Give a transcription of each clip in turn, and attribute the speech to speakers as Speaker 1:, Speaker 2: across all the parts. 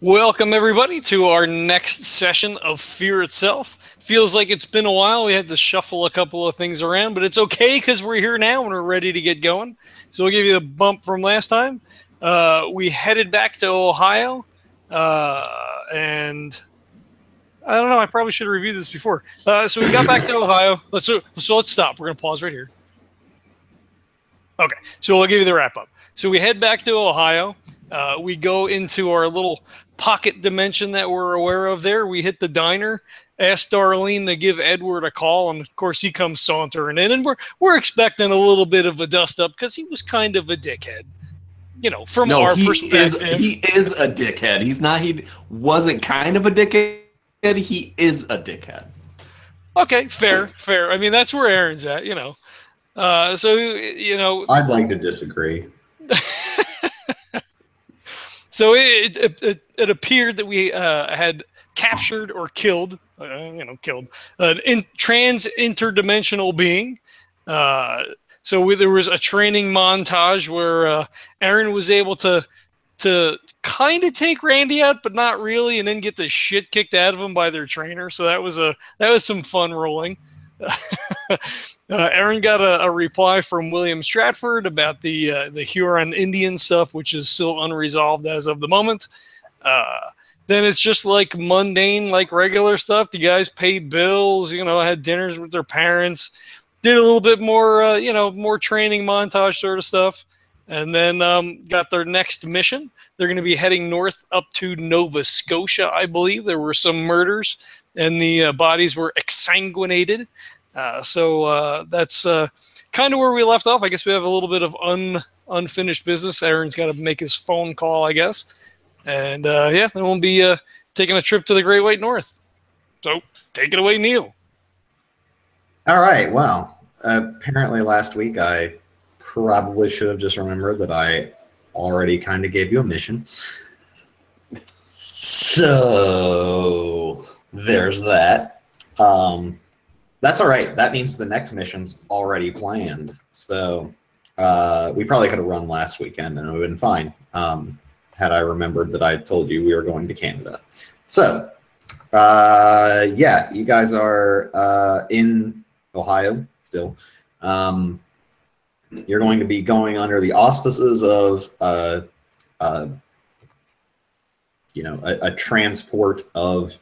Speaker 1: Welcome, everybody, to our next session of Fear Itself. Feels like it's been a while. We had to shuffle a couple of things around, but it's okay because we're here now and we're ready to get going. So we'll give you the bump from last time. We headed back to Ohio, and I don't know. I probably should have reviewed this before. So we got back to Ohio. Let's stop. We're going to pause right here. Okay, so we'll give you the wrap up. So we head back to Ohio. We go into our little pocket dimension that we're aware of there. We hit the diner, ask Darlene to give Edward a call, and of course he comes sauntering in, and we're expecting a little bit of a dust up because he was kind of a dickhead, from our perspective.
Speaker 2: He is a dickhead. He wasn't kind of a dickhead. He is a dickhead.
Speaker 1: Okay, fair. I mean, that's where Erin's at,
Speaker 3: I'd like to disagree.
Speaker 1: So it appeared that we had captured or killed, an trans interdimensional being. So there was a training montage where Erin was able to kind of take Randy out, but not really, and then get the shit kicked out of him by their trainer. So that was some fun rolling. Erin got a reply from William Stratford about the Huron Indian stuff, which is still unresolved as of the moment. Then it's just like mundane, like regular stuff. The guys paid bills, had dinners with their parents, did a little bit more, more training montage sort of stuff, and then got their next mission. They're going to be heading north up to Nova Scotia, I believe. There were some murders, and the bodies were exsanguinated. So that's kind of where we left off. I guess we have a little bit of unfinished business. Aaron's got to make his phone call, I guess. And then we'll be taking a trip to the Great White North. So take it away, Neil.
Speaker 3: All right. Well, apparently last week I probably should have just remembered that I already kind of gave you a mission. So there's that. That's all right. That means the next mission's already planned. So we probably could have run last weekend and it would have been fine had I remembered that I told you we were going to Canada. So, yeah, you guys are in Ohio still. You're going to be going under the auspices of a transport of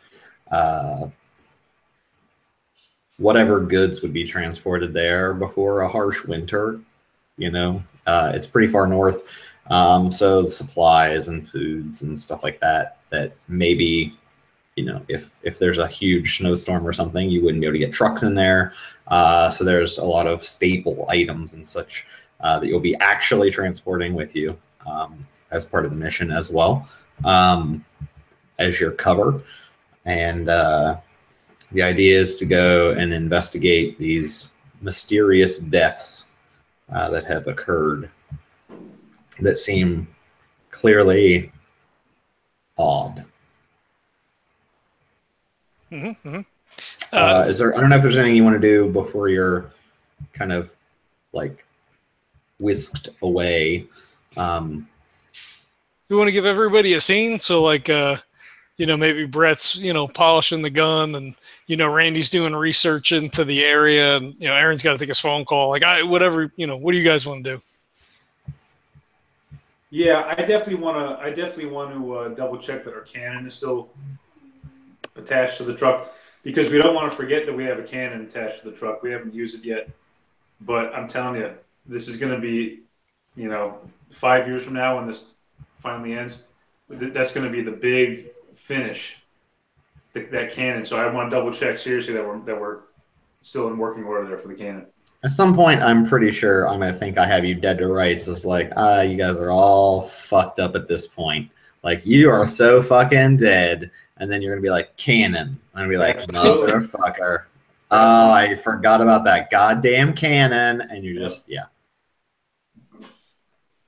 Speaker 3: whatever goods would be transported there before a harsh winter. It's pretty far north. So supplies and foods and stuff like that maybe, if there's a huge snowstorm or something, you wouldn't be able to get trucks in there. So there's a lot of staple items and such that you'll be actually transporting with you as part of the mission as well, as your cover. And the idea is to go and investigate these mysterious deaths that have occurred that seem clearly odd.
Speaker 1: Mm-hmm.
Speaker 3: Is there? I don't know if there's anything you want to do before you're kind of like whisked away.
Speaker 1: We want to give everybody a scene, so like maybe Brett's polishing the gun, and Randy's doing research into the area, and Aaron's got to take his phone call. Like whatever, what do you guys want to do?
Speaker 4: Yeah, I definitely want to double check that our cannon is still attached to the truck, because we don't want to forget that we have a cannon attached to the truck. We haven't used it yet, but I'm telling you, this is going to be, 5 years from now when this finally ends. That's going to be the big finish, that cannon. So I want to double check seriously that we're still in working order there for the cannon.
Speaker 3: At some point, I'm pretty sure I'm going to think I have you dead to rights. It's like, you guys are all fucked up at this point. Like, you are so fucking dead. And then you're going to be like, cannon. I'm going to be like, motherfucker. Oh, I forgot about that goddamn cannon. And you just, yeah.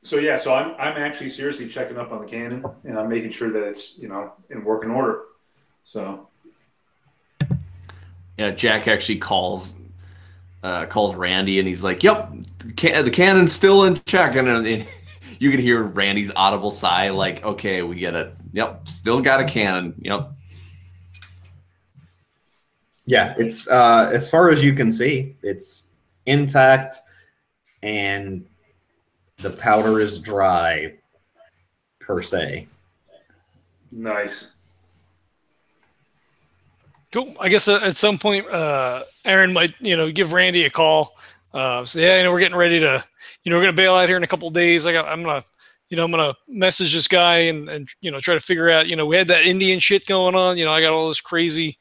Speaker 4: So, yeah, I'm actually seriously checking up on the cannon, and I'm making sure that it's, in working order. So.
Speaker 2: Yeah, Jack actually calls Randy, and he's like, "Yep, the cannon's still in check." And you could hear Randy's audible sigh, like, okay, we get it. Yep, still got a cannon. Yep.
Speaker 3: Yeah, it's as far as you can see, it's intact, and the powder is dry, per se.
Speaker 4: Nice.
Speaker 1: Cool. I guess at some point, Erin might, give Randy a call. Say, yeah, we're getting ready to, we're gonna bail out here in a couple of days. I'm gonna message this guy and try to figure out. We had that Indian shit going on. I got all this crazy,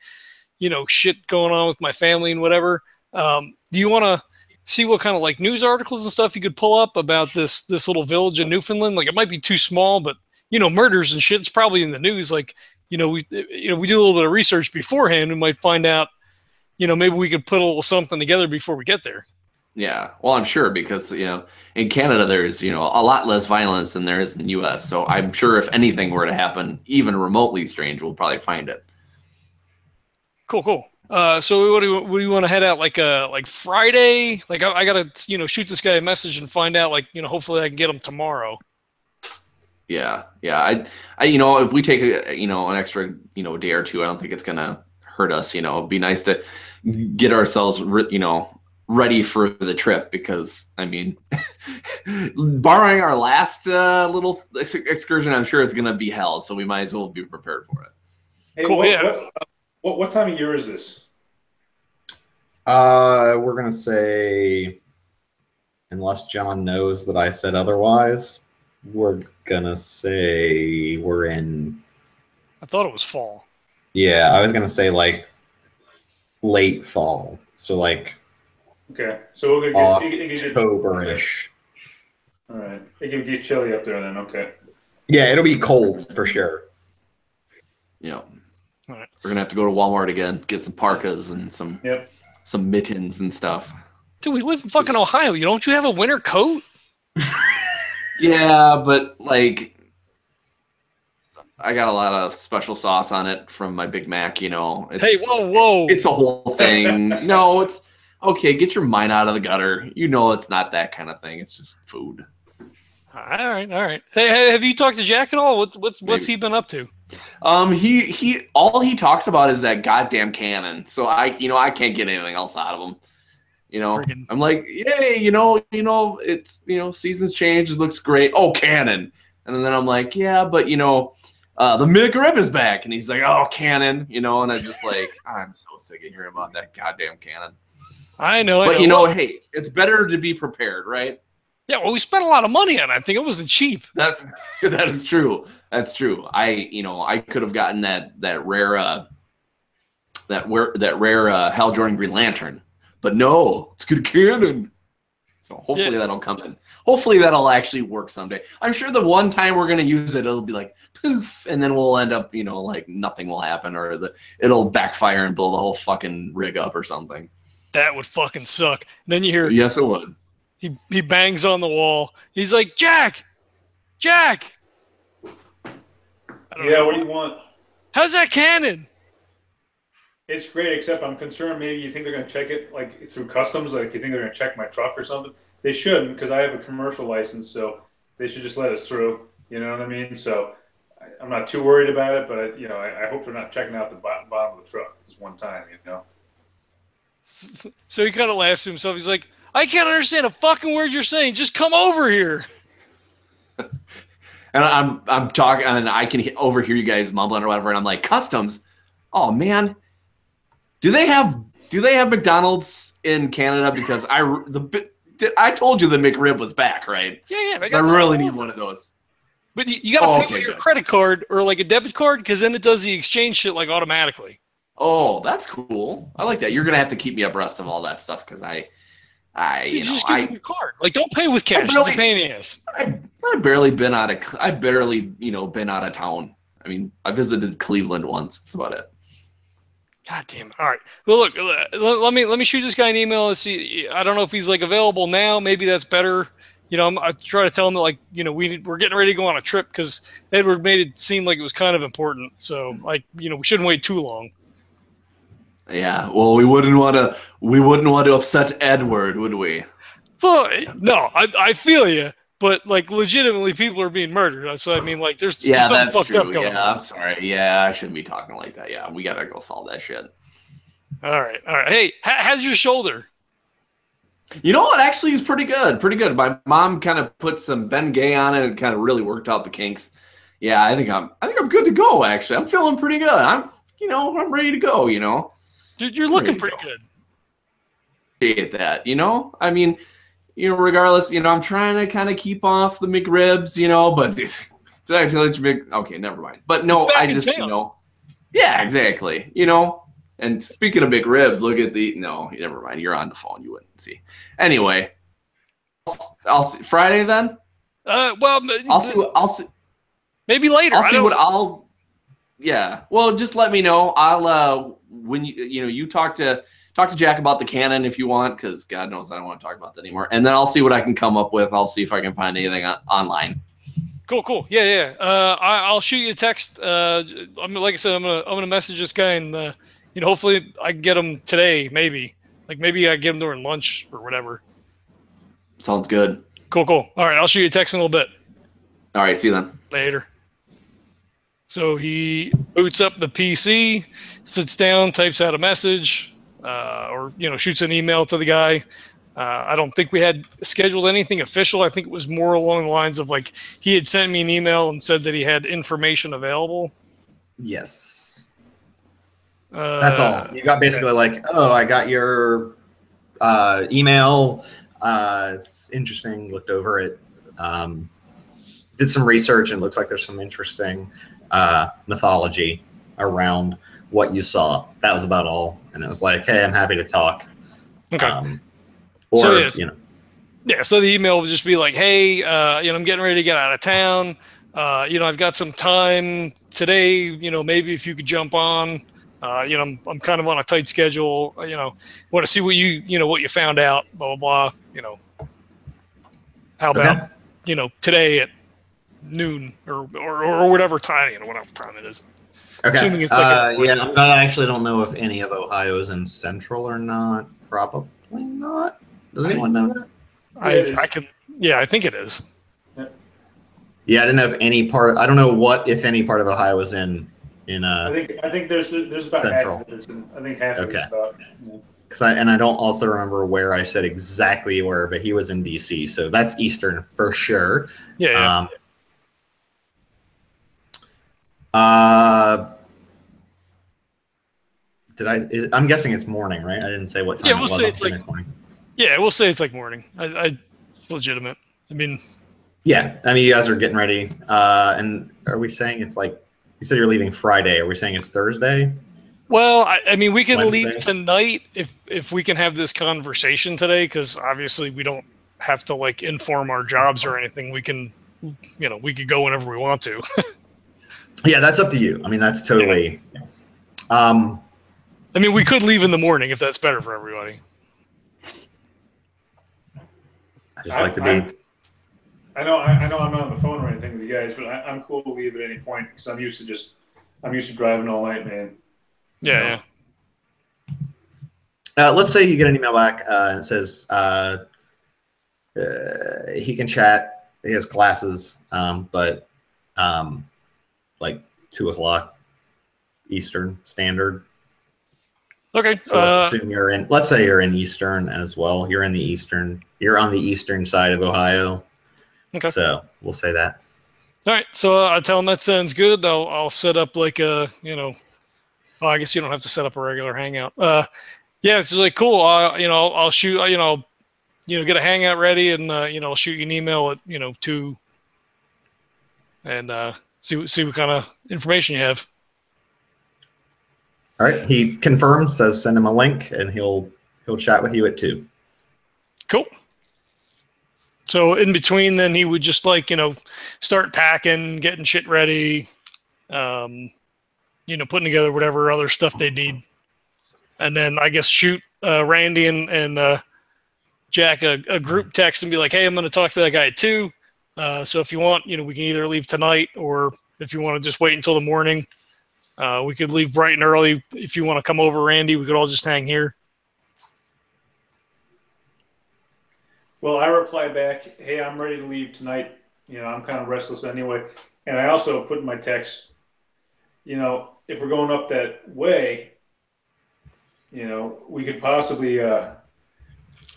Speaker 1: shit going on with my family and whatever. Do you want to see what kind of like news articles and stuff you could pull up about this little village in Newfoundland? Like, it might be too small, but murders and shit's probably in the news. Like, we do a little bit of research beforehand. We might find out, maybe we could put a little something together before we get there.
Speaker 2: Yeah, well, I'm sure because, in Canada, there's, a lot less violence than there is in the U.S. So I'm sure if anything were to happen, even remotely strange, we'll probably find it.
Speaker 1: Cool. So what do you want to head out like Friday? Like I gotta, shoot this guy a message and find out, like, hopefully I can get him tomorrow.
Speaker 2: Yeah. I if we take an extra, day or two, I don't think it's gonna hurt us. It'd be nice to get ourselves, ready for the trip because, I mean, barring our last little excursion, I'm sure it's gonna be hell. So we might as well be prepared for it.
Speaker 4: Hey,
Speaker 1: cool.
Speaker 4: What time of year is this?
Speaker 3: We're gonna say, unless John knows that I said otherwise, we're gonna say we're in.
Speaker 1: I thought it was fall.
Speaker 3: Yeah, I was gonna say like late fall. So like.
Speaker 4: Okay, so we're gonna get
Speaker 3: October-ish.
Speaker 4: All right, it can get chilly up there then. Okay.
Speaker 3: Yeah, it'll be cold for sure.
Speaker 2: Yeah.
Speaker 1: All right.
Speaker 2: We're gonna have to go to Walmart again, get some parkas and some mittens and stuff.
Speaker 1: Dude, we live in fucking Ohio. Don't you have a winter coat?
Speaker 2: Yeah, but like, I got a lot of special sauce on it from my Big Mac. It's,
Speaker 1: hey, whoa!
Speaker 2: It's a whole thing. It's okay. Get your mind out of the gutter. It's not that kind of thing. It's just food.
Speaker 1: All right. Hey, have you talked to Jack at all? What's he been up to?
Speaker 2: He all he talks about is that goddamn cannon. So I can't get anything else out of him.
Speaker 1: Friggin'.
Speaker 2: I'm like, yay, it's seasons change, it looks great. Oh, cannon. And then I'm like, yeah, but the McRib is back, and he's like, oh, cannon, and I'm just like, I'm so sick of hearing about that goddamn cannon.
Speaker 1: I know.
Speaker 2: But hey, it's better to be prepared, right?
Speaker 1: Yeah, well, we spent a lot of money on it. I think it wasn't cheap.
Speaker 2: That is true. That's true. I could have gotten that rare Hal Jordan Green Lantern, but no, it's good cannon. So hopefully that'll come in. Hopefully that'll actually work someday. I'm sure the one time we're gonna use it, it'll be like poof, and then we'll end up, like nothing will happen, or it'll backfire and blow the whole fucking rig up or something.
Speaker 1: That would fucking suck. And then you hear,
Speaker 2: yes, it would.
Speaker 1: He bangs on the wall. He's like, Jack.
Speaker 4: Yeah, what do you want?
Speaker 1: How's that cannon?
Speaker 4: It's great, except I'm concerned maybe you think they're going to check it like through customs, like you think they're going to check my truck or something. They shouldn't, because I have a commercial license, so they should just let us through. You know what I mean? So I'm not too worried about it, but I hope they're not checking out the bottom of the truck this one time.
Speaker 1: So he kind of laughs to himself. He's like, I can't understand a fucking word you're saying. Just come over here.
Speaker 2: And I'm talking, and I can overhear you guys mumbling or whatever, and I'm like, customs? Oh man, do they have McDonald's in Canada? Because I told you the McRib was back, right?
Speaker 1: Yeah.
Speaker 2: I really need one of those.
Speaker 1: But you got to pay with your credit card or like a debit card, because then it does the exchange shit like automatically.
Speaker 2: Oh, that's cool. I like that. You're gonna have to keep me abreast of all that stuff, because I
Speaker 1: just give me your card. Like, don't pay with cash. It's a pain in the ass.
Speaker 2: I've barely been out of town. I mean, I visited Cleveland once. That's about it.
Speaker 1: God damn it. All right. Well, look, let me shoot this guy an email and see. I don't know if he's like available now. Maybe that's better. I try to tell him that, like, we're getting ready to go on a trip, because Edward made it seem like it was kind of important. So, like, we shouldn't wait too long.
Speaker 2: Yeah, well, we wouldn't want to upset Edward, would we?
Speaker 1: Well, no, I feel you, but like legitimately people are being murdered. So I mean, like there's something
Speaker 2: that's
Speaker 1: fucked
Speaker 2: true.
Speaker 1: up going on.
Speaker 2: I'm sorry. Yeah, I shouldn't be talking like that. Yeah, we gotta go solve that shit.
Speaker 1: All right. Hey, how's your shoulder?
Speaker 2: You know what? Actually, is pretty good. Pretty good. My mom kind of put some Ben Gay on it and kind of really worked out the kinks. Yeah, I think I'm good to go. Actually, I'm feeling pretty good. I'm ready to go.
Speaker 1: Dude, you're looking pretty good.
Speaker 2: Appreciate that. I mean, regardless, I'm trying to kind of keep off the McRibs. But did I tell you big? Okay, never mind. But no, I just yeah, exactly. And speaking of big ribs, look at no, never mind. You're on the phone. You wouldn't see. Anyway, I'll see Friday then.
Speaker 1: Well,
Speaker 2: I'll see.
Speaker 1: Maybe later.
Speaker 2: Yeah. Well, just let me know. I'll when you talk to Jack about the cannon if you want, because God knows I don't want to talk about that anymore. And then I'll see what I can come up with. I'll see if I can find anything online.
Speaker 1: Cool. Yeah. I'll shoot you a text. Like I said, I'm gonna message this guy and. Hopefully I can get them today, maybe. Maybe I get them during lunch or whatever.
Speaker 2: Sounds good.
Speaker 1: Cool. All right, I'll shoot you a text in a little bit.
Speaker 2: All right, see you then.
Speaker 1: Later. So he boots up the PC, sits down, types out a message, or shoots an email to the guy. I don't think we had scheduled anything official. I think it was more along the lines of he had sent me an email and said that he had information available.
Speaker 3: Yes. That's all. You got basically I got your email. It's interesting. Looked over it. Did some research and it looks like there's some interesting mythology around what you saw. That was about all. And it was like, hey, I'm happy to talk.
Speaker 1: Okay. Yeah, so the email would just be like, hey, I'm getting ready to get out of town. I've got some time today. Maybe if you could jump on. I'm kind of on a tight schedule. Want to see what you found out. Blah blah blah. How about today at noon or whatever time whatever time it is.
Speaker 3: Okay.
Speaker 1: Assuming it's
Speaker 3: I actually don't know if any of Ohio is in Central or not. Probably not. Does anyone know that?
Speaker 1: I can. Yeah, I think it is.
Speaker 3: Yeah, I didn't know if any part. I don't know if any part of Ohio is in.
Speaker 4: I think there's about
Speaker 3: Central.
Speaker 4: half of it. I think half of it's about.
Speaker 3: Yeah. I don't also remember where I said exactly where, but he was in DC, so that's Eastern for sure.
Speaker 1: Yeah.
Speaker 3: I'm guessing it's morning, right? I didn't say what time.
Speaker 1: Yeah, we'll say it's
Speaker 3: morning.
Speaker 1: Yeah, we'll say it's morning. It's legitimate. I mean,
Speaker 3: yeah. You guys are getting ready, and are we saying it's you said you're leaving Friday? Are we saying it's Thursday?
Speaker 1: Well, we can
Speaker 3: Wednesday?
Speaker 1: leave tonight if we can have this conversation today, because obviously we don't have to inform our jobs or anything. We can, we could go whenever we want to.
Speaker 3: Yeah, that's up to you. That's totally. Yeah.
Speaker 1: We could leave in the morning if that's better for everybody.
Speaker 3: I just like to be.
Speaker 4: I know I'm not on the phone or anything with you guys, but I'm cool to leave at any point because I'm used to driving all night, man.
Speaker 1: Yeah.
Speaker 3: Let's say you get an email back and it says he can chat. He has classes, but 2:00 Eastern Standard.
Speaker 1: Okay.
Speaker 3: So let's assume you're in. Let's say you're in Eastern as well. You're on the Eastern side of Ohio.
Speaker 1: Okay.
Speaker 3: So we'll say that.
Speaker 1: All right. So I tell them that sounds good. I'll set up I guess you don't have to set up a regular hangout. Yeah, it's cool. I'll shoot. Get a hangout ready, and I'll shoot you an email at 2, and see what kind of information you have.
Speaker 3: All right. He confirms. Says send him a link, and he'll chat with you at 2.
Speaker 1: Cool. So in between, then he would just start packing, getting shit ready, putting together whatever other stuff they need, and then I guess shoot Randy and Jack a group text and be like, "Hey, I'm going to talk to that guy too. So if you want, we can either leave tonight, or if you want to just wait until the morning, we could leave bright and early. If you want to come over, Randy, we could all just hang here."
Speaker 4: Well, I reply back, hey, I'm ready to leave tonight. I'm kind of restless anyway. And I also put in my text, if we're going up that way, we could possibly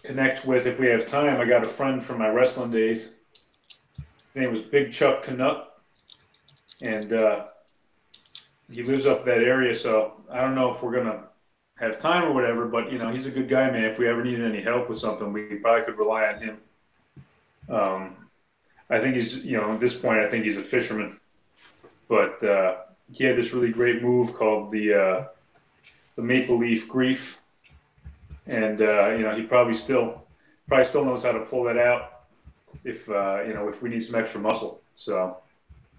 Speaker 4: connect with, if we have time. I got a friend from my wrestling days. His name was Big Chuck Canutt. And he lives up that area. So I don't know if we're going to have time or whatever, but he's a good guy, man. If we ever needed any help with something, we probably could rely on him. I think he's, at this point, I think he's a fisherman, but he had this really great move called the Maple Leaf Grief, and he probably still knows how to pull that out if if we need some extra muscle. So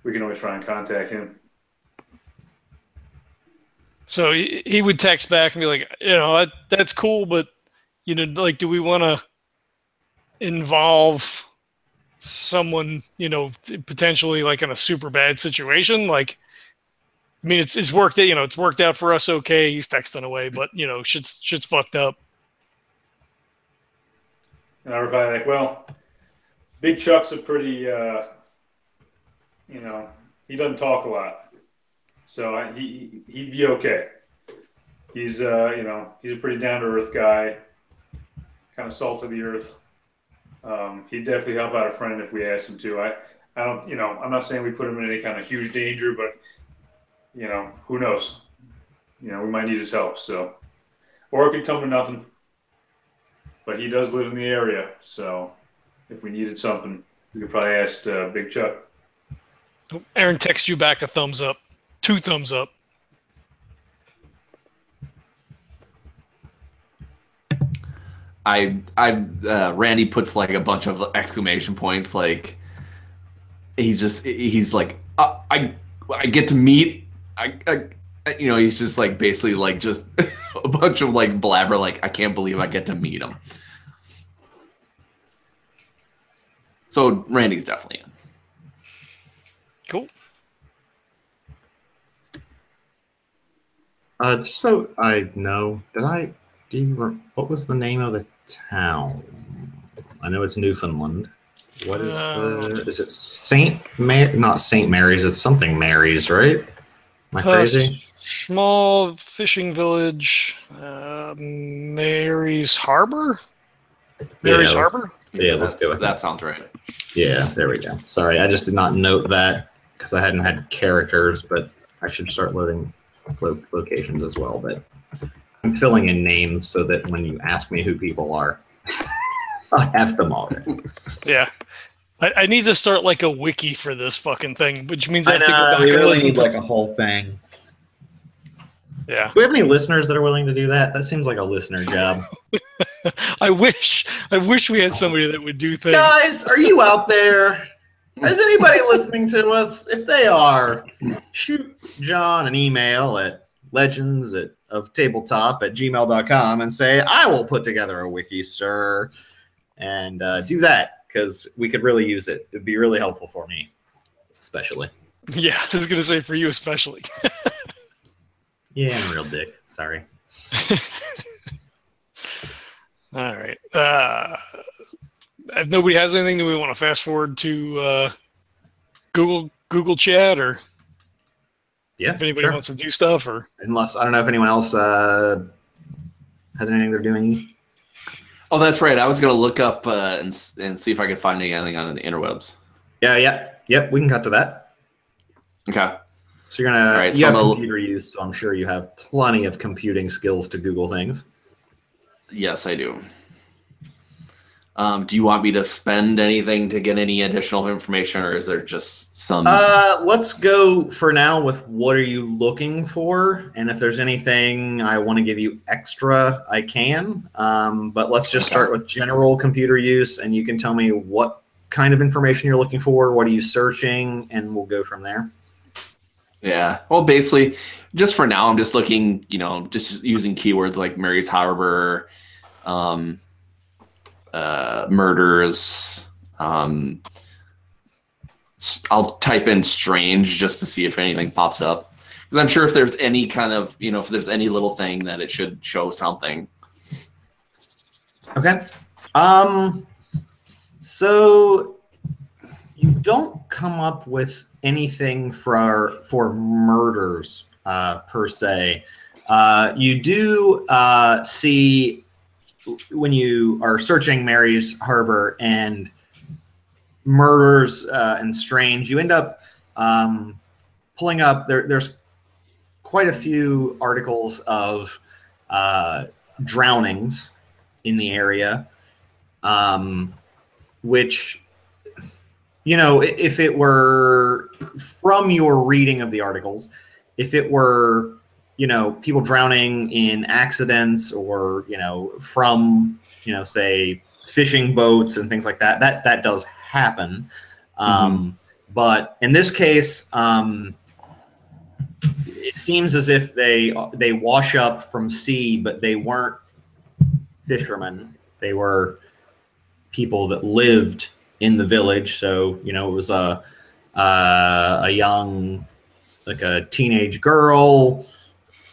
Speaker 4: we can always try and contact him.
Speaker 1: So he would text back and be like, that's cool, but do we want to involve someone, potentially like in a super bad situation? Like, I mean, it's worked. It's worked out for us. Okay, he's texting away, but shit's fucked up.
Speaker 4: And I reply like, well, Big Chuck's a pretty, he doesn't talk a lot. So he'd be okay. He's he's a pretty down to earth guy, kind of salt of the earth. He'd definitely help out a friend if we asked him to. I don't, I'm not saying we put him in any kind of huge danger, but who knows? We might need his help. So, or it could come to nothing. But he does live in the area, so if we needed something, we could probably ask Big Chuck.
Speaker 1: Erin texts you back a thumbs up. 2 thumbs up.
Speaker 2: Randy puts like a bunch of exclamation points. Like he's like, I get to meet. He's just like basically like just a bunch of like blabber. Like, I can't believe I get to meet him. So Randy's definitely in.
Speaker 1: Cool.
Speaker 3: Just so I know, what was the name of the town? I know it's Newfoundland. What is is it not St. Mary's, it's something Mary's, right? Am I crazy?
Speaker 1: Small fishing village, Mary's Harbor? Mary's Harbor?
Speaker 3: Yeah, let's go with
Speaker 2: that. Sounds right.
Speaker 3: Yeah, there we go. Sorry, I just did not note that because I hadn't had characters, but I should start loading locations as well. But I'm filling in names so that when you ask me who people are, I have them already.
Speaker 1: Yeah. I need to start like a wiki for this fucking thing, which means I have to go back
Speaker 3: we
Speaker 1: and
Speaker 3: really
Speaker 1: listen
Speaker 3: need
Speaker 1: to
Speaker 3: like a whole thing.
Speaker 1: Yeah.
Speaker 3: Do we have any listeners that are willing to do that? That seems like a listener job.
Speaker 1: I wish we had somebody that would do things.
Speaker 3: Guys, are you out there? Is anybody listening to us? If they are, shoot John an email at legends@tabletop@gmail.com and say, I will put together a wiki, sir. And do that, because we could really use it. It'd be really helpful for me, especially.
Speaker 1: Yeah, I was going to say for you especially.
Speaker 3: Yeah, I'm a real dick. Sorry.
Speaker 1: All right. If nobody has anything, do we want to fast forward to Google Chat, or if anybody wants to do stuff, or
Speaker 3: unless I don't know if anyone else has anything they're doing.
Speaker 2: Oh, that's right. I was going to look up and see if I could find anything on the interwebs.
Speaker 3: Yep. We can cut to that.
Speaker 2: Okay.
Speaker 3: So you have computer use, so I'm sure you have plenty of computing skills to Google things.
Speaker 2: Yes, I do. Do you want me to spend anything to get any additional information, or is there just some?
Speaker 3: Let's go for now with what are you looking for, and if there's anything I want to give you extra, I can. But let's just start with general computer use, and you can tell me what kind of information you're looking for, what are you searching, and we'll go from there.
Speaker 2: Yeah. Well, basically, just for now, I'm just looking, just using keywords like Mary's Harbor, murders. I'll type in strange just to see if anything pops up. Because I'm sure if there's any kind of, if there's any little thing that it should show something.
Speaker 3: Okay. So you don't come up with anything for murders per se. You do see when you are searching Mary's Harbor and murders and strange, you end up pulling up there's quite a few articles of drownings in the area, which, you know, if it were from your reading of the articles, if it were, you know, people drowning in accidents or, you know, from, you know, say fishing boats and things like that, that does happen. But in this case, it seems as if they wash up from sea, but they weren't fishermen. They were people that lived in the village. So, you know, it was a young, like a teenage girl,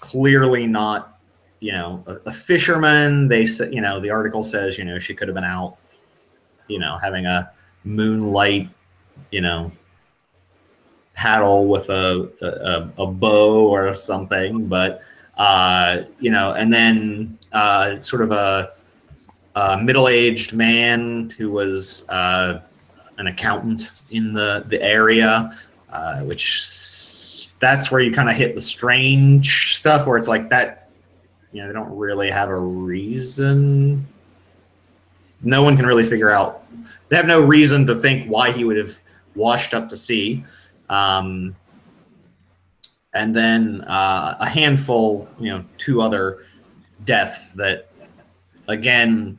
Speaker 3: clearly not, you know, a fisherman. They said, you know, the article says, you know, she could have been out, you know, having a moonlight, you know, paddle with a bow or something, but you know, and then sort of a middle-aged man who was an accountant in the area, which that's where you kind of hit the strange stuff, where it's like that, you know, they don't really have a reason. No one can really figure out. They have no reason to think why he would have washed up to sea. And then a handful, you know, 2 other deaths that, again,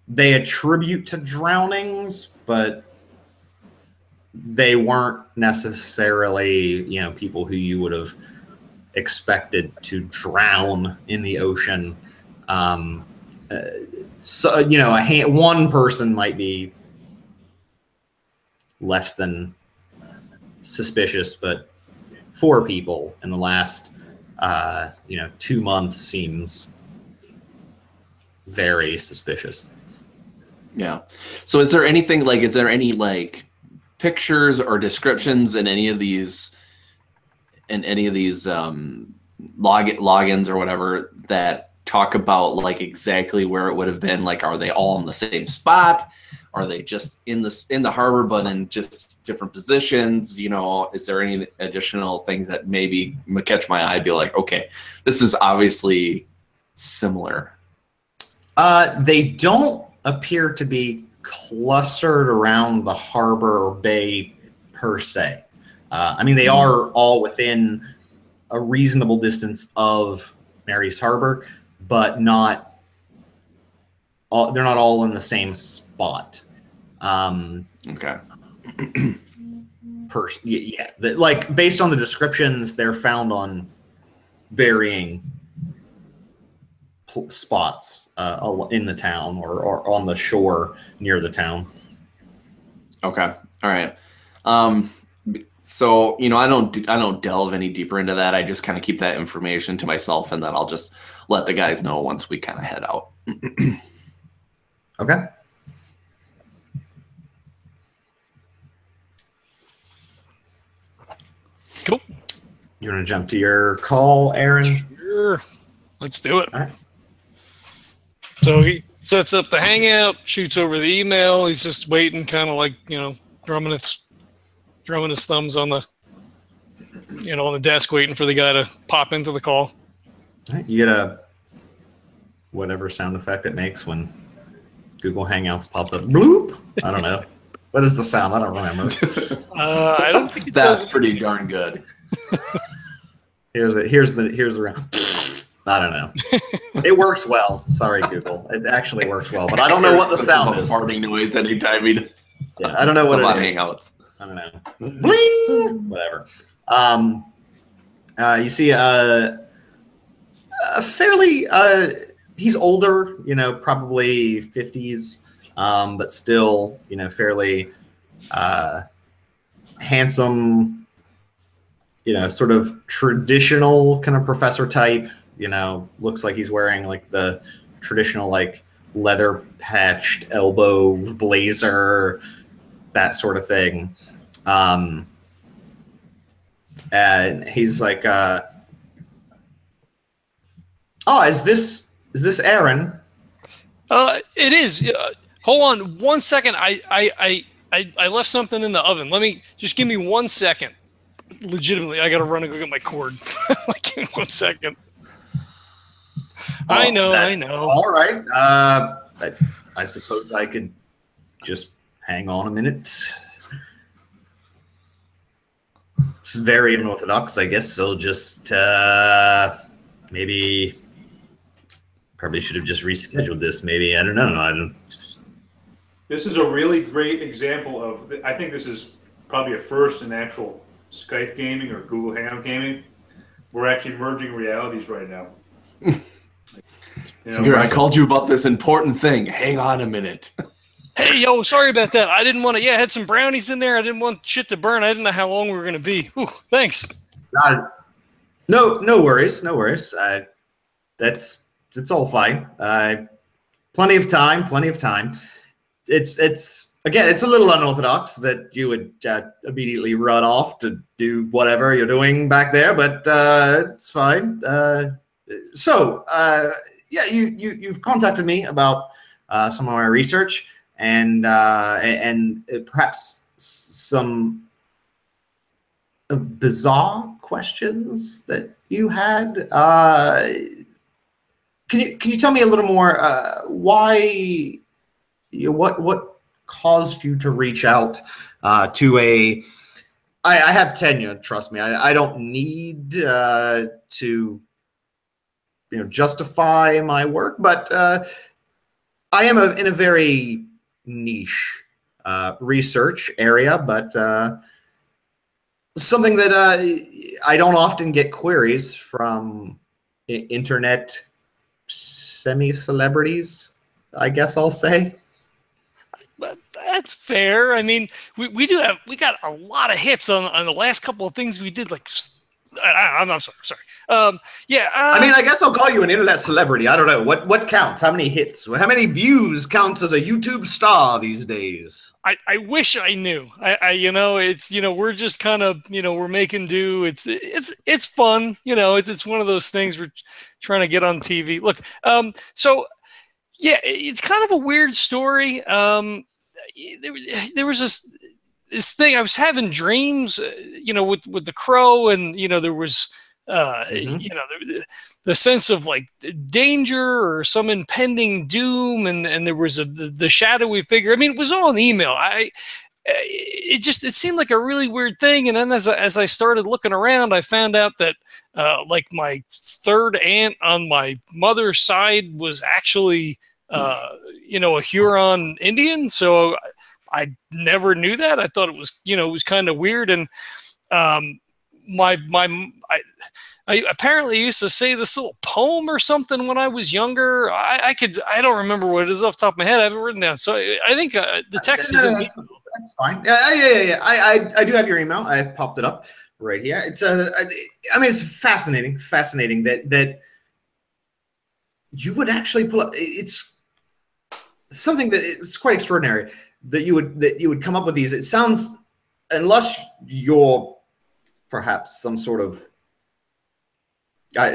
Speaker 3: they attribute to drownings, but they weren't necessarily, you know, people who you would have expected to drown in the ocean. So, you know, one person might be less than suspicious, but 4 people in the last, you know, 2 months seems very suspicious.
Speaker 2: Yeah. So is there anything like, is there any like pictures or descriptions in any of these logins or whatever that talk about like exactly where it would have been? Like, are they all in the same spot? Are they just in the harbor, but in just different positions? You know, is there any additional things that maybe catch my eye? Be like, okay, this is obviously similar.
Speaker 3: They don't appear to be clustered around the harbor or bay per se. I mean, they are all within a reasonable distance of Mary's Harbor, but not all, they're not all in the same spot.
Speaker 2: Okay.
Speaker 3: Yeah, like based on the descriptions, they're found on varying spots in the town or on the shore near the town.
Speaker 2: Okay. All right. So, you know, I don't delve any deeper into that. I just kind of keep that information to myself, and then I'll just let the guys know once we kind of head out.
Speaker 3: Okay.
Speaker 1: Cool.
Speaker 3: You want to jump to your call, Erin?
Speaker 1: Sure. Let's do it.
Speaker 3: All right.
Speaker 1: So he sets up the hangout, shoots over the email. He's just waiting, kind of like, you know, drumming his thumbs on the, you know, on the desk, waiting for the guy to pop into the call.
Speaker 3: All right, you get a whatever sound effect it makes when Google Hangouts pops up. Bloop. I don't know. What is the sound? I don't remember.
Speaker 1: I don't think it
Speaker 2: That's
Speaker 1: does.
Speaker 2: pretty darn good.
Speaker 3: Here's the round. I don't know. It works well. Sorry, Google. It actually works well, but I don't know what the sound is.
Speaker 2: Farting noise anytime we.
Speaker 3: Yeah, I don't know what it is.
Speaker 2: Hangouts.
Speaker 3: I don't know. Bling! Whatever. You see a fairly he's older, you know, probably 50s, but still, you know, fairly handsome, you know, sort of traditional kind of professor type, you know, looks like he's wearing like the traditional like leather patched elbow blazer, that sort of thing. And he's like, "Oh, is this Erin?"
Speaker 1: It is. Hold on 1 second. I left something in the oven. Just give me 1 second. Legitimately, I gotta run and go get my cord. Like in 1 second. I know.
Speaker 3: All right. I suppose I could just hang on a minute. It's very unorthodox, I guess. So just maybe probably should have just rescheduled this. Maybe I don't know.
Speaker 4: This is a really great example of. I think this is probably a first in actual Skype gaming or Google Hangout gaming. We're actually merging realities right now.
Speaker 2: Here, I called you about this important thing. Hang on a minute.
Speaker 1: Hey, yo, sorry about that. I didn't want to. Yeah, I had some brownies in there. I didn't want shit to burn. I didn't know how long we were going to be. Ooh, thanks.
Speaker 3: No worries. It's all fine. Plenty of time. It's again, it's a little unorthodox that you would immediately run off to do whatever you're doing back there, but it's fine. Yeah, you've contacted me about some of my research and perhaps some bizarre questions that you had. Can you tell me a little more why? What caused you to reach out to a? I have tenure. Trust me. I don't need to justify my work, but I am in a very niche research area, but something that I don't often get queries from internet semi-celebrities, I guess I'll say.
Speaker 1: But that's fair. I mean, we got a lot of hits on the last couple of things we did. Like, I'm sorry. Yeah.
Speaker 3: I mean, I guess I'll call you an internet celebrity. I don't know what counts. How many hits? How many views counts as a YouTube star these days?
Speaker 1: I wish I knew. It's we're just kind of we're making do. It's fun. It's one of those things we're trying to get on TV. Look, so yeah, it's kind of a weird story. There was this thing. I was having dreams, with the crow, and there was the sense of like danger or some impending doom, and there was the shadowy figure. I mean, it was all in the email. It seemed like a really weird thing. And then as I started looking around, I found out that like my third aunt on my mother's side was actually a Huron Indian. So I never knew that. I thought it was it was kind of weird. And I apparently used to say this little poem or something when I was younger. I don't remember what it is off the top of my head. I have it written down. So I think the text is in the email.
Speaker 3: That's fine. Yeah. I do have your email. I've popped it up right here. It's it's fascinating that you would actually pull up. It's something that it's quite extraordinary that you would come up with these. It sounds, unless you're perhaps some sort of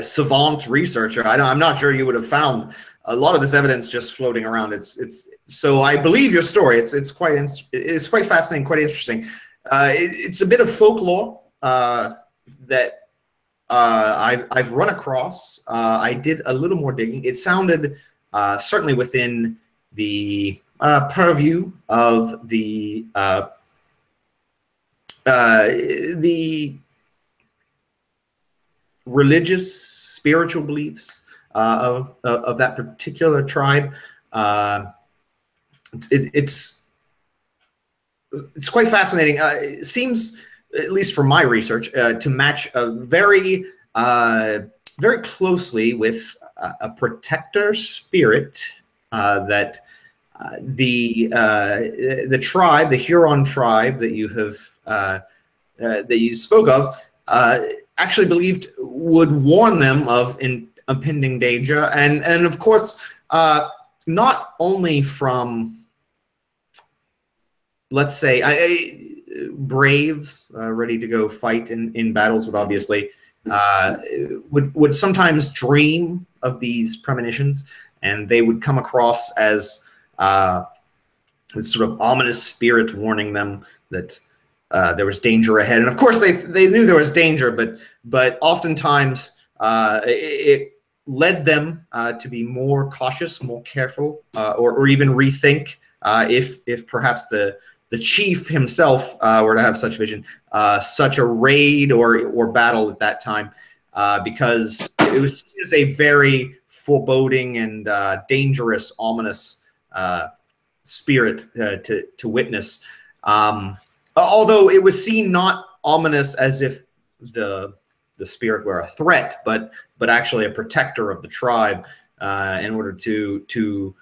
Speaker 3: savant researcher, I'm not sure you would have found a lot of this evidence just floating around. So I believe your story. It's quite fascinating, quite interesting. It's a bit of folklore that I've run across. I did a little more digging. It sounded certainly within the purview of the religious, spiritual beliefs of that particular tribe. It's quite fascinating. It seems, at least from my research, to match very closely with a protector spirit that the tribe, the Huron tribe that you have that you spoke of, actually believed would warn them of impending danger, and of course not only from, let's say, braves ready to go fight in battles would obviously would sometimes dream of these premonitions, and they would come across as this sort of ominous spirit warning them that there was danger ahead. And of course, they knew there was danger, but oftentimes it led them to be more cautious, more careful, or even rethink if perhaps the chief himself were to have such vision, such a raid or battle at that time, because it was seen as a very foreboding and dangerous, ominous spirit to witness. Although it was seen not ominous as if the spirit were a threat, but actually a protector of the tribe, in order to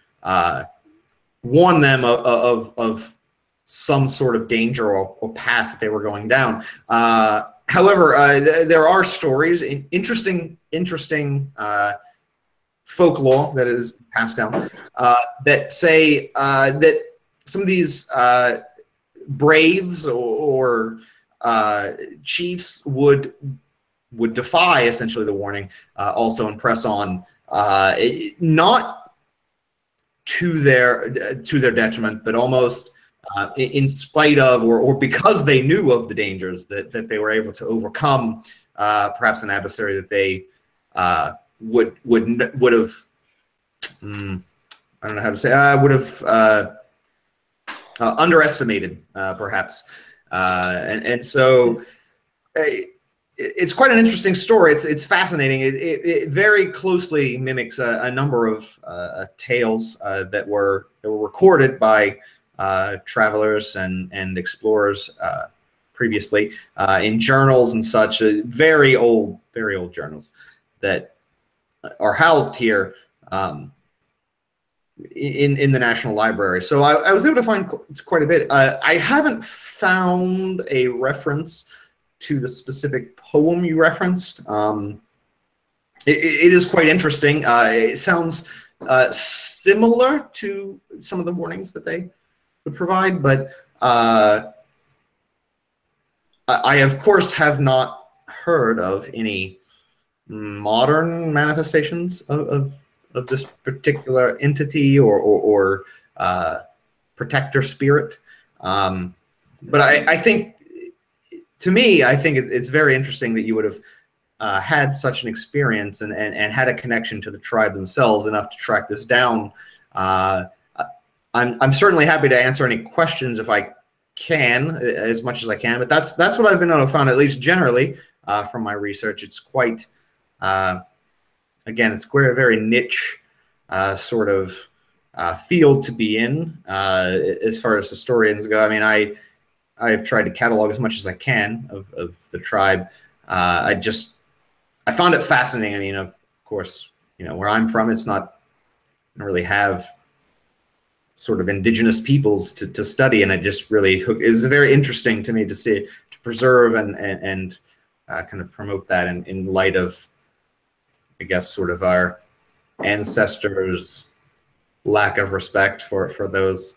Speaker 3: warn them of some sort of danger or path that they were going down. However, there are stories, interesting folklore that is passed down that say that some of these braves or chiefs would defy essentially the warning, also and press on, not to their detriment, but almost in spite of or because they knew of the dangers that they were able to overcome, perhaps an adversary that they would have I don't know how to say would have underestimated perhaps, and so it's quite an interesting story. It's fascinating. It very closely mimics a number of tales that were recorded by travelers and explorers previously in journals and such, very old journals that are housed here in the National Library. So I was able to find quite a bit. I haven't found a reference to the specific poem you referenced. It is quite interesting. It sounds similar to some of the warnings that they would provide, but I of course have not heard of any modern manifestations of this particular entity or protector spirit. But I think, to me, I think it's very interesting that you would have had such an experience and had a connection to the tribe themselves enough to track this down. I'm certainly happy to answer any questions if I can, as much as I can. But that's what I've been able to find, at least generally, from my research. It's quite, again, it's quite a very niche sort of field to be in as far as historians go. I mean, I've tried to catalog as much as I can of the tribe. I found it fascinating. I mean, of course, where I'm from, it's not really have sort of indigenous peoples to study, and it just really is very interesting to me to see, to preserve and kind of promote that in light of, I guess, sort of our ancestors' lack of respect for those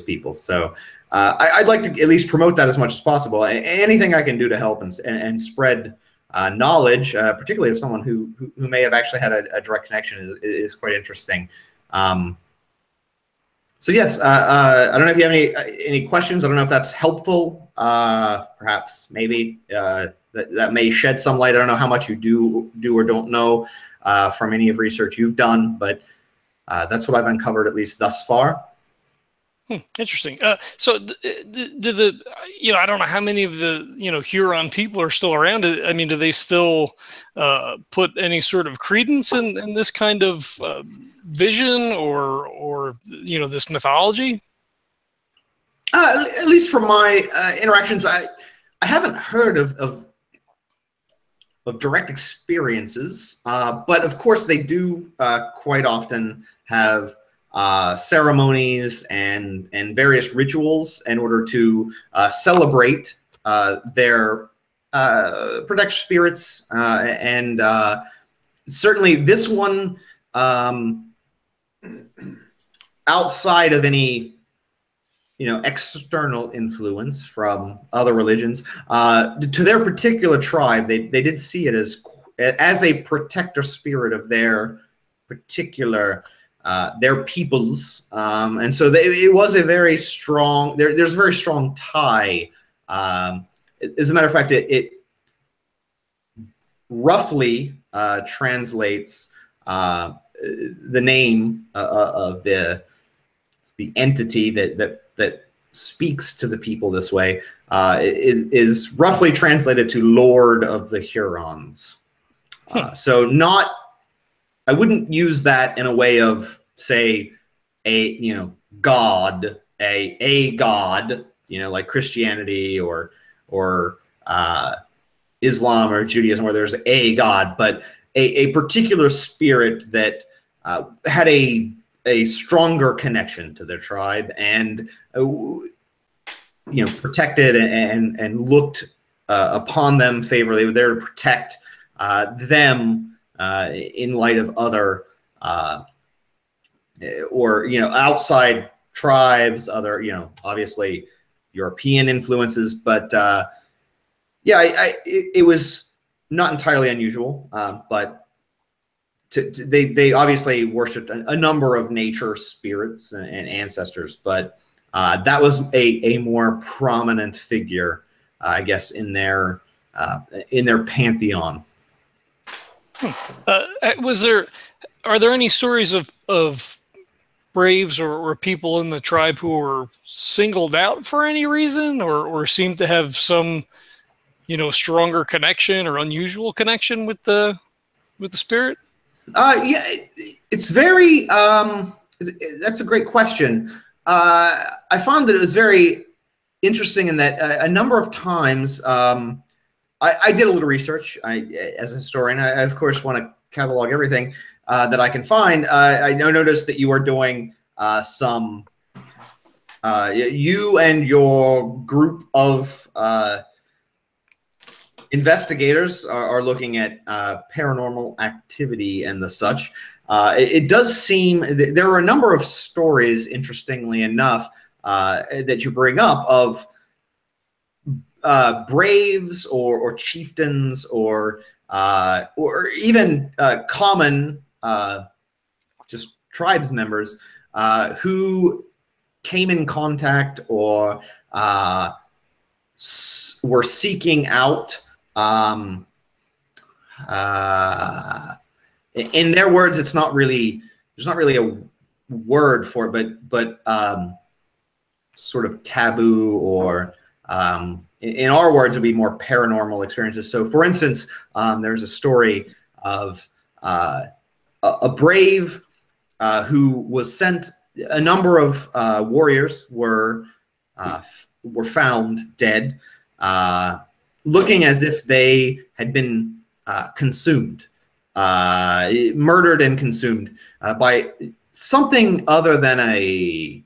Speaker 3: people. So I'd like to at least promote that as much as possible. Anything I can do to help and spread knowledge, particularly of someone who may have actually had a direct connection, is quite interesting. So yes, I don't know if you have any questions. I don't know if that's helpful. Perhaps, maybe that may shed some light. I don't know how much you do or don't know from any of research you've done, but that's what I've uncovered, at least thus far.
Speaker 1: Interesting. So do the, I don't know how many of the, Huron people are still around. I mean, do they still put any sort of credence in this kind of vision or this mythology?
Speaker 3: At least from my interactions, I haven't heard of direct experiences, but of course they do quite often have ceremonies and various rituals in order to celebrate their protector spirits, and certainly this one outside of any external influence from other religions, to their particular tribe, they did see it as a protector spirit of their particular their peoples, and so it was a very strong. There's a very strong tie. As a matter of fact, it roughly translates the name of the entity that speaks to the people this way is roughly translated to Lord of the Hurons. So I wouldn't use that in a way of, say, a god, a god, like Christianity or Islam or Judaism, where there's a god, but a particular spirit that had a stronger connection to their tribe and protected and looked upon them favorably. They were there to protect them in light of other or outside tribes, other obviously European influences, but it was not entirely unusual, but they obviously worshipped a number of nature spirits and ancestors, but that was a more prominent figure, I guess, in their pantheon.
Speaker 1: Are there any stories of braves or people in the tribe who were singled out for any reason, or seem to have some stronger connection or unusual connection with the spirit?
Speaker 3: Yeah, it's very. That's a great question. I found that it was very interesting in that a number of times I did a little research. As a historian, I of course want to catalog everything that I can find. I noticed that you are doing some. You and your group of investigators are looking at paranormal activity and the such. It does seem there are a number of stories, interestingly enough, that you bring up of braves or chieftains or even common just tribes members who came in contact or were seeking out. In their words, there's not really a word for it, but sort of taboo, or in our words, would be more paranormal experiences. So, for instance, there's a story of a brave who was sent. A number of warriors were found dead, looking as if they had been consumed, murdered and consumed by something other than a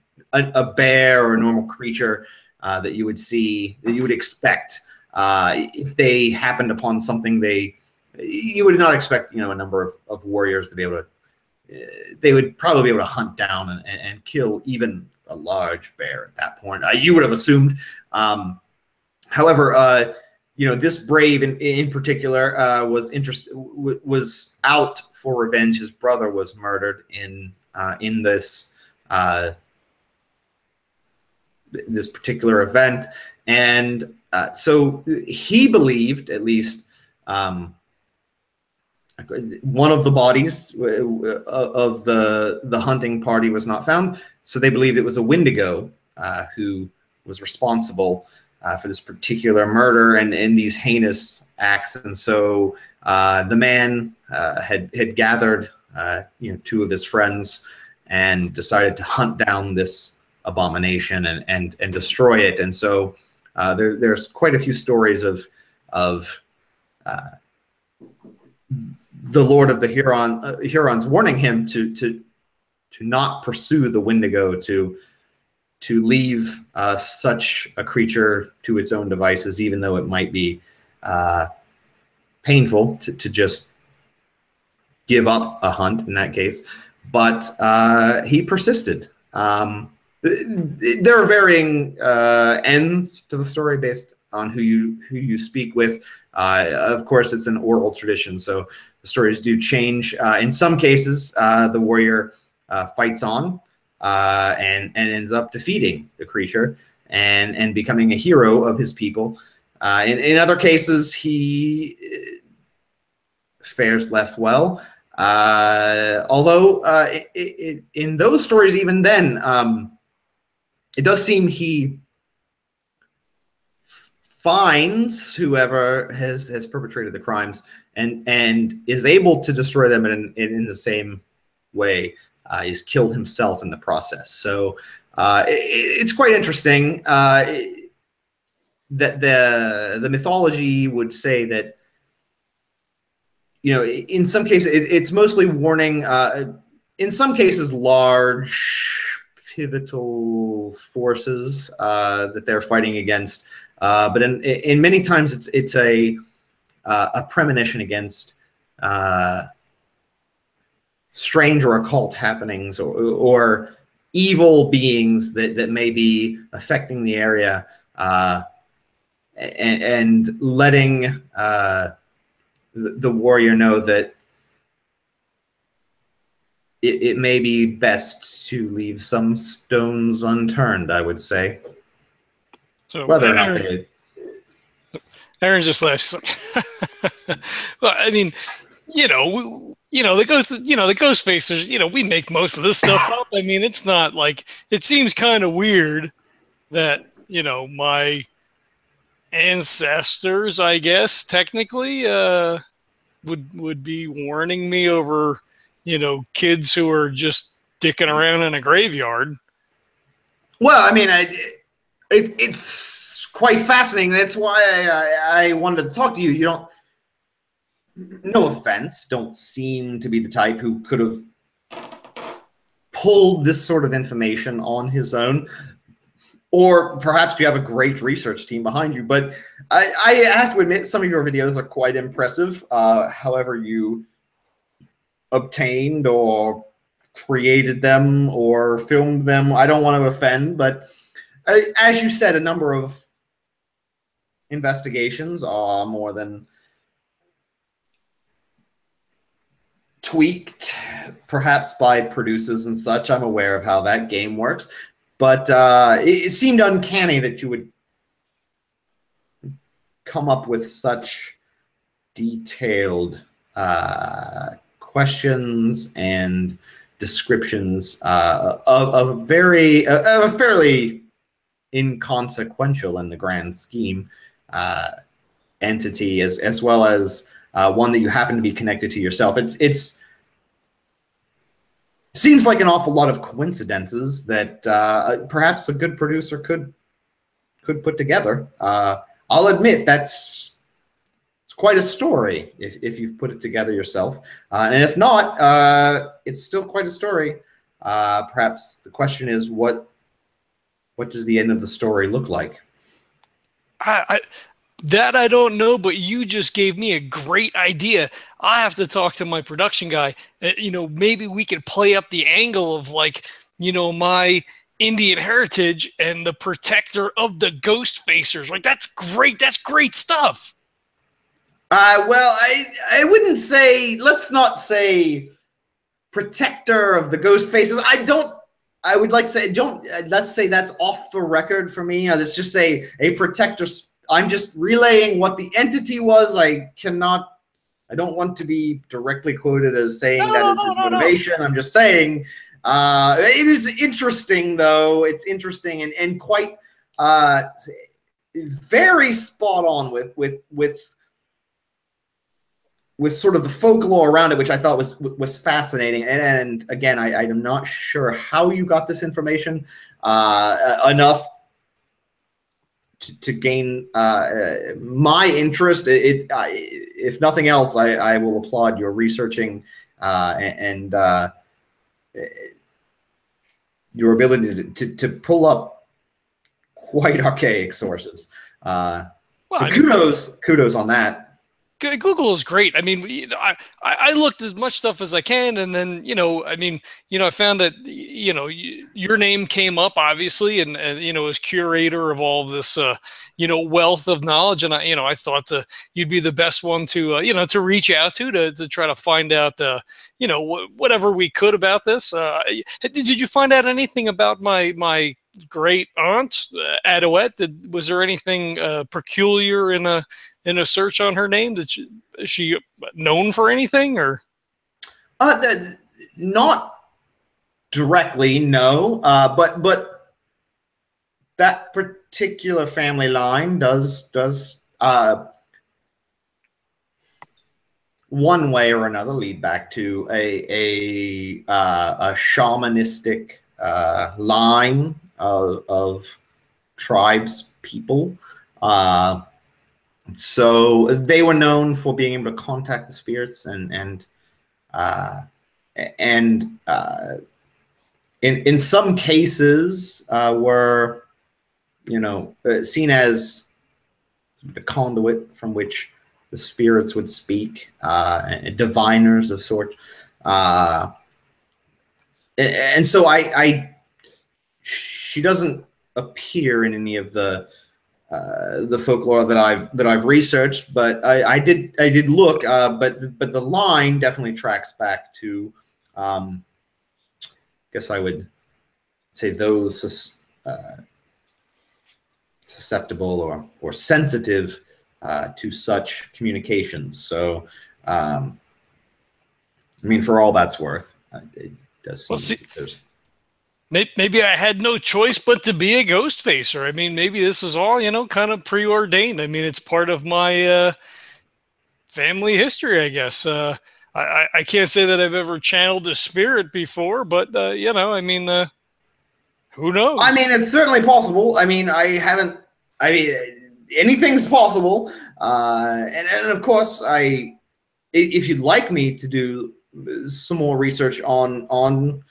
Speaker 3: bear or a normal creature that you would see, that you would expect if they happened upon something. You would not expect a number of warriors to be able to. They would probably be able to hunt down and kill even a large bear at that point. You would have assumed. However, this brave in particular was out for revenge. His brother was murdered in this this particular event, and so he believed, at least, one of the bodies of the hunting party was not found. So they believed it was a Wendigo who was responsible for this particular murder and these heinous acts. And so the man had gathered two of his friends and decided to hunt down this abomination and destroy it. And so there's quite a few stories of the Lord of the Hurons warning him to not pursue the Wendigo, to leave such a creature to its own devices, even though it might be painful to just give up a hunt in that case. But he persisted. There are varying ends to the story based on who you speak with. Of course, it's an oral tradition, so the stories do change. In some cases, the warrior fights on and ends up defeating the creature and becoming a hero of his people. In other cases, he fares less well. Although in those stories, even then, it does seem he finds whoever has perpetrated the crimes and is able to destroy them in the same way. He's killed himself in the process. So it's quite interesting that the mythology would say that, you know, in some cases it's mostly warning. In some cases, large pivotal forces that they're fighting against. But in many times it's a premonition against strange or occult happenings or evil beings that may be affecting the area, and letting the warrior know that it may be best to leave some stones unturned, I would say.
Speaker 1: So
Speaker 3: whether or not they...
Speaker 1: Erin just laughs. Well, I mean, the Ghostfacers, we make most of this stuff up. I mean, it's not like, it seems kind of weird that, my ancestors, I guess, technically, would be warning me over, kids who are just dicking around in a graveyard.
Speaker 3: Well, I mean, it's quite fascinating. That's why I wanted to talk to you. You don't, no offense, don't seem to be the type who could have pulled this sort of information on his own. Or perhaps you have a great research team behind you. But I have to admit, some of your videos are quite impressive. However you obtained or created them or filmed them. I don't want to offend, but as you said, a number of investigations are more than tweaked, perhaps by producers and such. I'm aware of how that game works, but it seemed uncanny that you would come up with such detailed questions and descriptions of a fairly inconsequential in the grand scheme entity, as well as one that you happen to be connected to yourself. It seems like an awful lot of coincidences that perhaps a good producer could put together. I'll admit it's quite a story if you've put it together yourself, and if not, it's still quite a story. Perhaps the question is, what does the end of the story look like?
Speaker 1: That I don't know, but you just gave me a great idea. I have to talk to my production guy. Maybe we could play up the angle of, like, my Indian heritage and the protector of the Ghostfacers. Like, that's great. That's great stuff.
Speaker 3: Well, I wouldn't say, let's not say protector of the Ghostfacers. I would like to say, let's say that's off the record for me. Let's just say a protector. I'm just relaying what the entity was. I don't want to be directly quoted as saying that is his motivation. I'm just saying it is interesting, though. It's interesting and quite very spot on with sort of the folklore around it, which I thought was fascinating. And again, I'm not sure how you got this information enough to gain my interest. If nothing else, I will applaud your researching and your ability to pull up quite archaic sources. So kudos on that.
Speaker 1: Google is great. I mean, I looked as much stuff as I can, and then I found that your name came up obviously, and as curator of all of this wealth of knowledge, and I thought you'd be the best one to to reach out to try to find out whatever we could about this. Did you find out anything about my great aunt Adouette? Was there anything peculiar in a search on her name? Is she known for anything, or?
Speaker 3: Not directly, no. But that particular family line does one way or another lead back to a shamanistic line of tribes people. So they were known for being able to contact the spirits and in some cases were seen as the conduit from which the spirits would speak, and diviners of sorts. And so she doesn't appear in any of the folklore that I've researched, but I did look, but the line definitely tracks back to, I guess I would say those susceptible or sensitive to such communications. So, I mean, for all that's worth, it does seem like there's.
Speaker 1: Maybe I had no choice but to be a Ghostfacer. I mean, maybe this is all, kind of preordained. I mean, it's part of my family history, I guess. I can't say that I've ever channeled a spirit before, but, I mean, who knows?
Speaker 3: I mean, it's certainly possible. I mean, anything's possible. And of course, if you'd like me to do some more research on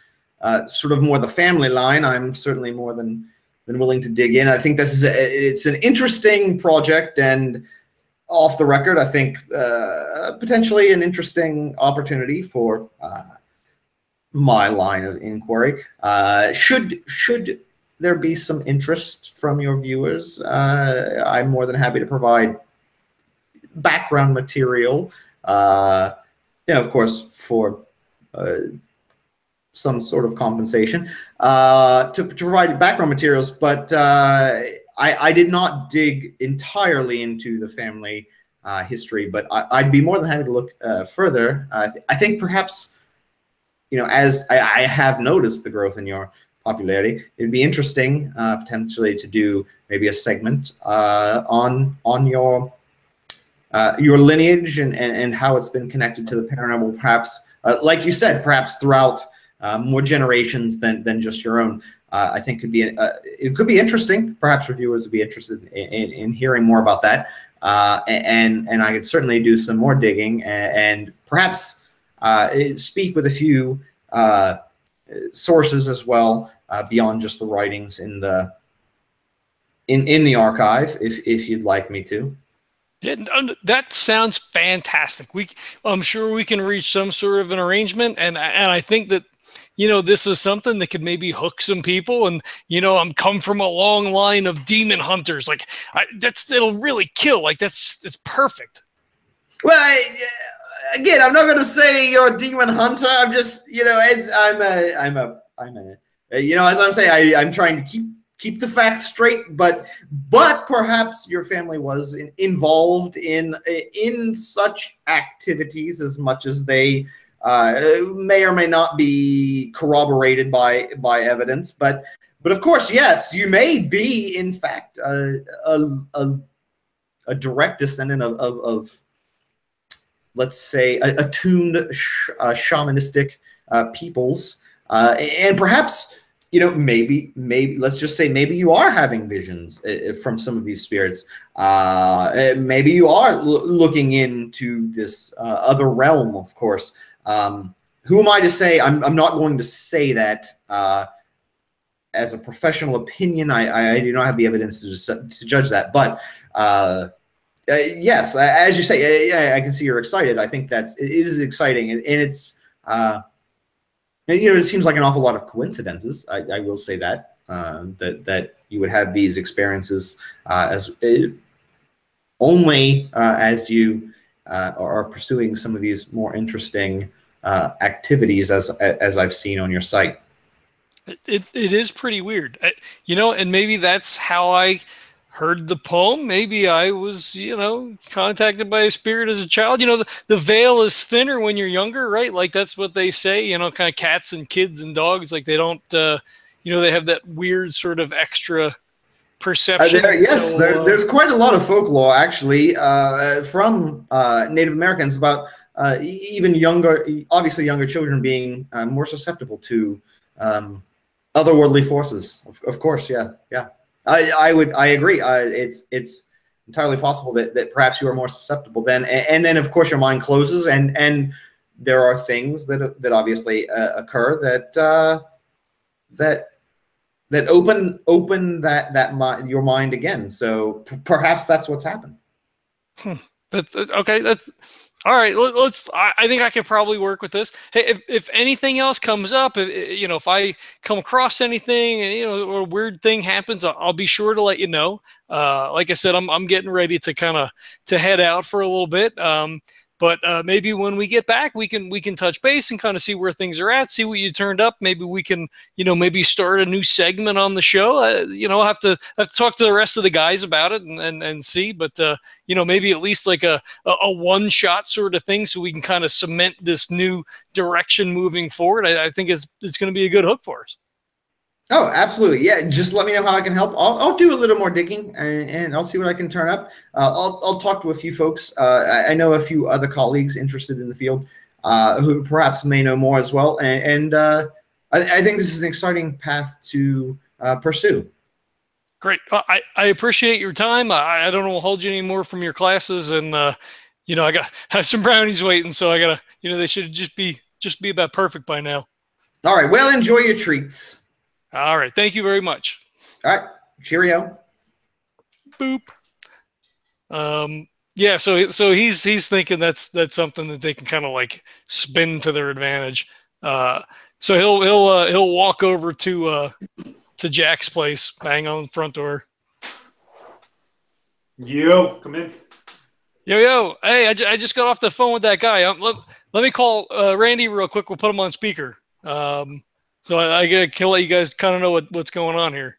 Speaker 3: sort of more the family line, I'm certainly more than willing to dig in. I think it's an interesting project, and off the record, I think potentially an interesting opportunity for my line of inquiry. Should there be some interest from your viewers, I'm more than happy to provide background material. Of course, for some sort of compensation to provide background materials, but I did not dig entirely into the family history, but I'd be more than happy to look further. I think perhaps, as I have noticed the growth in your popularity, it'd be interesting potentially to do maybe a segment on your lineage and how it's been connected to the paranormal, perhaps, like you said, perhaps throughout more generations than just your own. I think it could be interesting. Perhaps reviewers would be interested in hearing more about that. And I could certainly do some more digging and perhaps speak with a few sources as well, beyond just the writings in the archive, if you'd like me to.
Speaker 1: Yeah, that sounds fantastic. I'm sure we can reach some sort of an arrangement, and I think that this is something that could maybe hook some people. And I'm come from a long line of demon hunters. Like it'll really kill. Like it's perfect.
Speaker 3: Well, again, I'm not going to say you're a demon hunter. I'm just as I'm saying, I'm trying to keep the facts straight, but perhaps your family was involved in such activities as much as they may or may not be corroborated by evidence. But of course, yes, you may be in fact a direct descendant of let's say attuned shamanistic peoples, and perhaps. Maybe let's just say maybe you are having visions from some of these spirits. Maybe you are looking into this other realm, of course. Who am I to say? I'm not going to say that as a professional opinion. I do not have the evidence to judge that. But Yes, as you say, yeah, I can see you're excited. I think it is exciting, and it's it seems like an awful lot of coincidences. I will say that that you would have these experiences as only as you are pursuing some of these more interesting activities, as I've seen on your site.
Speaker 1: It is pretty weird, and maybe that's how I heard the poem. Maybe I was, contacted by a spirit as a child. The veil is thinner when you're younger, right? Like that's what they say, kind of cats and kids and dogs, like they don't, they have that weird sort of extra perception.
Speaker 3: There's quite a lot of folklore actually from Native Americans about even obviously younger children being more susceptible to otherworldly forces. Of course, yeah. I agree. It's entirely possible that perhaps you are more susceptible then, and then of course your mind closes, and there are things that obviously occur that open your mind again. So perhaps that's what's happened.
Speaker 1: That's okay. That's all right. I think I could probably work with this. Hey, if anything else comes up, if I come across anything, or a weird thing happens, I'll be sure to let you know. Like I said, I'm getting ready to head out for a little bit. But maybe when we get back, we can touch base and kind of see where things are at, see what you turned up. Maybe we can, maybe start a new segment on the show. I'll have to talk to the rest of the guys about it and see. But maybe at least like a one shot sort of thing, so we can kind of cement this new direction moving forward. I think it's going to be a good hook for us.
Speaker 3: Oh, absolutely. Yeah. Just let me know how I can help. I'll do a little more digging and I'll see what I can turn up. I'll talk to a few folks. I know a few other colleagues interested in the field who perhaps may know more as well. And I think this is an exciting path to pursue.
Speaker 1: Great. I appreciate your time. I don't want to hold you any more from your classes. And, I have some brownies waiting. So I got to, they should just be about perfect by now.
Speaker 3: All right. Well, enjoy your treats.
Speaker 1: All right. Thank you very much.
Speaker 3: All right. Cheerio.
Speaker 1: Boop. Yeah. So he's thinking that's something that they can kind of like spin to their advantage. So he'll walk over to Jack's place, bang on the front door.
Speaker 4: Yo, come in.
Speaker 1: Yo. Hey, I just got off the phone with that guy. Let me call Randy real quick. We'll put him on speaker. So I gotta let you guys kind of know what's going on here.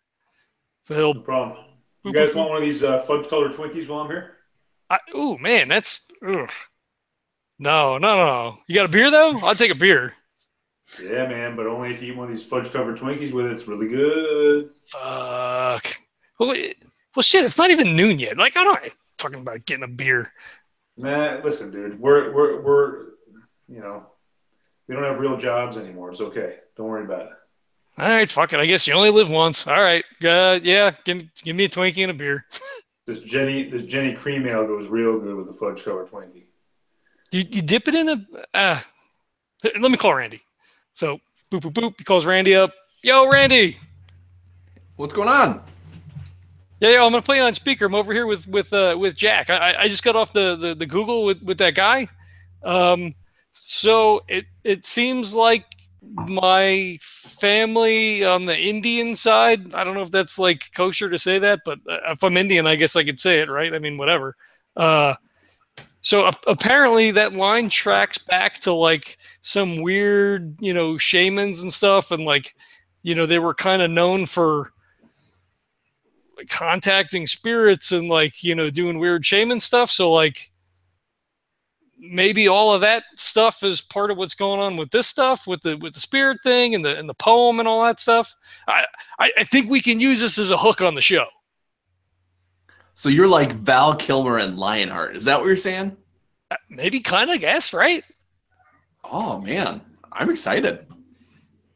Speaker 1: So
Speaker 4: no problem. You guys want one of these fudge colored Twinkies while I'm here?
Speaker 1: Oh man, that's no. You got a beer though? I'll take a beer.
Speaker 4: Yeah, man, but only if you eat one of these fudge covered Twinkies with it. It's really good.
Speaker 1: Fuck. Well, shit. It's not even noon yet. Like I'm not talking about getting a beer.
Speaker 4: Nah, listen, dude. We're we don't have real jobs anymore. It's okay. Don't worry about it.
Speaker 1: All right, fuck it. I guess you only live once. All right. Yeah, give me a Twinkie and a beer.
Speaker 4: This Jenny cream ale goes real good with the fudge covered Twinkie.
Speaker 1: You dip it in the. Let me call Randy. So boop boop boop. He calls Randy up. Yo, Randy.
Speaker 2: What's going on?
Speaker 1: Yeah. I'm gonna play on speaker. I'm over here with Jack. I just got off the Google with that guy. So it seems like my family on the Indian side, I don't know if that's like kosher to say that, but if I'm Indian, I guess I could say it, right? I mean, whatever. So apparently that line tracks back to like some weird, shamans and stuff. And like, they were kind of known for like contacting spirits and like, doing weird shaman stuff. So like, maybe all of that stuff is part of what's going on with this stuff, with the spirit thing and the poem and all that stuff. I think we can use this as a hook on the show.
Speaker 2: So you're like Val Kilmer and Lionheart. Is that what you're saying?
Speaker 1: Maybe kind of, guess, right?
Speaker 2: Oh man, I'm excited.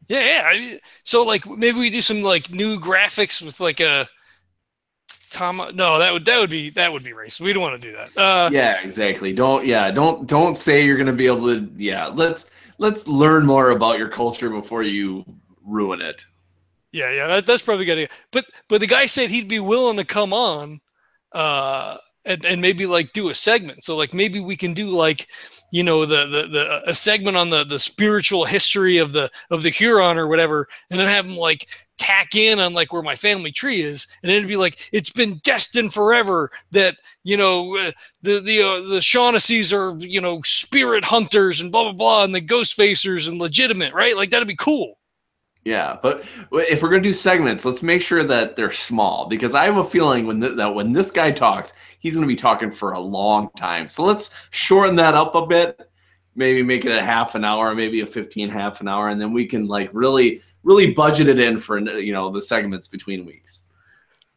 Speaker 1: Yeah. So like maybe we do some like new graphics with like a No, that would be racist. We don't want to do that.
Speaker 2: Yeah, exactly. Don't say you're gonna be able to. Yeah, let's learn more about your culture before you ruin it.
Speaker 1: Yeah, that's probably good. But the guy said he'd be willing to come on, and maybe like do a segment. So like maybe we can do like, you know, the a segment on the spiritual history of the Huron or whatever, and then have them like tack in on like where my family tree is, and then it'd be like it's been destined forever that, you know, the Shaughnessy's are, you know, spirit hunters and blah blah blah, and the Ghostfacers and legitimate, right? Like that'd be cool.
Speaker 2: Yeah, but if we're gonna do segments, let's make sure that they're small, because I have a feeling that when this guy talks, he's gonna be talking for a long time. So let's shorten that up a bit. Maybe make it a half an hour, maybe a 15 half an hour, and then we can like really budget it in for, you know, the segments between weeks.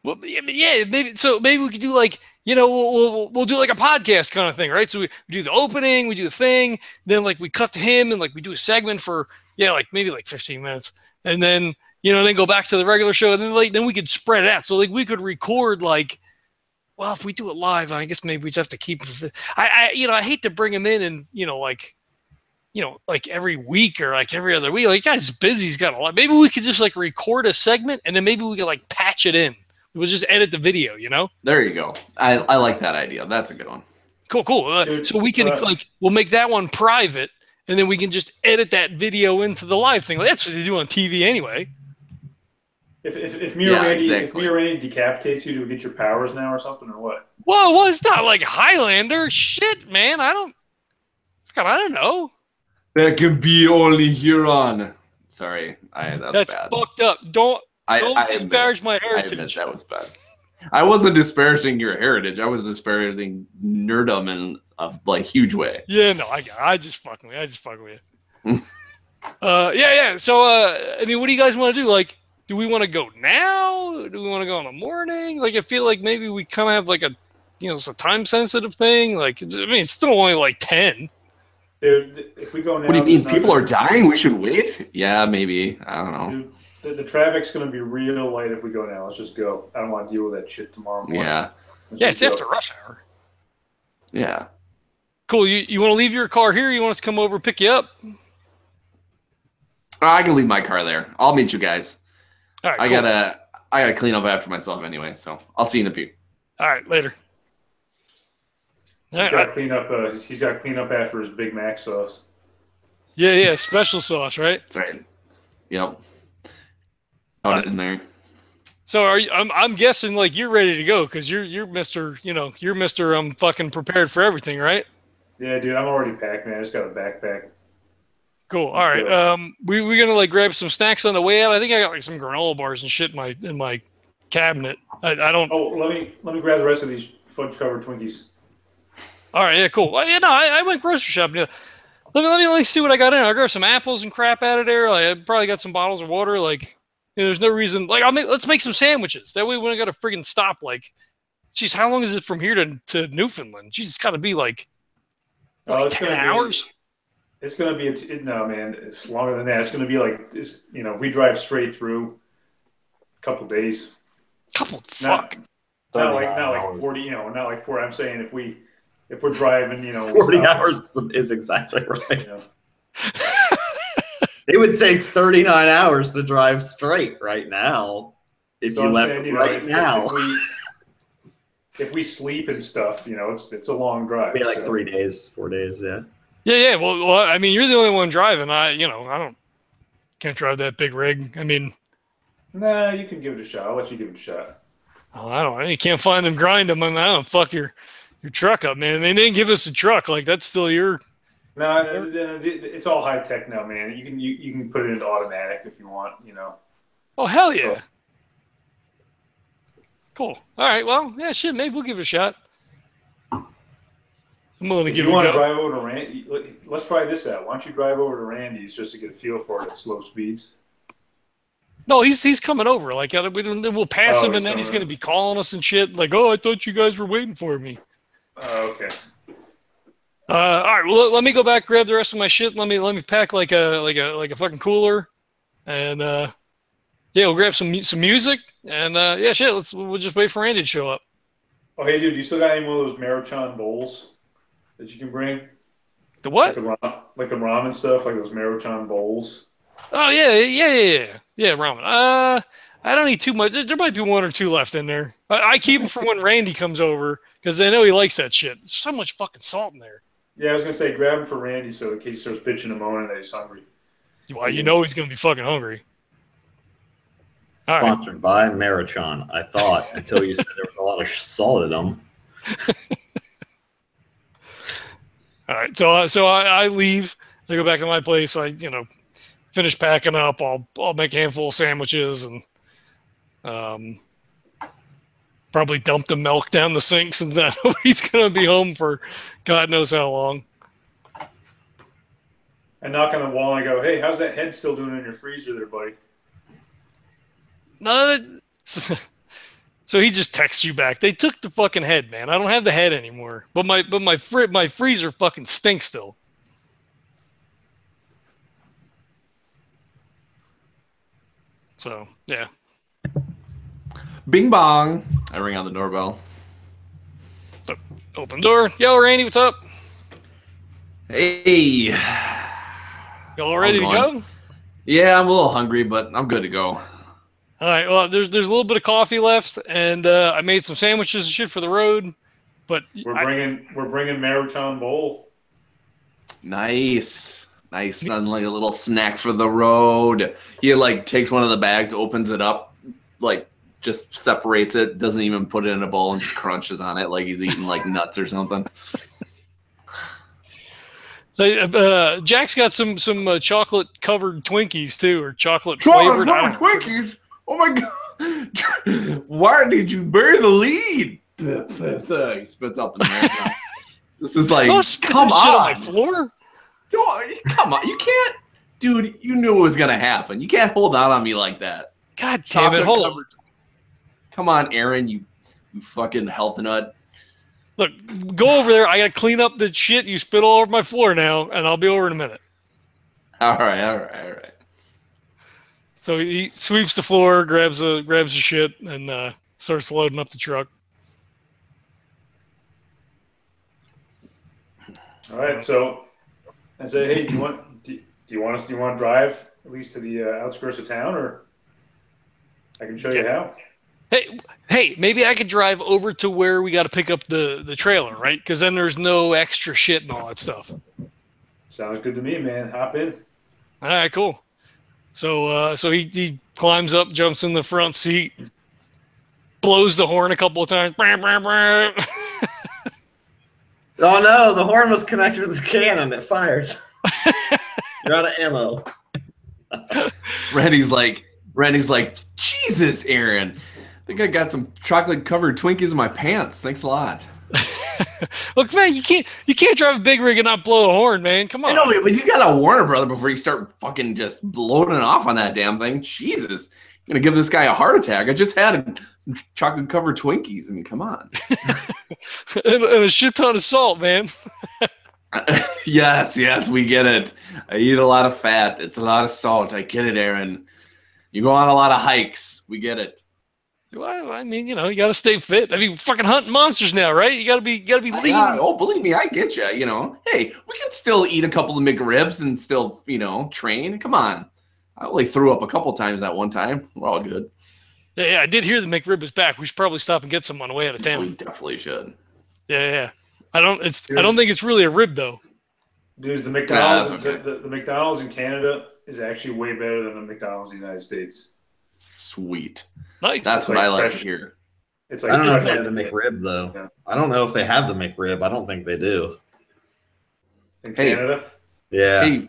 Speaker 1: Well, yeah, maybe we could do like, you know, we'll do like a podcast kind of thing, right? So we do the opening, we do the thing, then like we cut to him and like we do a segment for like maybe like 15 minutes, and then, you know, then go back to the regular show, and then we could spread it out. So like we could record like, well, if we do it live, I guess maybe we just have to keep. I hate to bring him in and, you know, like every week or like every other week. Like, guy's busy, he's got a lot. Maybe we could just like record a segment, and then maybe we could like patch it in. We'll just edit the video, you know?
Speaker 2: There you go. I like that idea. That's a good one.
Speaker 1: Cool. So we can we'll make that one private, and then we can just edit that video into the live thing. Like, that's what they do on TV anyway.
Speaker 4: If me or Randy decapitates you, do we get your powers now or something, or what?
Speaker 1: Well, it's not like Highlander. Shit, man. I don't know.
Speaker 2: That can be only Huron. Sorry, that's bad.
Speaker 1: Fucked up. Don't disparage my heritage.
Speaker 2: I admit that was bad. I wasn't disparaging your heritage. I was disparaging nerdom in a like huge way.
Speaker 1: Yeah, no, I just fucking with you. Yeah. So, I mean, what do you guys want to do? Like, do we want to go now? Do we want to go in the morning? Like, I feel like maybe we kind of have like a, you know, it's a time sensitive thing. Like, it's still only like 10.
Speaker 4: Dude, if we go now,
Speaker 2: what do you mean? People are dying? We should wait? Yeah, maybe. I don't know.
Speaker 4: Dude, the traffic's going to be real light if we go now. Let's just go. I don't want to deal with that shit tomorrow morning.
Speaker 2: Yeah.
Speaker 1: It's after rush hour.
Speaker 2: Yeah.
Speaker 1: Cool. You want to leave your car here? Or you want us to come over and pick you up?
Speaker 2: I can leave my car there. I'll meet you guys.
Speaker 1: All right.
Speaker 2: I gotta clean up after myself anyway, so I'll see you in a few.
Speaker 1: All right, later.
Speaker 4: He's got to clean up. He's got to clean up after his Big Mac sauce.
Speaker 1: Yeah, special sauce, right?
Speaker 2: That's right. Yep. Got it in there.
Speaker 1: So I'm guessing like you're ready to go because you're Mr. You know, you're Mr. Fucking prepared for everything, right?
Speaker 4: Yeah, dude, I'm already packed, man. I just got a backpack.
Speaker 1: Cool. All right. We're gonna like grab some snacks on the way out. I think I got like some granola bars and shit in my cabinet. I don't.
Speaker 4: Oh, let me grab the rest of these fudge covered Twinkies.
Speaker 1: All right. Yeah. Cool. Well, yeah. No, I went grocery shopping. Yeah. Let me see what I got in. I grabbed some apples and crap out of there. Like, I probably got some bottles of water. Like, you know, there's no reason. Like, let's make some sandwiches. That way we don't got to friggin' stop. Like, geez, how long is it from here to Newfoundland? Jeez, it's got to be like 10 hours.
Speaker 4: It's going to be no, man. It's longer than that. It's going to be like, you know, we drive straight through a couple days.
Speaker 1: Fuck.
Speaker 4: Not like 40. You know, not like 40. I'm saying if we're driving, you know,
Speaker 3: 40 hours is exactly right. You know. It would take 39 hours to drive straight right now if you left now.
Speaker 4: If we sleep and stuff, you know, it's a long drive.
Speaker 3: It'd be like 3 days, 4 days, yeah.
Speaker 1: Yeah. Well, I mean, you're the only one driving. Can't drive that big rig. I mean,
Speaker 4: nah, you can give it a shot. I'll let you give it a shot.
Speaker 1: Oh, I don't. You can't find them, grind them. I mean, I don't fuck your truck up, man. They didn't give us a truck. Like, that's still your.
Speaker 4: No, it's all high tech now, man. You can put it into automatic if you want. You know.
Speaker 1: Oh hell yeah! Cool. All right. Well, yeah, shit. Maybe we'll give it a shot. I'm willing to give it a go.
Speaker 4: You want to drive over to Randy? Let's try this out. Why don't you drive over to Randy's just to get a feel for it at slow speeds?
Speaker 1: No, he's coming over. Like, we'll pass him, and then he's going to be calling us and shit. Like, oh, I thought you guys were waiting for me.
Speaker 4: Okay.
Speaker 1: All right. Well, let me go back, grab the rest of my shit. Let me pack like a fucking cooler, and yeah, we'll grab some music, and yeah, shit. We'll just wait for Randy to show up.
Speaker 4: Oh, hey, dude, you still got any one of those Maruchan bowls that you can bring?
Speaker 1: The what?
Speaker 4: Like the ramen stuff, like those Maruchan bowls.
Speaker 1: Oh yeah, ramen. I don't need too much. There might be one or two left in there. I keep them for when Randy comes over, because I know he likes that shit. There's so much fucking salt in there.
Speaker 4: Yeah, I was gonna say grab him for Randy, so in case he starts bitching and moaning that he's hungry.
Speaker 1: Well, you know he's gonna be fucking hungry. All
Speaker 3: Sponsored by Marichon, I thought, until you said there was a lot of salt in them.
Speaker 1: All right, so I leave. I go back to my place. I finish packing up. I'll make a handful of sandwiches and probably dump the milk down the sink since nobody's gonna be home for God knows how long.
Speaker 4: I knock on the wall and I go, "Hey, how's that head still doing in your freezer there, buddy?"
Speaker 1: No, so he just texts you back. They took the fucking head, man. I don't have the head anymore. But my freezer fucking stinks still. So yeah.
Speaker 2: Bing bong. I ring on the doorbell.
Speaker 1: So, open door. Yo, Randy, what's up?
Speaker 2: Hey.
Speaker 1: Y'all ready to go?
Speaker 2: Yeah, I'm a little hungry, but I'm good to go.
Speaker 1: All right. Well, there's a little bit of coffee left, and I made some sandwiches and shit for the road. But
Speaker 4: we're bringing Maruchan bowl.
Speaker 2: Nice. And like a little snack for the road. He like takes one of the bags, opens it up, like just separates it, doesn't even put it in a bowl, and just crunches on it like he's eating like nuts or something.
Speaker 1: Jack's got some chocolate covered Twinkies too, or chocolate flavored
Speaker 2: Twinkies. Oh my god! Why did you bury the lead? He spits out the milk. This is like, come on.
Speaker 1: Shit on my floor?
Speaker 2: Come on, you can't, dude. You knew it was gonna happen. You can't hold out on me like that.
Speaker 1: God damn it! Hold on.
Speaker 2: Come on, Erin, you fucking health nut.
Speaker 1: Look, go over there. I gotta clean up the shit you spit all over my floor now, and I'll be over in a minute.
Speaker 2: All right.
Speaker 1: So he sweeps the floor, grabs the shit, and starts loading up the truck.
Speaker 4: All right, so I say, hey, do you want to drive at least to the outskirts of town, or I can show you how.
Speaker 1: Hey, maybe I could drive over to where we got to pick up the trailer, right? Because then there's no extra shit and all that stuff.
Speaker 4: Sounds good to me, man. Hop in.
Speaker 1: All right, cool. So he climbs up, jumps in the front seat, blows the horn a couple of times.
Speaker 3: Oh no, the horn was connected to the cannon that fires. You're out of ammo.
Speaker 2: Randy's like, Jesus, Erin. I think I got some chocolate covered Twinkies in my pants. Thanks a lot.
Speaker 1: Look, man, you can't drive a big rig and not blow a horn, man. Come on.
Speaker 2: I know, but you gotta warn her, brother, before you start fucking just loading off on that damn thing. Jesus. I'm gonna give this guy a heart attack. I just had some chocolate covered Twinkies. I mean, come on.
Speaker 1: and a shit ton of salt, man.
Speaker 2: Yes, we get it. I eat a lot of fat. It's a lot of salt. I get it, Erin. You go on a lot of hikes. We get it.
Speaker 1: Well, I mean, you got to stay fit. I mean, fucking hunting monsters now, right? You got to be lean.
Speaker 2: Oh, believe me, I get you. Hey, we can still eat a couple of McRibs and still, train. Come on. I only threw up a couple times that one time. We're all good.
Speaker 1: Yeah, I did hear the McRib is back. We should probably stop and get some on the way out of town.
Speaker 2: We definitely should.
Speaker 1: Yeah. I don't think it's really a rib though.
Speaker 4: Dude, the McDonald's the McDonald's in Canada is actually way better than the McDonald's in the United States.
Speaker 2: Sweet.
Speaker 1: Nice.
Speaker 2: That's what I like to hear.
Speaker 4: It's like,
Speaker 3: I don't know if they have the McRib though. Yeah. I don't know if they have the McRib. I don't think they do.
Speaker 4: In Canada?
Speaker 3: Yeah.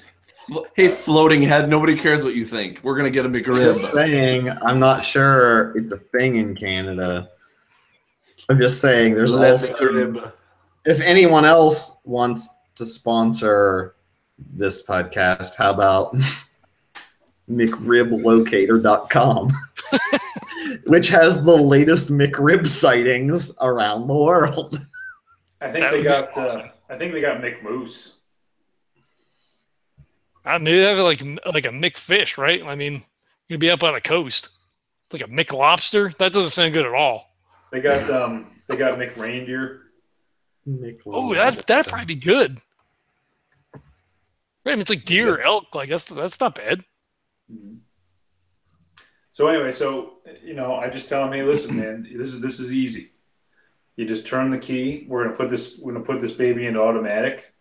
Speaker 2: Hey, floating head. Nobody cares what you think. We're gonna get a McRib.
Speaker 3: Just saying. I'm not sure it's a thing in Canada. I'm just saying. There's also. McRib. If anyone else wants to sponsor this podcast, how about McRibLocator.com, which has the latest McRib sightings around the world.
Speaker 4: I think they got McMoose.
Speaker 1: I mean, that's like a McFish, right? I mean, you're gonna be up on the coast, like a McLobster. That doesn't sound good at all.
Speaker 4: They got McReindeer.
Speaker 1: Oh, that'd probably be good. Right? I mean, it's like deer or elk. Like that's not bad.
Speaker 4: Mm-hmm. So anyway, I just tell him, hey, listen, man, this is easy. You just turn the key. We're gonna put this baby into automatic,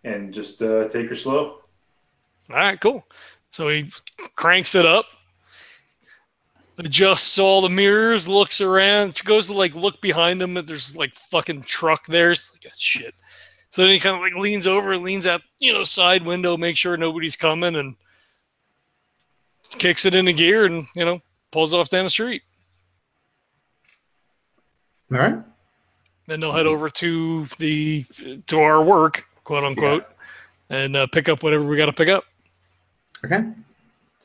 Speaker 4: and just take her slow.
Speaker 1: All right, cool. So he cranks it up, adjusts all the mirrors, looks around, goes to like look behind him, and there's like fucking truck there. It's like, shit. So then he kind of like leans over, leans out, side window, make sure nobody's coming, and kicks it into gear, and pulls off down the street.
Speaker 3: All right.
Speaker 1: Then they'll head over to our work, quote unquote, and pick up whatever we got to pick up.
Speaker 3: Okay.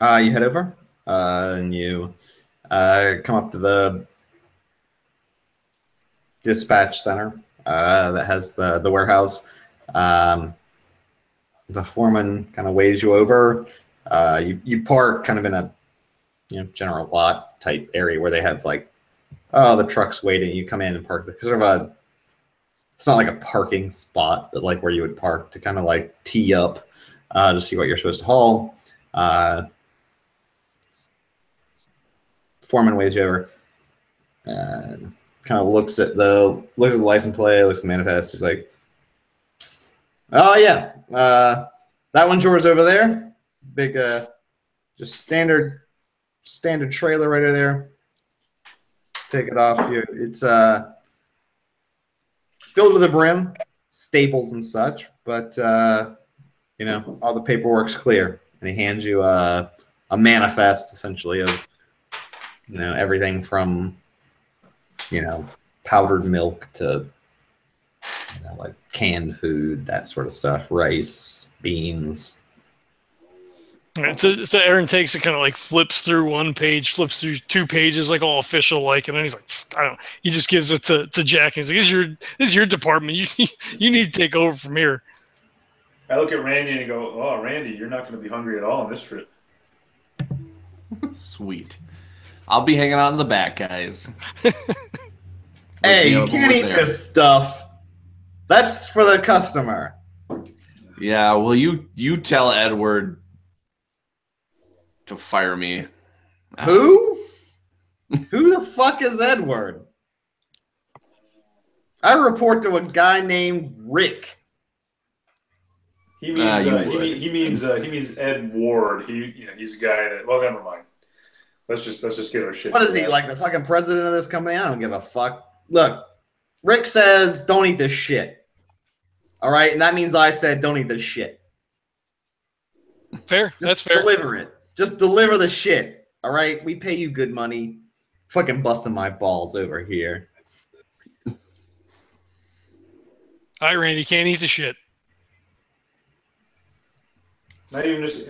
Speaker 3: You head over, and you come up to the dispatch center that has the warehouse. The foreman kind of waves you over. You park kind of in a general lot type area where they have like, oh, the truck's waiting. You come in and park. Sort of it's not like a parking spot, but like where you would park to kind of like tee up to see what you're supposed to haul. Foreman waves you over. Kind of looks at the license plate, looks at the manifest. He's like, "Oh yeah, that one's yours over there. Big, just standard trailer right over there. Take it off. It's filled to the brim, staples and such, but all the paperwork's clear." And he hands you a manifest, essentially, of everything from powdered milk to like canned food, that sort of stuff, rice, beans.
Speaker 1: All right, so Erin takes it, kind of like flips through one page, flips through two pages, like all official, like, and then he's like, I don't know. He just gives it to Jack. And he's like, "This is your department. You need to take over from here."
Speaker 4: I look at Randy and go, "Oh, Randy, you're not going to be hungry at all on this trip."
Speaker 2: Sweet. I'll be hanging out in the back, guys.
Speaker 3: Hey, you can't eat this stuff. That's for the customer.
Speaker 2: Yeah, well, you tell Edward to fire me.
Speaker 3: Who? Who the fuck is Edward? I report to a guy named Rick.
Speaker 4: He means Ed Ward. He's a guy that. Well, never mind. Let's just get our shit.
Speaker 3: What is he, like the fucking president of this company? I don't give a fuck. Look, Rick says don't eat this shit. All right, and that means I said don't eat this shit.
Speaker 1: Fair. That's fair.
Speaker 3: Deliver it. Just deliver the shit. All right, we pay you good money. Fucking busting my balls over here.
Speaker 1: All right, Randy, can't eat the shit.
Speaker 4: Not even just.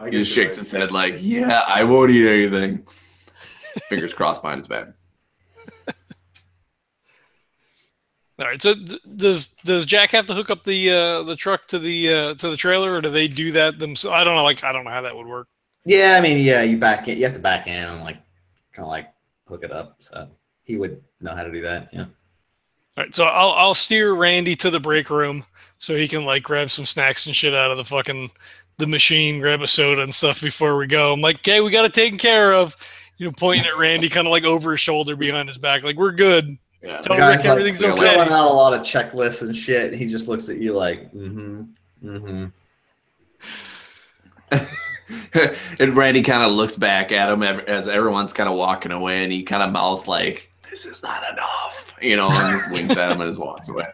Speaker 2: He just shakes his head like, "Yeah, I won't eat anything." Fingers crossed, mine is bad.
Speaker 1: All right. So does Jack have to hook up the truck to the trailer, or do they do that themselves? I don't know. I don't know how that would work.
Speaker 3: Yeah, I mean, yeah, you have to back in and like kind of like hook it up. So he would know how to do that. Yeah.
Speaker 1: All right. So I'll steer Randy to the break room so he can like grab some snacks and shit out of the machine, grab a soda and stuff before we go. I'm like, "Okay, we got it taken care of." Pointing at Randy kind of like over his shoulder behind his back, like, "We're good."
Speaker 3: Yeah.
Speaker 1: Tell Rick everything's okay.
Speaker 3: Filling out a lot of checklists and shit. And he just looks at you like, mm-hmm.
Speaker 2: And Randy kind of looks back at him as everyone's kind of walking away, and he kind of mouths like, "This is not enough," and just winks at him and just walks away.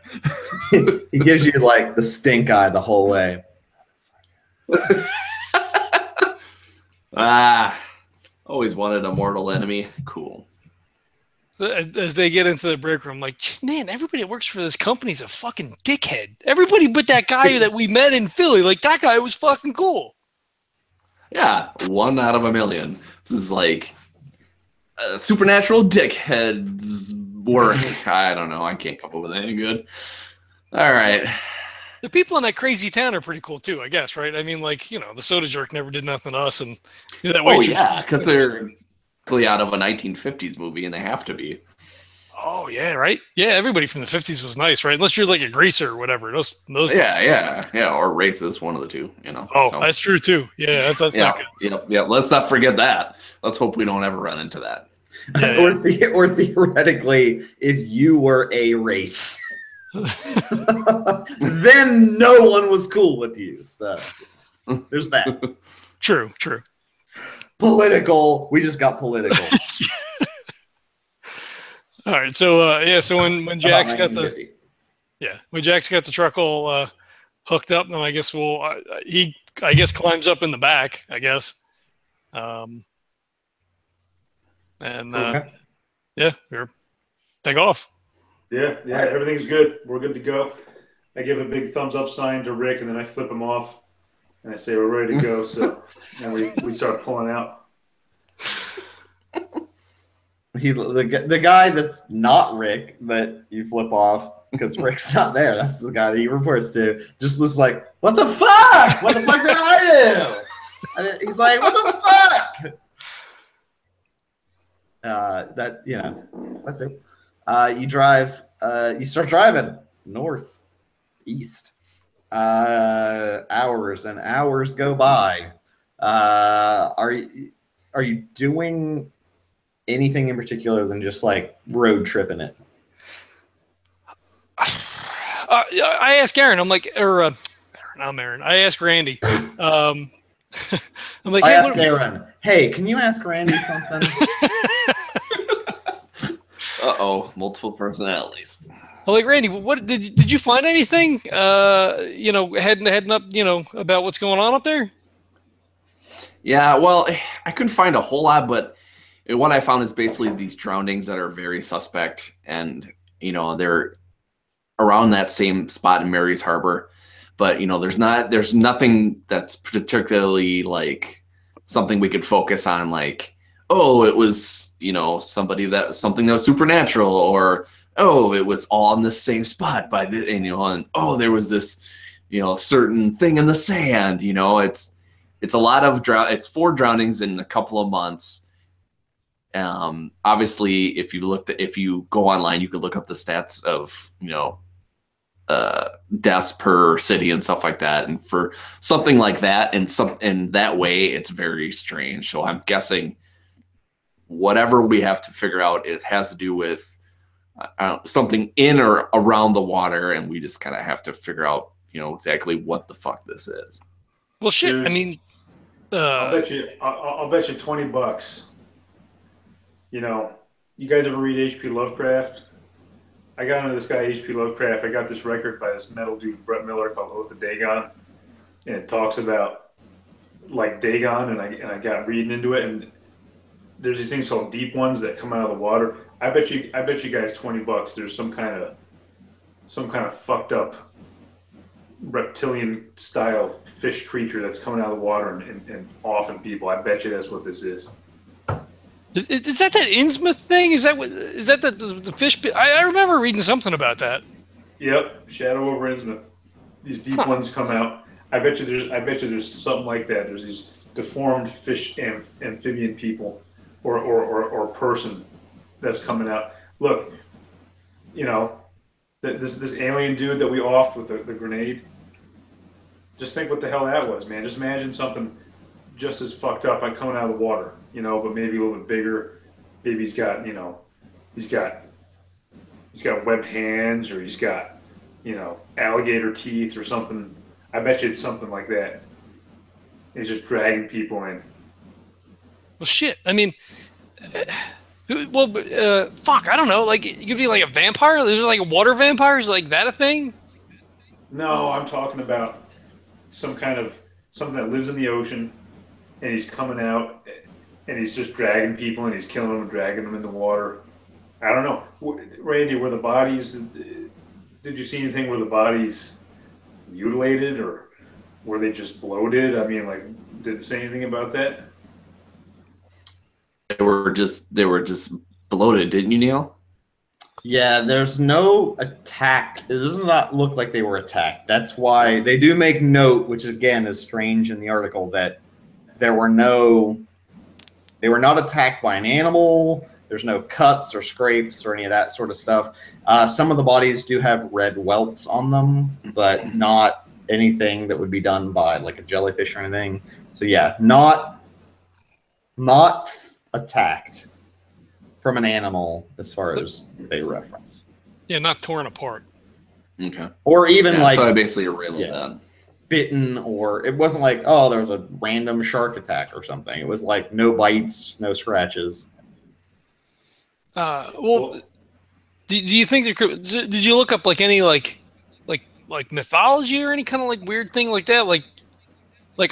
Speaker 3: He gives you like the stink eye the whole way.
Speaker 2: Always wanted a mortal enemy. Cool.
Speaker 1: As they get into the break room, like, "Man, everybody that works for this company is a fucking dickhead. Everybody but that guy that we met in Philly. Like, that guy was fucking cool."
Speaker 2: Yeah, 1 out of a million. This is like supernatural dickheads work. I don't know. I can't come up with anything good. All right.
Speaker 1: The people in that crazy town are pretty cool too, I guess, right? I mean, like, the soda jerk never did nothing to us, and that way.
Speaker 2: Oh yeah, because they're clearly out of a 1950s movie, and they have to be.
Speaker 1: Oh yeah, right. Yeah, everybody from the 50s was nice, right? Unless you're like a greaser or whatever. Those.
Speaker 2: Yeah, or racist, one of the two.
Speaker 1: Oh, so. That's true too. Yeah, that's not good.
Speaker 2: Yep. Let's not forget that. Let's hope we don't ever run into that.
Speaker 1: Yeah,
Speaker 3: or theoretically, if you were a race, then no one was cool with you. So there's that.
Speaker 1: True.
Speaker 3: Political. We just got political.
Speaker 1: All right, so so when Jack's got the truck all hooked up, then I guess he climbs up in the back, I guess, and
Speaker 3: Okay.
Speaker 1: we're take off.
Speaker 4: Yeah, everything's good. We're good to go. I give a big thumbs up sign to Rick, and then I flip him off, and I say we're ready to go. So, and we start pulling out.
Speaker 3: The guy that's not Rick that you flip off because Rick's not there. That's the guy that he reports to. Just looks like, what the fuck? What the fuck did I do? And he's like, what the fuck? That's it. You start driving northeast. Hours and hours go by. Are you doing anything in particular than just like road tripping it?
Speaker 1: I asked Erin. I'm like, I'm Erin. I asked Randy. I'm like,
Speaker 3: I asked Erin, hey, can you ask Randy something?
Speaker 2: Multiple personalities.
Speaker 1: I'm like, Randy, what did you find anything? Heading up, about what's going on up there?
Speaker 2: Yeah, well, I couldn't find a whole lot, but what I found is basically these drownings that are very suspect, and they're around that same spot in Mary's Harbor. But there's nothing that's particularly like something we could focus on, like, oh, it was something that was supernatural, or oh, it was all in the same spot by the and oh, there was this certain thing in the sand. It's a lot of it's 4 drownings in a couple of months. Obviously, if you go online, you could look up the stats of deaths per city and stuff like that. And for something like that, in that way, it's very strange. So I'm guessing whatever we have to figure out, it has to do with something in or around the water, and we just kind of have to figure out exactly what the fuck this is.
Speaker 1: Well, shit.
Speaker 4: Dude,
Speaker 1: I mean,
Speaker 4: I'll bet you $20. You guys ever read H.P. Lovecraft? I got into this guy H.P. Lovecraft. I got this record by this metal dude Brett Miller called Oath of Dagon, and it talks about like Dagon, and I got reading into it, and there's these things called deep ones that come out of the water. I bet you guys $20. There's some kind of fucked up reptilian style fish creature that's coming out of the water and offing people. I bet you that's what this is.
Speaker 1: Is that Innsmouth thing? Is that the fish? I remember reading something about that.
Speaker 4: Yep, Shadow over Innsmouth. These deep ones come out. I bet you there's something like that. There's these deformed fish amphibian people or person that's coming out. Look, this alien dude that we offed with the grenade. Just think what the hell that was, man. Just imagine something just as fucked up like coming out of the water, but maybe a little bit bigger. Maybe he's got webbed hands, or he's got, alligator teeth or something. I bet you it's something like that. He's just dragging people in.
Speaker 1: Well, shit. I mean, fuck. I don't know. Like, it could be like a vampire. There's like a water vampire. Is like that a thing?
Speaker 4: No, I'm talking about something that lives in the ocean, and he's coming out, and he's just dragging people, and he's killing them and dragging them in the water. I don't know, Randy. Were the bodies? Did you see anything where the bodies mutilated, or were they just bloated? I mean, like, did it say anything about that?
Speaker 2: They were just bloated, didn't you, Neil?
Speaker 3: Yeah, there's no attack. It does not look like they were attacked. That's why they do make note, which again is strange in the article, that they were not attacked by an animal. There's no cuts or scrapes or any of that sort of stuff. Some of the bodies do have red welts on them, but not anything that would be done by like a jellyfish or anything. So yeah, not attacked. from an animal as far as they reference.
Speaker 1: Yeah, not torn apart.
Speaker 2: Okay.
Speaker 3: Or even like
Speaker 2: so I basically relay
Speaker 3: yeah.
Speaker 2: that.
Speaker 3: Bitten, or it wasn't like, oh, there was a random shark attack or something. It was like no bites, no scratches.
Speaker 1: Well, do you think there could? Did you look up like any like mythology or any kind of like weird thing like that? Like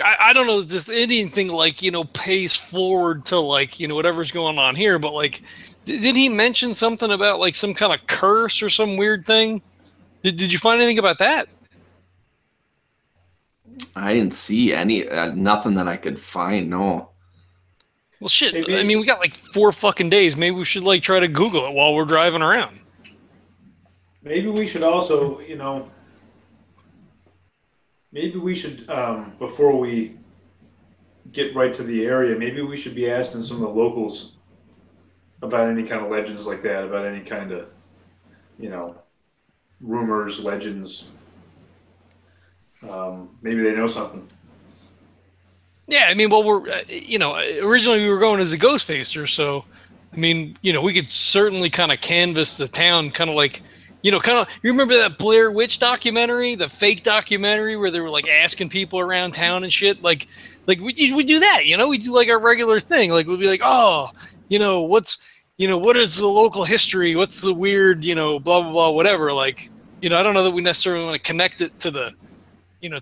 Speaker 1: I don't know, this Indian thing like pays forward to like whatever's going on here, but like did he mention something about like some kind of curse or some weird thing? Did you find anything about that?
Speaker 2: I didn't see any nothing that I could find. No.
Speaker 1: Well, shit. Maybe. I mean, we got like 4 fucking days. Maybe we should like try to Google it while we're driving around.
Speaker 4: Maybe we should also, maybe we should before we get right to the area, maybe we should be asking some of the locals about any kind of legends like that, about any kind of, rumors, legends. Maybe they know something.
Speaker 1: Yeah, I mean, well, we're originally we were going as a Ghostfacer, so I mean, we could certainly kind of canvass the town, kind of like, you remember that Blair Witch documentary, the fake documentary where they were like asking people around town and shit, like we do that, we do like our regular thing, like we'll be like, oh, what is the local history, what's the weird, blah blah blah, whatever, like, I don't know that we necessarily want to connect it to the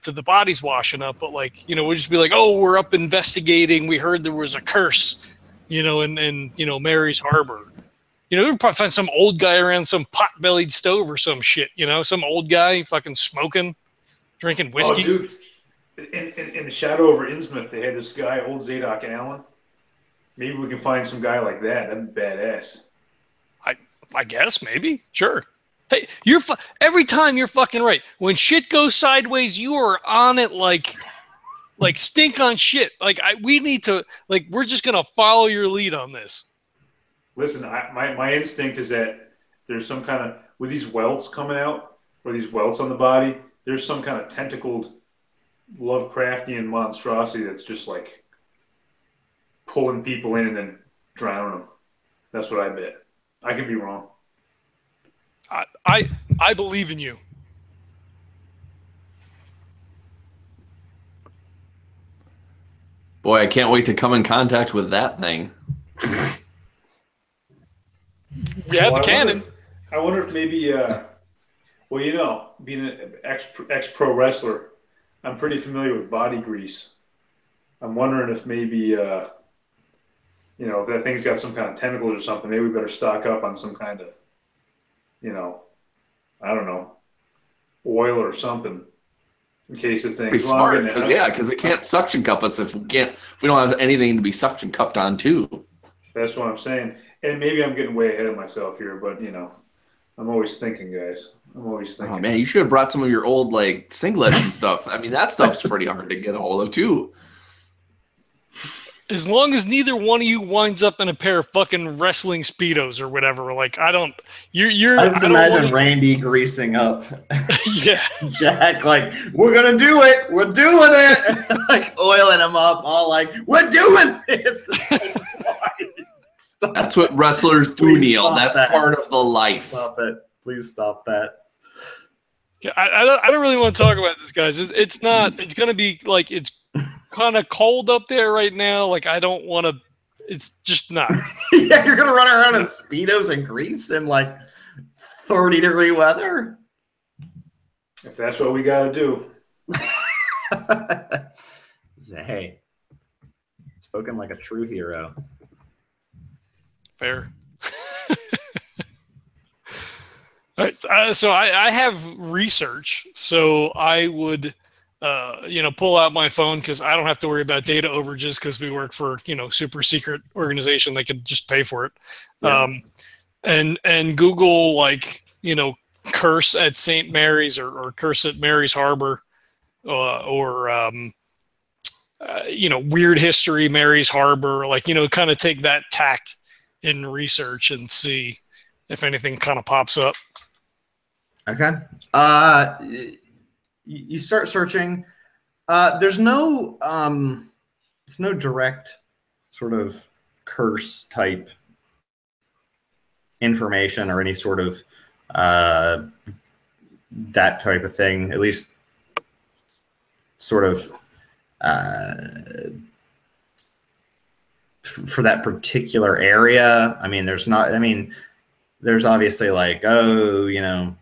Speaker 1: to the bodies washing up, but like, we'll just be like, oh, we're up investigating. We heard there was a curse, in Mary's Harbor. We'll probably find some old guy around some pot-bellied stove or some shit, some old guy fucking smoking, drinking whiskey.
Speaker 4: Oh, dude. In the shadow over Innsmouth, they had this guy, old Zadok Allen. Maybe we can find some guy like that. That'd be badass.
Speaker 1: I guess, maybe. Sure. Hey, every time you're fucking right. When shit goes sideways, you are on it like stink on shit. Like we need to, like, we're just gonna follow your lead on this.
Speaker 4: Listen, my instinct is that there's some kind of, with these welts coming out, or these welts on the body, there's some kind of tentacled Lovecraftian monstrosity that's just like pulling people in and then drowning them. That's what I bet. I could be wrong.
Speaker 1: I believe in you.
Speaker 2: Boy, I can't wait to come in contact with that thing.
Speaker 1: Yeah, the cannon.
Speaker 4: I wonder if maybe, being an ex-pro wrestler, I'm pretty familiar with body grease. I'm wondering if maybe, if that thing's got some kind of tentacles or something, maybe we better stock up on some kind of, I don't know, oil or something in case of things.
Speaker 2: Pretty smart, because it can't suction cup us if we don't have anything to be suction cupped on too.
Speaker 4: That's what I'm saying. And maybe I'm getting way ahead of myself here, but I'm always thinking, guys. I'm always thinking.
Speaker 2: Oh man, you should have brought some of your old like singlets and stuff. I mean, that stuff's pretty hard to get a hold of too.
Speaker 1: As long as neither one of you winds up in a pair of fucking wrestling Speedos or whatever, like I just
Speaker 3: imagine Randy greasing up.
Speaker 1: Yeah.
Speaker 3: Jack, like, we're gonna do it. We're doing it. Like oiling him up, all like, we're doing this.
Speaker 2: That's what wrestlers do, Neil. That's part of the life.
Speaker 3: Stop it. Please stop that.
Speaker 1: Yeah, I don't really want to talk about this, guys. It's going to be like, it's kind of cold up there right now. Like, I don't want to, it's just not.
Speaker 3: Yeah, you're going to run around in Speedos and grease in like 30-degree weather?
Speaker 4: If that's what we got to do.
Speaker 3: Hey, spoken like a true hero.
Speaker 1: Fair. All right, so I have research, so I would, pull out my phone because I don't have to worry about data overages because we work for, super secret organization. They could just pay for it. Yeah. And Google like, curse at St. Mary's or curse at Mary's Harbor, or weird history, Mary's Harbor, like, kind of take that tact in research and see if anything kind of pops up.
Speaker 3: Okay. You start searching. There's no direct sort of curse type information or any sort of that type of thing, at least sort of for that particular area. I mean, there's obviously like, oh, you know,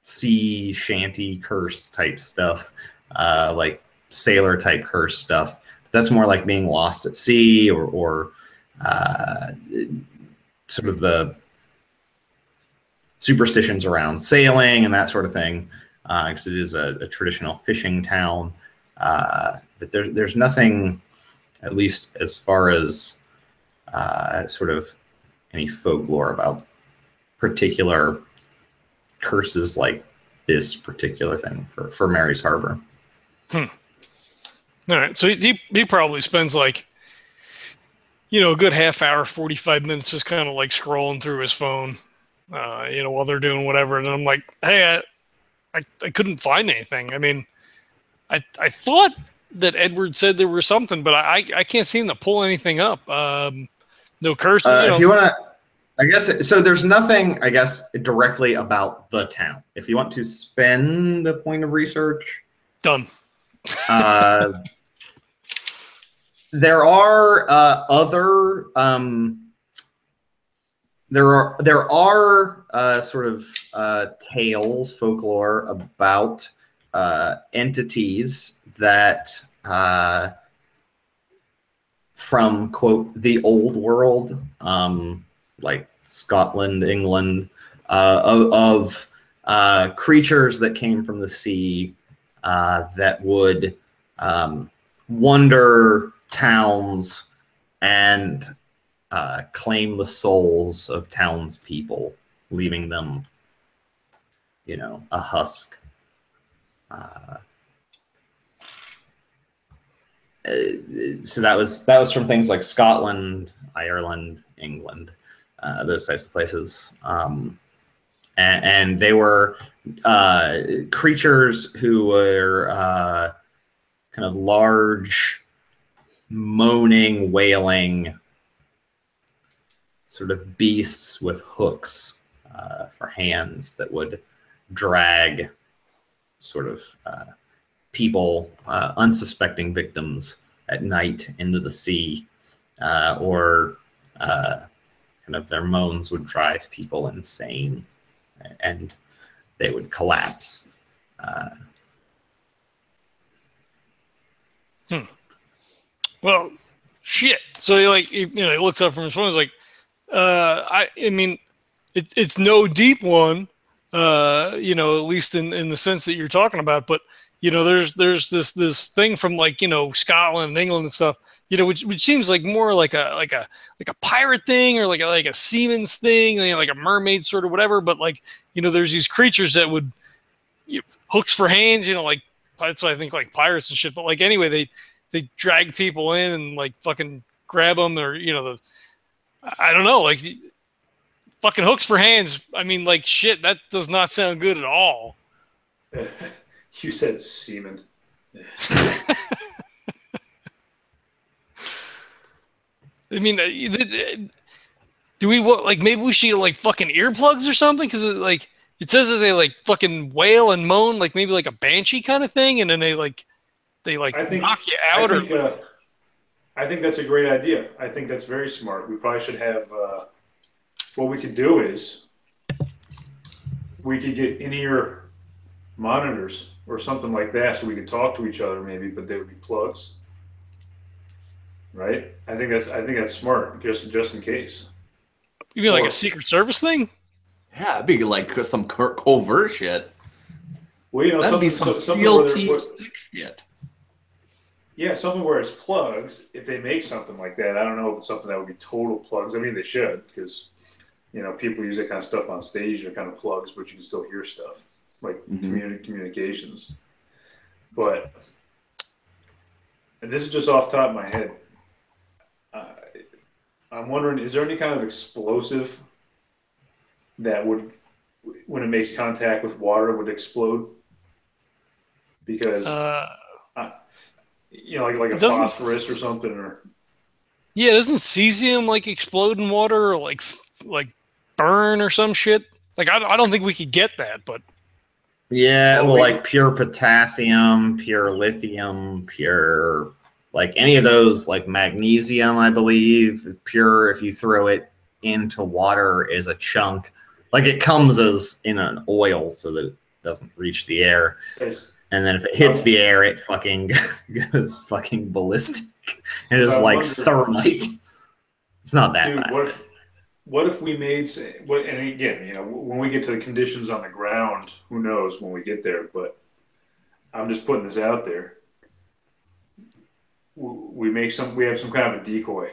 Speaker 3: sea shanty curse type stuff, like sailor type curse stuff. That's more like being lost at sea or sort of the superstitions around sailing and that sort of thing, because it is a traditional fishing town. But there's nothing, at least as far as sort of any folklore about particular curses like this particular thing for Mary's Harbor.
Speaker 1: All right, so he probably spends like, you know, a good half hour, 45 minutes just kind of like scrolling through his phone, you know, while they're doing whatever. And I'm like, hey, I couldn't find anything. I mean, I thought that Edward said there was something, but I can't seem to pull anything up. No curse.
Speaker 3: If you want to, I guess, so there's nothing, I guess, directly about the town. If you want to spend a point of research.
Speaker 1: Done.
Speaker 3: There are other there are sort of tales, folklore about entities that from, quote, the old world, like Scotland, England, of creatures that came from the sea that would wander towns and claim the souls of townspeople, leaving them, you know, a husk. So that was from things like Scotland, Ireland, England, those types of places, and they were creatures who were kind of large, moaning, wailing sort of beasts with hooks for hands that would drag sort of people, unsuspecting victims at night into the sea, or kind of their moans would drive people insane and they would collapse.
Speaker 1: Well, shit. So he looks up from his phone. He's like, I mean, it's no deep one, you know, at least in the sense that you're talking about. But you know, there's this thing from like, you know, Scotland and England and stuff, you know, which seems like more like a pirate thing or like a seaman's thing, you know, like a mermaid sort of whatever. But like, you know, there's these creatures that would, you know, hooks for hands, you know, like that's what I think, like pirates and shit. But like anyway, they drag people in and like fucking grab them, or you know, I don't know, like fucking hooks for hands. I mean, like shit, that does not sound good at all.
Speaker 4: You said semen.
Speaker 1: I mean, do we like maybe we should get like fucking earplugs or something? Because like it says that they like fucking wail and moan, like maybe like a banshee kind of thing, and then they knock you out.
Speaker 4: I think that's a great idea. I think that's very smart. We probably should have. What we could do is we could get in-ear monitors or something like that, so we could talk to each other, maybe, but they would be plugs, right? I think that's smart, just in case.
Speaker 1: You mean like a Secret Service thing?
Speaker 2: Yeah, it'd be like some covert shit.
Speaker 4: Well, you know,
Speaker 2: that'd be some SEAL Team 6 shit.
Speaker 4: Yeah, something where it's plugs. If they make something like that, I don't know if it's something that would be total plugs. I mean, they should, because you know, people use that kind of stuff on stage. They're kind of plugs, but you can still hear stuff like communications. But and this is just off the top of my head. I'm wondering, is there any kind of explosive that would, when it makes contact with water, would explode? Because you know, like a phosphorus or something, or
Speaker 1: yeah, doesn't cesium like explode in water, or like burn or some shit. Like I don't think we could get that, but
Speaker 3: yeah, well, like pure potassium, pure lithium, pure like any of those, like magnesium, I believe, pure if you throw it into water is a chunk. Like it comes as in an oil so that it doesn't reach the air.
Speaker 4: Yes.
Speaker 3: And then if it hits the air, it fucking goes fucking ballistic. It is like thermite. It's not that bad.
Speaker 4: What if we made, and again, you know, when we get to the conditions on the ground, who knows when we get there, but I'm just putting this out there. We have some kind of a decoy,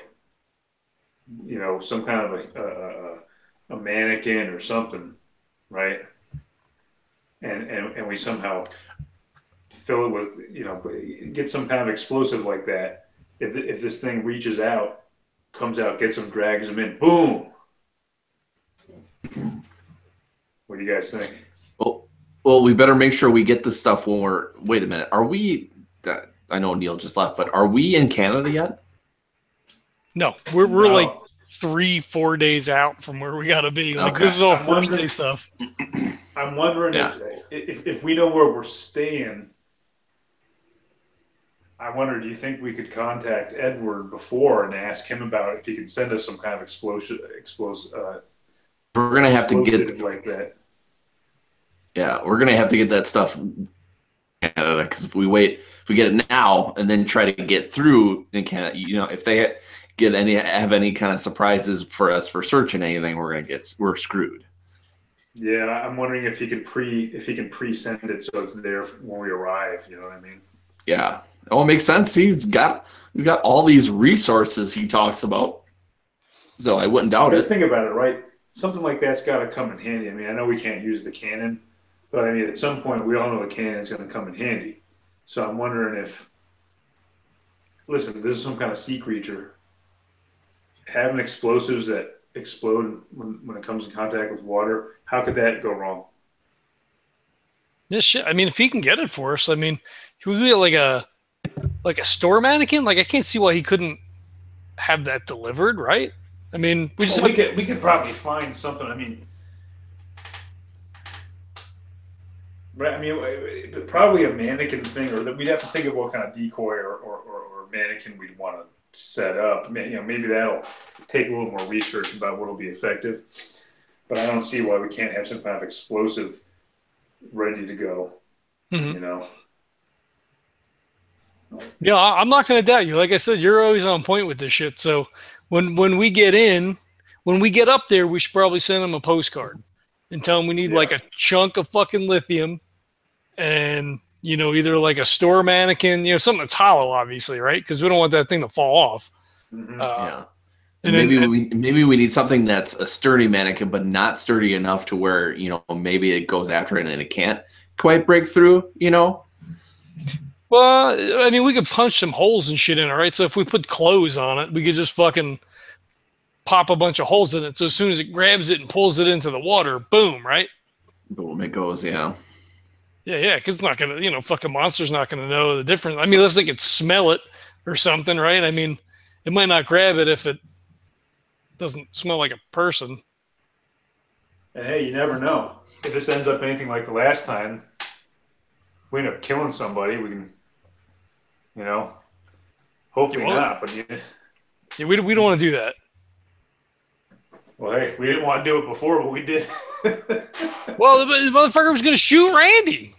Speaker 4: you know, some kind of a mannequin or something, right? And we somehow fill it with, you know, get some kind of explosive like that. If this thing reaches out, comes out, gets them, drags them in, boom. What do you guys think?
Speaker 2: Well, we better make sure we get this stuff when we're. Wait a minute. Are we? I know Neil just left, but are we in Canada yet?
Speaker 1: No, we're like 3-4 days out from where we gotta be. Like this is all first day stuff.
Speaker 4: I'm wondering if we know where we're staying. I wonder, do you think we could contact Edward before and ask him about if he could send us some kind of explosive?
Speaker 2: We're gonna have to get
Speaker 4: like that.
Speaker 2: Yeah, we're gonna have to get that stuff in Canada, because if we get it now and then try to get through in Canada, you know, if they have any kind of surprises for us for searching anything, we're screwed.
Speaker 4: Yeah, I'm wondering if he can pre-send it so it's there when we arrive. You know what I mean?
Speaker 2: Yeah. Oh, it makes sense. He's got all these resources he talks about, so I wouldn't doubt it.
Speaker 4: Just think about it, right? Something like that's got to come in handy. I mean, I know we can't use the cannon, but I mean, at some point, we all know the cannon is going to come in handy. So I'm wondering if, listen, this is some kind of sea creature. Having explosives that explode when it comes in contact with water, how could that go wrong?
Speaker 1: This shit. I mean, if he can get it for us, I mean, can we get like a store mannequin? Like I can't see why he couldn't have that delivered, right? I mean, we
Speaker 4: could probably find something. I mean, right? I mean, probably a mannequin thing, or that we'd have to think of what kind of decoy or mannequin we'd want to set up. You know, maybe that'll take a little more research about what'll be effective. But I don't see why we can't have some kind of explosive ready to go. Mm-hmm. You know.
Speaker 1: Yeah, I'm not going to doubt you. Like I said, you're always on point with this shit. So when we get up there, we should probably send them a postcard and tell them we need like a chunk of fucking lithium and, you know, either like a store mannequin, you know, something that's hollow, obviously, right? Because we don't want that thing to fall off.
Speaker 2: Mm-hmm. And maybe we need something that's a sturdy mannequin, but not sturdy enough to where, you know, maybe it goes after it and it can't quite break through, you know?
Speaker 1: Well, I mean, we could punch some holes and shit in it, right? So if we put clothes on it, we could just fucking pop a bunch of holes in it. So as soon as it grabs it and pulls it into the water, boom, right?
Speaker 2: Boom, it goes, yeah.
Speaker 1: Yeah, because it's not going to, you know, fucking monster's not going to know the difference. I mean, unless they could smell it or something, right? I mean, it might not grab it if it doesn't smell like a person.
Speaker 4: And hey, you never know. If this ends up anything like the last time, we end up killing somebody, we can, you know, hopefully not, but
Speaker 1: yeah, we don't want to do that.
Speaker 4: Well, hey, we didn't want to do it before, but we did.
Speaker 1: Well, the motherfucker was going to shoot Randy.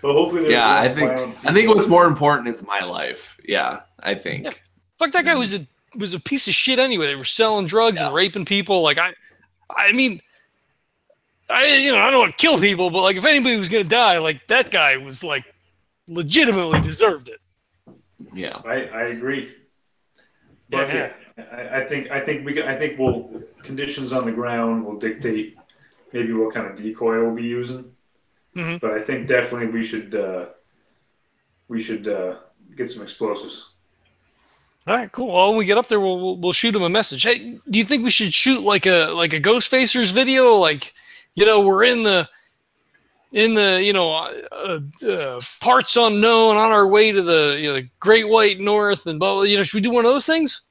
Speaker 4: Well, hopefully
Speaker 2: I think what's more important is my life. Yeah, I think. Yeah.
Speaker 1: Fuck, that guy was a piece of shit anyway. They were selling drugs and raping people. Like I mean, I don't want to kill people, but like if anybody was going to die, like that guy was like legitimately deserved it.
Speaker 2: Yeah,
Speaker 4: I agree. But yeah. I think conditions on the ground will dictate maybe what kind of decoy we'll be using. Mm-hmm. But I think definitely we should get some explosives.
Speaker 1: All right, cool. Well, when we get up there, we'll shoot him a message. Hey, do you think we should shoot like a Ghostfacers video? Like, you know, we're in the parts unknown on our way to the Great White North and blah, blah. You know, should we do one of those things?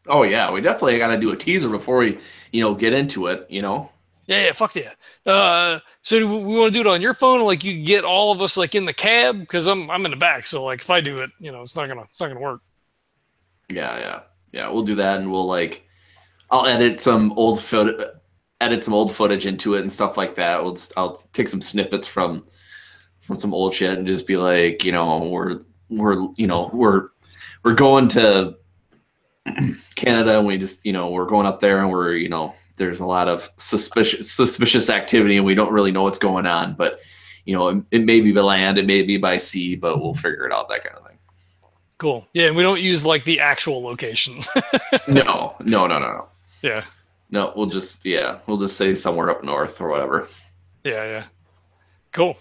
Speaker 2: Oh yeah, we definitely got to do a teaser before we, get into it.
Speaker 1: Yeah, fuck yeah. So do we want to do it on your phone? Like you get all of us like in the cab because I'm in the back. So like if I do it, it's not gonna work.
Speaker 2: Yeah. We'll do that, and we'll I'll edit some old footage into it and stuff like that. I'll take some snippets from some old shit and just be like, we're going to Canada, and we just, we're going up there, and we're, there's a lot of suspicious activity, and we don't really know what's going on. But, it may be by land, it may be by sea, but we'll figure it out, that kind of thing.
Speaker 1: Cool. Yeah, and we don't use like the actual location.
Speaker 2: No.
Speaker 1: Yeah.
Speaker 2: No, we'll just say somewhere up north or whatever.
Speaker 1: Yeah. Cool.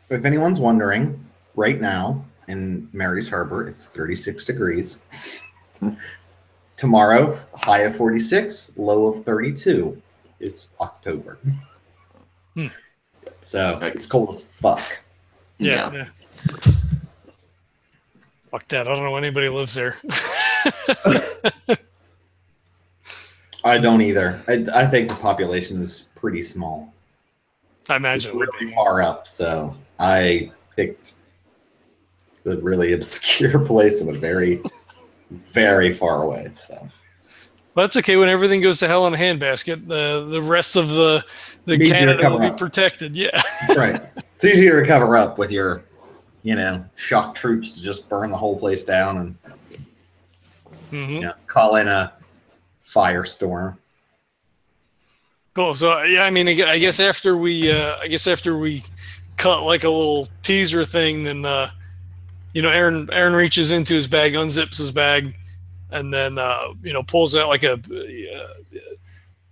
Speaker 3: If anyone's wondering, right now in Mary's Harbor, it's 36 degrees. Tomorrow, high of 46, low of 32. It's October. So it's cold as fuck.
Speaker 1: Yeah. Fuck that. I don't know anybody who lives there.
Speaker 3: I don't either. I think the population is pretty small.
Speaker 1: I imagine
Speaker 3: it's really far up, so I picked the really obscure place in a very, very far away. So,
Speaker 1: well, that's okay. When everything goes to hell in a handbasket, the rest of the Canada will be protected. Yeah,
Speaker 3: that's right. It's easier to cover up with your, shock troops to just burn the whole place down and call in a firestorm.
Speaker 1: Cool. So yeah, I mean, I guess after we cut like a little teaser thing, then Aaron reaches into his bag, unzips his bag, and then pulls out like a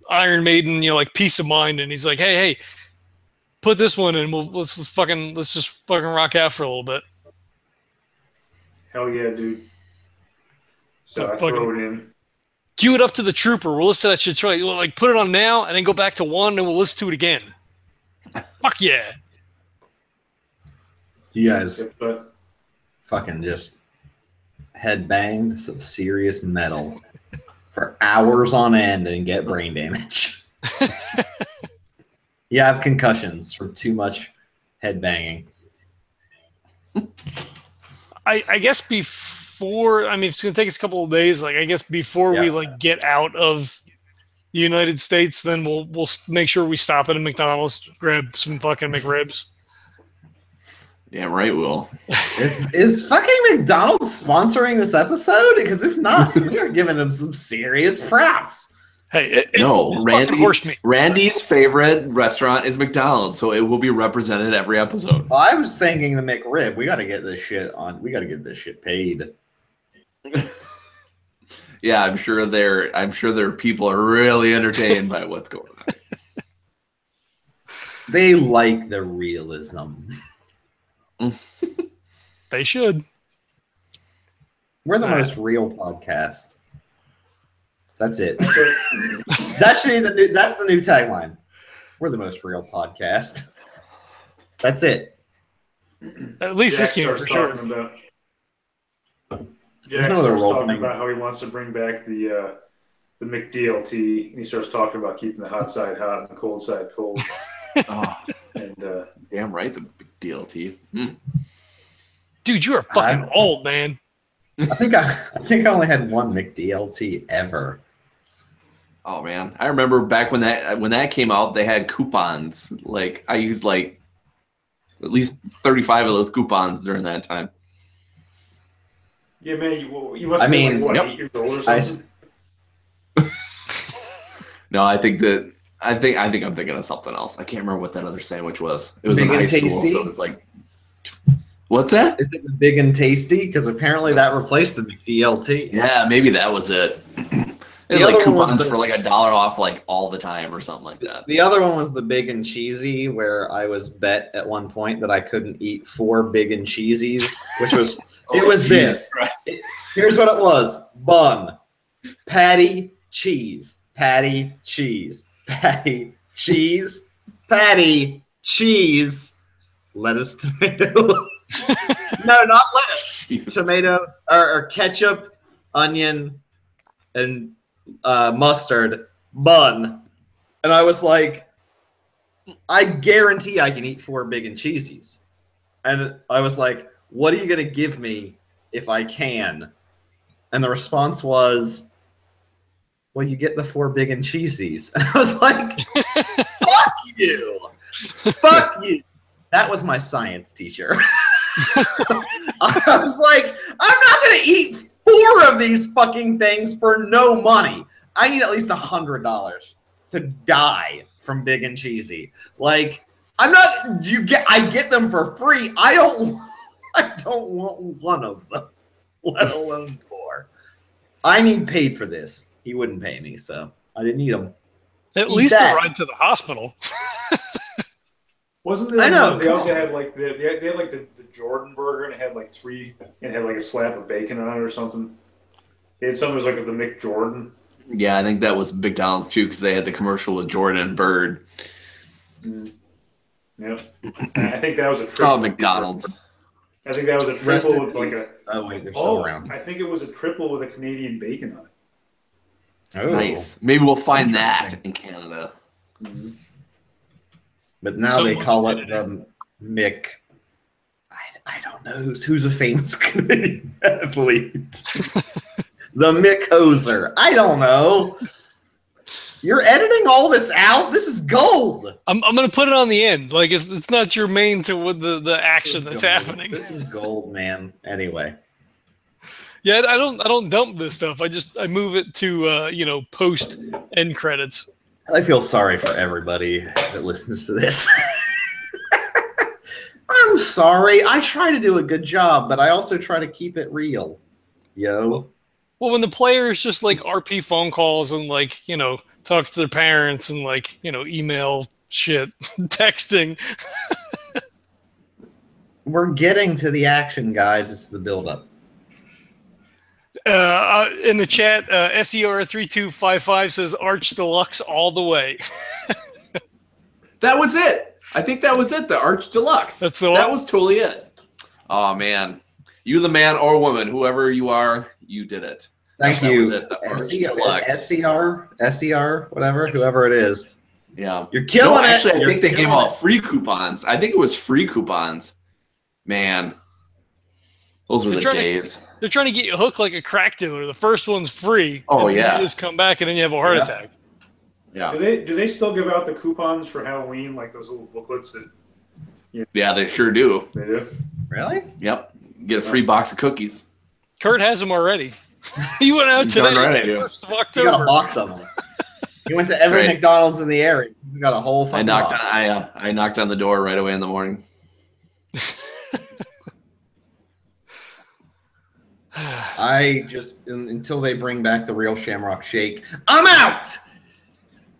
Speaker 1: Iron Maiden, like Peace of Mind, and he's like, hey, put this one in. Let's just fucking rock out for a little bit.
Speaker 4: Hell yeah, dude. So I throw it in.
Speaker 1: Cue it up to the trooper. We'll listen to that shit. Try like put it on now, and then go back to 1, and we'll listen to it again. Fuck yeah!
Speaker 3: You guys fucking just headbanged some serious metal for hours on end and get brain damage. You have concussions from too much headbanging.
Speaker 1: I guess before, I mean, it's gonna take us a couple of days. Like, I guess before we get out of the United States, then we'll make sure we stop at a McDonald's, grab some fucking McRibs.
Speaker 2: Damn right, we'll.
Speaker 3: Is fucking McDonald's sponsoring this episode? Because if not, we are giving them some serious props.
Speaker 1: Hey,
Speaker 2: Randy's favorite restaurant is McDonald's, so it will be represented every episode.
Speaker 3: Well, I was thinking the McRib. We got to get this shit on. We got to get this shit paid.
Speaker 2: Yeah, I'm sure their people are really entertained by what's going on.
Speaker 3: They like the realism.
Speaker 1: They should.
Speaker 3: We're the most real podcast. That's it. That's the new tagline. We're the most real podcast. That's it.
Speaker 1: At least this game for sure.
Speaker 4: Jack starts talking about how he wants to bring back the McDLT, and he starts talking about keeping the hot side hot and the cold side cold.
Speaker 2: And damn right, the McDLT.
Speaker 1: Dude, you are fucking old, man.
Speaker 3: I think I only had one McDLT ever.
Speaker 2: Oh man, I remember back when that came out, they had coupons. Like I used like at least 35 of those coupons during that time.
Speaker 4: Yeah, man, you must have been like, 8 years old or something?
Speaker 2: No, I think I'm thinking of something else. I can't remember what that other sandwich was. It was
Speaker 3: Big
Speaker 2: in high
Speaker 3: and
Speaker 2: school,
Speaker 3: tasty?
Speaker 2: so it's like, what's that?
Speaker 3: Is it the Big and Tasty? Because apparently that replaced the McDLT.
Speaker 2: Yeah, maybe that was it. It was like coupons for like $1 off like all the time or something like that.
Speaker 3: The other one was the Big and Cheesy, where I was bet at one point that I couldn't eat 4 Big and Cheesies, which was this. Here's what it was: bun, patty, cheese, patty, cheese, patty, cheese, patty, cheese, lettuce, tomato. No, not lettuce. Tomato or ketchup, onion, and mustard bun. And I was like, I guarantee I can eat 4 big and cheesies. And I was like, what are you going to give me if I can? And the response was, well, you get the 4 big and cheesies. And I was like, fuck you. Fuck you. That was my science teacher. I was like, I'm not going to eat 4 of these fucking things for no money. I need at least $100 to die from big and cheesy. Like, I'm not. I get them for free. I don't want one of them, let alone 4. I need paid for this. He wouldn't pay me, so I didn't need them.
Speaker 1: At least a ride to the hospital.
Speaker 4: Wasn't there?
Speaker 3: I know.
Speaker 4: They also had like they had like the Jordan burger, and it had like 3, and it had like a slab of bacon on it or something. They had something that was like the McJordan.
Speaker 2: Yeah, I think that was McDonald's too, because they had the commercial with Jordan and Bird.
Speaker 4: Yep. I think that was a triple.
Speaker 2: Oh, McDonald's.
Speaker 4: I think that was a triple with like a.
Speaker 3: Oh wait, they're still around.
Speaker 4: I think it was a triple with a Canadian bacon on it.
Speaker 3: Oh.
Speaker 2: Nice. Maybe we'll find that in Canada.
Speaker 4: Mm-hmm.
Speaker 3: But now they call it the Mick. I don't know who's a famous Canadian athlete. The Mick Hoser. I don't know. You're editing all this out? This is gold.
Speaker 1: I'm going to put it on the end. Like, it's not your main to with the action that's happening.
Speaker 3: This is gold, man. Anyway.
Speaker 1: Yeah, I don't dump this stuff. I move it to post end credits.
Speaker 3: I feel sorry for everybody that listens to this. I'm sorry. I try to do a good job, but I also try to keep it real. Yo.
Speaker 1: Well, when the players just like RP phone calls and like, talk to their parents and like, email shit, texting.
Speaker 3: We're getting to the action, guys. It's the build-up.
Speaker 1: In the chat, SER3255 says Arch Deluxe all the way.
Speaker 2: That was it. I think that was it. The Arch Deluxe.
Speaker 1: That's the one.
Speaker 2: That was totally it. Oh man, you the man or woman, whoever you are, you did it.
Speaker 3: Thank
Speaker 2: That
Speaker 3: you.
Speaker 2: was it, the Arch Deluxe.
Speaker 3: SCR, whoever it is.
Speaker 2: Yeah,
Speaker 3: you're killing it.
Speaker 2: Actually, I think they gave out free coupons. I think it was free coupons. Man, those were the days.
Speaker 1: They're trying to get you hooked like a crack dealer. The first one's free.
Speaker 2: Oh
Speaker 1: and
Speaker 2: yeah.
Speaker 1: You just come back and then you have a heart attack.
Speaker 2: Yeah.
Speaker 4: Do they still give out the coupons for Halloween, like those little booklets that?
Speaker 2: Yeah, they sure do.
Speaker 4: They do.
Speaker 3: Really?
Speaker 2: Yep. Get a free box of cookies.
Speaker 1: Kurt has them already. He went out today.
Speaker 2: Right,
Speaker 1: the 1st of
Speaker 3: He
Speaker 1: October.
Speaker 3: got a box of them. He went to every McDonald's in the area. He's got a whole fucking box.
Speaker 2: I knocked on the door right away in the morning.
Speaker 3: I just, until they bring back the real Shamrock Shake, I'm out!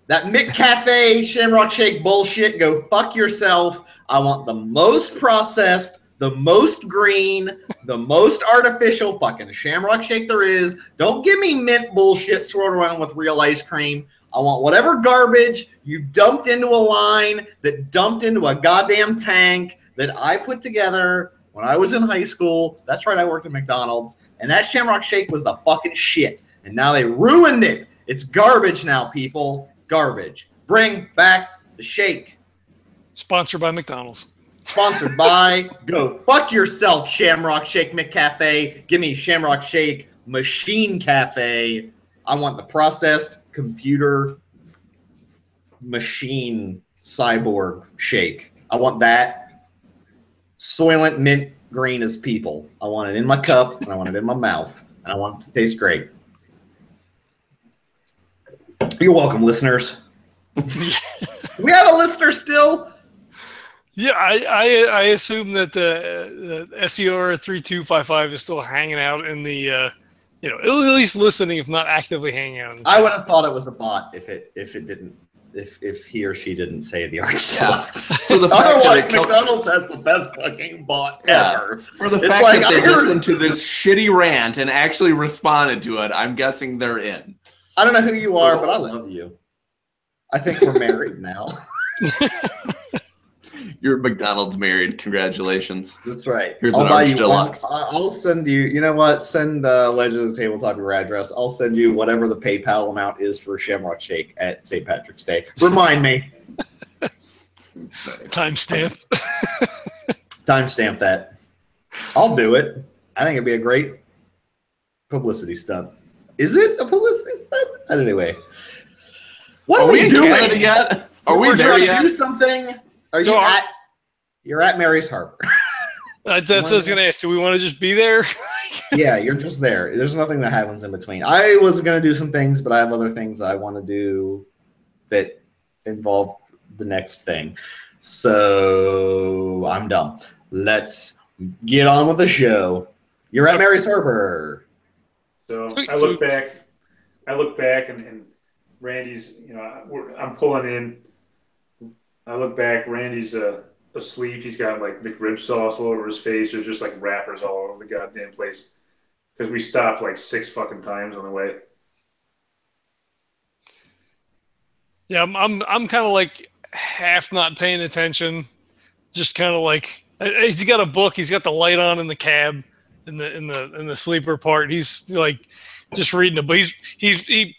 Speaker 3: That McCafe Shamrock Shake bullshit, go fuck yourself. I want the most processed, the most green, the most artificial fucking Shamrock Shake there is. Don't give me mint bullshit swirled around with real ice cream. I want whatever garbage you dumped into a line that dumped into a goddamn tank that I put together when I was in high school. That's right, I worked at McDonald's. And that Shamrock Shake was the fucking shit. And now they ruined it. It's garbage now, people. Garbage. Bring back the shake.
Speaker 1: Sponsored by McDonald's.
Speaker 3: Sponsored by Go Fuck Yourself, Shamrock Shake McCafe. Give me Shamrock Shake Machine Cafe. I want the processed computer machine cyborg shake. I want that. Soylent mint green as people. I want it in my cup, and I want it in my mouth, and I want it to taste great. You're welcome, listeners. We have a listener still?
Speaker 1: Yeah, I assume that the SER 3255 is still hanging out in the, at least listening, if not actively hanging out.
Speaker 3: I would have thought it was a bot if he or she didn't say the Arch Deluxe.
Speaker 2: For the fact
Speaker 3: Otherwise,
Speaker 2: that
Speaker 3: McDonald's has the best fucking bot ever.
Speaker 2: For the fact that they listened to this shitty rant and actually responded to it, I'm guessing they're in.
Speaker 3: I don't know who you are, but I love you. I think we're married now.
Speaker 2: Your McDonald's married. Congratulations.
Speaker 3: That's right.
Speaker 2: Here's
Speaker 3: I'll
Speaker 2: an
Speaker 3: buy
Speaker 2: Arch
Speaker 3: you
Speaker 2: Deluxe.
Speaker 3: I'll send you. You know what? Send Legend of the Tabletop your address. I'll send you whatever the PayPal amount is for Shamrock Shake at St. Patrick's Day. Remind me.
Speaker 1: Timestamp.
Speaker 3: Timestamp that. I'll do it. I think it'd be a great publicity stunt. Is it a publicity stunt? Anyway, what are we
Speaker 2: in
Speaker 3: doing?
Speaker 2: Canada yet? Are we
Speaker 3: We're
Speaker 2: there
Speaker 3: trying
Speaker 2: yet?
Speaker 3: to do something. Are
Speaker 1: So
Speaker 3: you
Speaker 1: are-
Speaker 3: at? You're at Mary's Harbor.
Speaker 1: That's what I was going to ask. Do we want to just be there?
Speaker 3: Yeah, you're just there. There's nothing that happens in between. I was gonna do some things, but I have other things I want to do that involve the next thing. So I'm dumb. Let's get on with the show. You're at Mary's Harbor.
Speaker 4: So
Speaker 1: Sweet.
Speaker 4: I look back, and Randy's, I'm pulling in. I look back, Randy's asleep. He's got like McRib sauce all over his face. There's just like wrappers all over the goddamn place. Because we stopped like 6 fucking times on the way.
Speaker 1: Yeah, I'm kind of like half not paying attention. Just kind of like he's got a book. He's got the light on in the cab, in the sleeper part. He's like just reading a book. He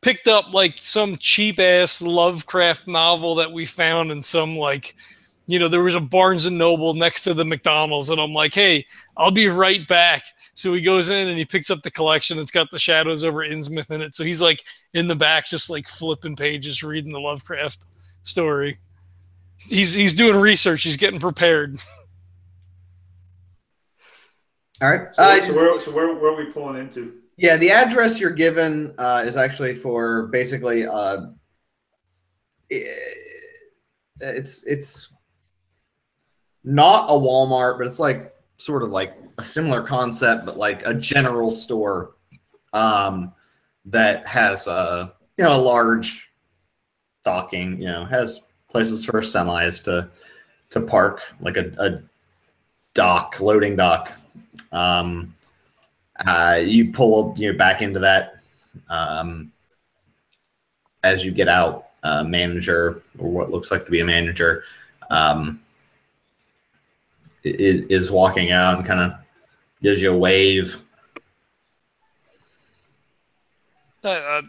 Speaker 1: picked up like some cheap ass Lovecraft novel that we found in some like, there was a Barnes and Noble next to the McDonald's, and I'm like, hey, I'll be right back. So he goes in and he picks up the collection. It's got the Shadows over Innsmouth in it. So he's like in the back, just like flipping pages, reading the Lovecraft story. He's doing research. He's getting prepared.
Speaker 3: All right.
Speaker 4: So where are we pulling into?
Speaker 3: Yeah, the address you're given is actually for basically it's not a Walmart, but it's like sort of like a similar concept, but like a general store that has a large docking, has places for semis to park, like a dock, loading dock. You pull back into that as you get out. Manager, or what looks like to be a manager, is walking out and kind of gives you a wave.
Speaker 4: So I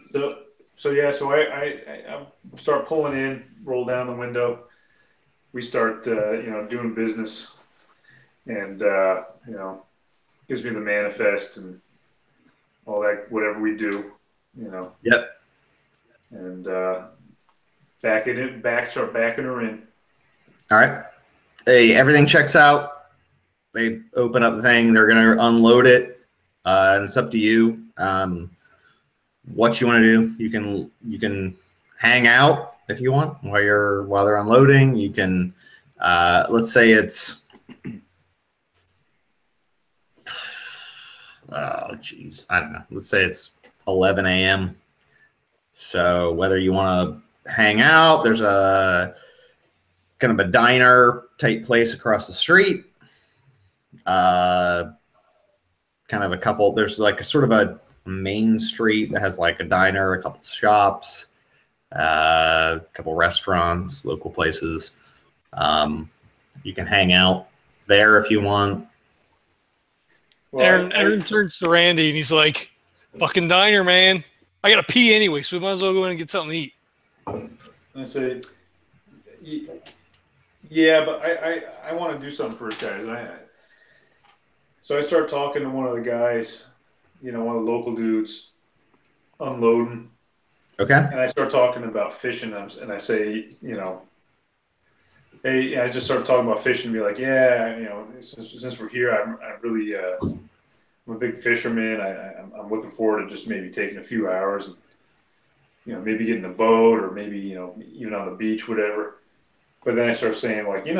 Speaker 4: start pulling in, roll down the window. We start, doing business, and gives me the manifest and all that, whatever we do,
Speaker 3: Yep.
Speaker 4: and start backing her in.
Speaker 3: All right. Hey, everything checks out. They open up the thing. They're going to unload it. And it's up to you. What you want to do. You can hang out if you want while they're unloading. You can, let's say it's, oh geez, I don't know. Let's say it's 11 a.m. So whether you want to hang out, there's a kind of a diner type place across the street. Kind of a couple. There's like a sort of a main street that has like a diner, a couple shops, a couple restaurants, local places. You can hang out there if you want.
Speaker 1: Well, Erin turns to Randy and he's like, "Fucking diner, man! I gotta pee anyway, so we might as well go in and get something to eat."
Speaker 4: I say, yeah, but I want to do something first, guys. So I start talking to one of the guys, one of the local dudes, unloading.
Speaker 3: Okay.
Speaker 4: And I start talking about fishing, and I say, hey, I just start talking about fishing, and be like, yeah, since we're here, I'm really, I'm a big fisherman. I'm looking forward to just maybe taking a few hours, and maybe getting a boat, or maybe even on the beach, whatever. But then I start saying, like, we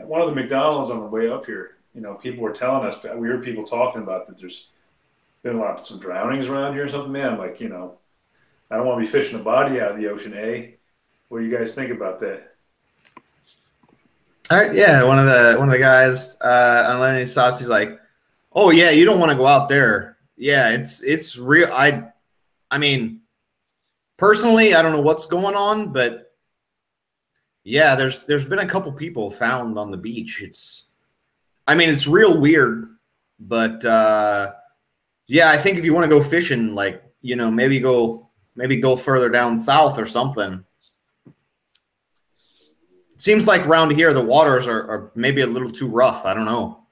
Speaker 4: one of the McDonald's on the way up here, people were telling us, we heard people talking about that there's been some drownings around here or something, man. I'm like, I don't want to be fishing a body out of the ocean, eh? What do you guys think about that?
Speaker 3: All right, yeah. One of the guys unloading his thoughts, he's like, "Oh yeah, you don't want to go out there. Yeah, it's real. I mean, personally, I don't know what's going on, but Yeah, there's been a couple people found on the beach. I mean, it's real weird, but yeah, I think if you want to go fishing, like, maybe go further down south or something. Seems like around here the waters are maybe a little too rough. I don't know.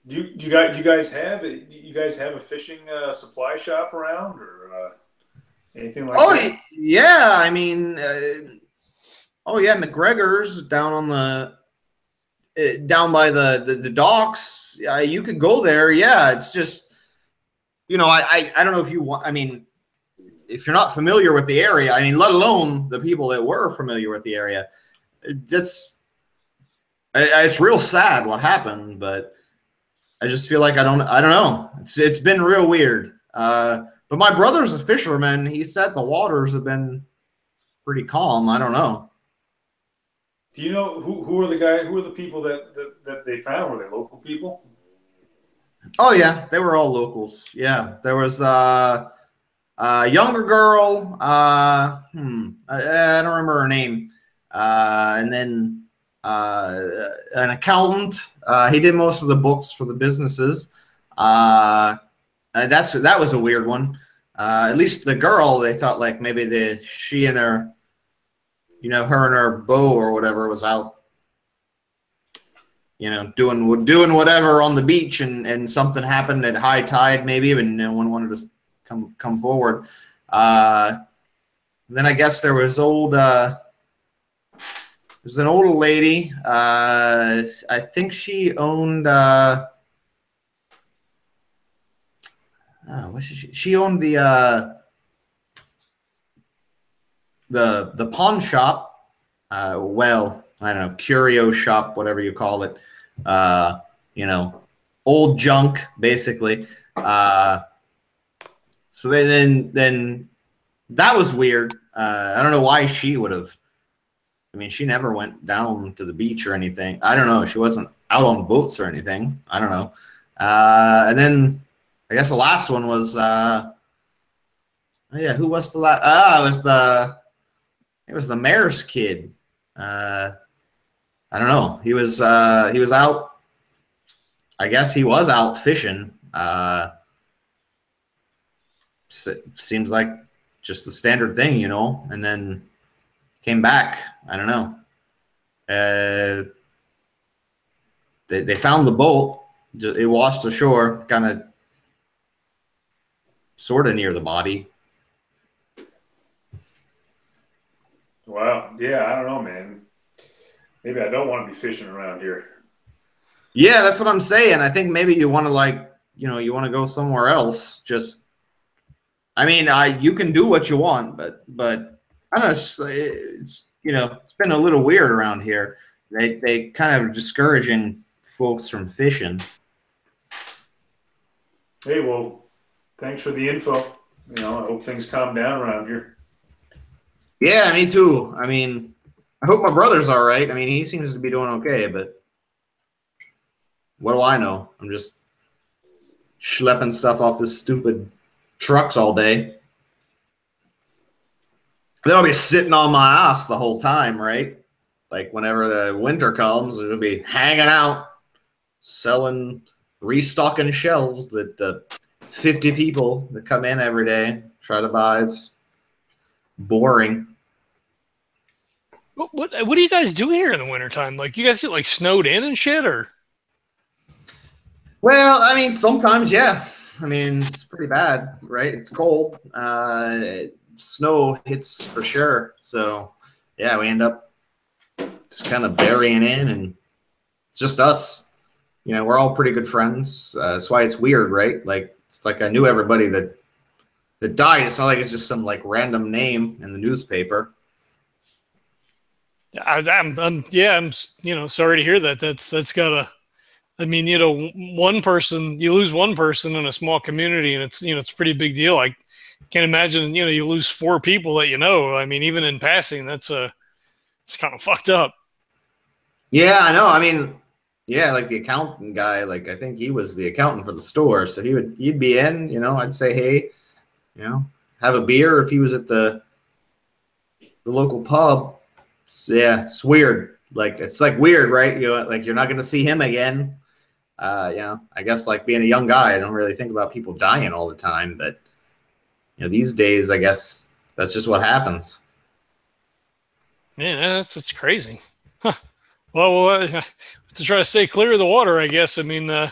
Speaker 4: Do you guys have a fishing supply shop around or anything like that?
Speaker 3: Yeah, I mean, oh yeah, McGregor's down by the docks. You could go there. Yeah, it's just I don't know if you want. I mean, if you're not familiar with the area, I mean, let alone the people that were familiar with the area, it's real sad what happened, but I just feel like I don't know. It's been real weird. But my brother's a fisherman. He said the waters have been pretty calm. I don't know.
Speaker 4: Do you know who are the people that they found? Were they local people?
Speaker 3: Oh yeah, they were all locals. Yeah, there was a younger girl. I don't remember her name. And then an accountant. He did most of the books for the businesses. That was a weird one. At least the girl, they thought like maybe she and her, her and her beau or whatever was out, doing whatever on the beach, and something happened at high tide maybe, and no one wanted to come forward. Then I guess there was there's an old lady. I think she owned. She owned the pawn shop. Well, I don't know, curio shop, whatever you call it. Old junk, basically. So then that was weird. I don't know why she would have. I mean, she never went down to the beach or anything. I don't know. She wasn't out on boats or anything. I don't know. And then I guess the last one was, who was the last? It was the mayor's kid. I don't know. He was out. I guess he was out fishing. Seems like just the standard thing, and then came back. I don't know. They found the boat. It washed ashore, kind of, sort of near the body.
Speaker 4: Wow. Yeah, I don't know, man. Maybe I don't want to be fishing around here.
Speaker 3: Yeah, that's what I'm saying. I think maybe you want to you want to go somewhere else. Just, I mean, you can do what you want, but I don't know. It's it's been a little weird around here. They kind of discouraging folks from fishing.
Speaker 4: Hey, well, thanks for the info. I hope things calm down around here.
Speaker 3: Yeah, me too. I mean, I hope my brother's all right. I mean, he seems to be doing okay, but what do I know? I'm just schlepping stuff off this stupid trucks all day. Then I'll be sitting on my ass the whole time, right? Like whenever the winter comes, it'll be hanging out, restocking shelves that the 50 people that come in every day try to buy. It's boring.
Speaker 1: What do you guys do here in the wintertime? Like, you guys get like snowed in and shit, or?
Speaker 3: Well, I mean, sometimes, yeah. I mean, it's pretty bad, right? It's cold. Snow hits for sure. So, yeah, we end up just kind of burying in, and it's just us. We're all pretty good friends. That's why it's weird, right? Like, it's like I knew everybody that died. It's not like it's just some like random name in the newspaper.
Speaker 1: I'm sorry to hear that. That's gotta. I mean, one person, you lose one person in a small community, and it's it's a pretty big deal. I can't imagine you lose 4 people that I mean, even in passing, it's kind of fucked up.
Speaker 3: Yeah, I know. I mean, yeah, like the accountant guy, like I think he was the accountant for the store, so he'd be in. I'd say hey, have a beer if he was at the local pub. it's weird. Like it's like weird, right? You know, like you're not going to see him again. You know, I guess like being a young guy, I don't really think about people dying all the time, but you know, these days, I guess that's just what happens.
Speaker 1: Man, that's crazy. Huh. Well, to try to stay clear of the water, I guess. I mean, you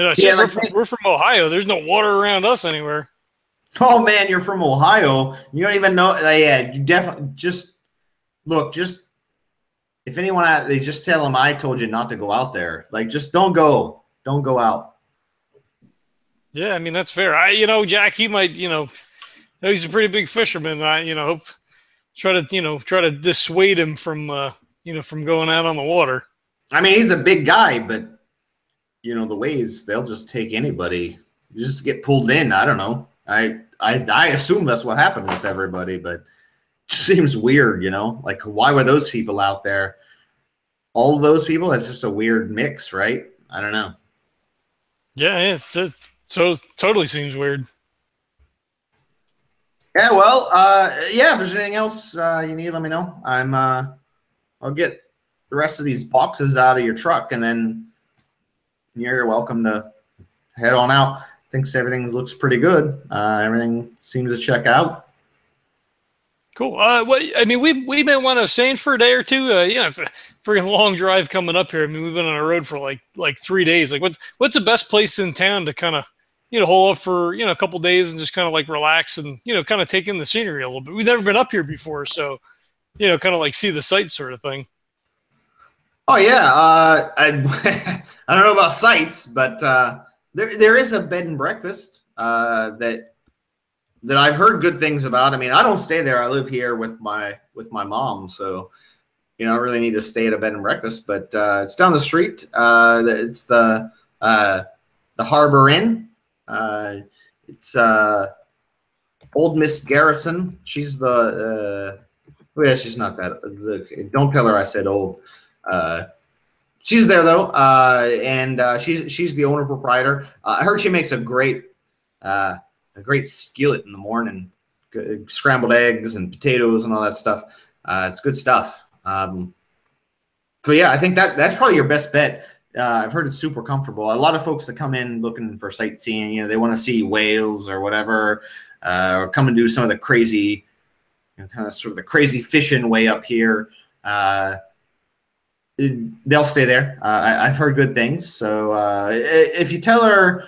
Speaker 1: know,
Speaker 3: Yeah,
Speaker 1: we're from Ohio. There's no water around us anywhere.
Speaker 3: Oh man, you're from Ohio. You don't even know. Yeah, you definitely just look. Just if anyone, they just tell them I told you not to go out there. Like, just don't go. Don't go out.
Speaker 1: Yeah, I mean that's fair. You know, Jack, he might, you know, he's a pretty big fisherman. You know, try to dissuade him from, you know, from going out on the water.
Speaker 3: I mean, he's a big guy, but you know the waves, they'll just take anybody. You just get pulled in. I don't know. I assume that's what happened with everybody, but it just seems weird, you know? Like, why were those people out there? All of those people, that's just a weird mix, right? I don't know.
Speaker 1: Yeah, it's so totally seems weird.
Speaker 3: Yeah, well, yeah, if there's anything else you need, let me know. I'll get the rest of these boxes out of your truck, and then you're welcome to head on out. Thinks everything looks pretty good. Everything seems to check out.
Speaker 1: Cool. What I mean, we may want to stay for a day or two. You know, it's a freaking long drive coming up here. I mean, we've been on a road for like 3 days. Like, what's the best place in town to kind of, you know, hole up for, you know, a couple days and just kind of like relax and, you know, kind of take in the scenery a little bit. We've never been up here before, so, you know, kind of like see the sights sort of thing.
Speaker 3: Oh yeah, I I don't know about sites, but there is a bed and breakfast that I've heard good things about. I mean, I don't stay there. I live here with my mom, so you know, I really need to stay at a bed and breakfast. But it's down the street. It's the Harbor Inn. It's old Miss Garrison. She's the yeah, she's not that. Don't tell her I said old. She's there though, and she's the owner proprietor. I heard she makes a great skillet in the morning, scrambled eggs and potatoes and all that stuff. It's good stuff. So yeah, I think that's probably your best bet. I've heard it's super comfortable. A lot of folks that come in looking for sightseeing, you know, they want to see whales or whatever, or come and do some of the crazy, you know, kind of sort of the crazy fishing way up here. They'll stay there. I've heard good things. So if you tell her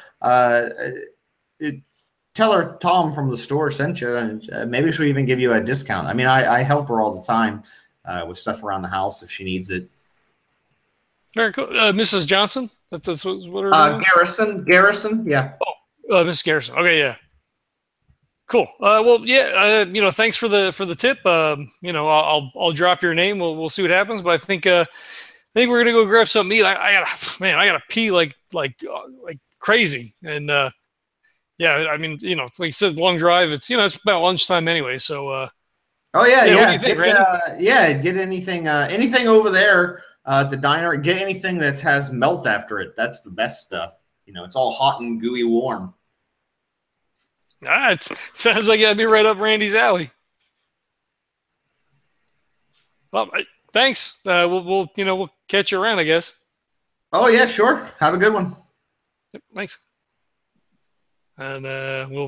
Speaker 3: Tom from the store sent you, and maybe she'll even give you a discount. I mean, I help her all the time with stuff around the house if she needs it.
Speaker 1: Very cool. Mrs. Johnson? That's what her name is?
Speaker 3: Garrison, yeah.
Speaker 1: Oh, Miss Garrison. Okay, yeah. Cool. Well, yeah. You know, thanks for the tip. You know, I'll drop your name. We'll see what happens. But I think we're gonna go grab something to eat. I gotta pee like crazy. And yeah, I mean, you know, it's like it says long drive. It's, you know, it's about lunchtime anyway. So
Speaker 3: oh yeah, yeah.
Speaker 1: What do you think, Randy?
Speaker 3: Get anything over there at the diner. Get anything that has melt after it. That's the best stuff. You know, it's all hot and gooey warm.
Speaker 1: It sounds like that'd be right up Randy's alley. Well, thanks. We'll catch you around, I guess.
Speaker 3: Oh yeah, sure. Have a good one.
Speaker 1: Yep, thanks. And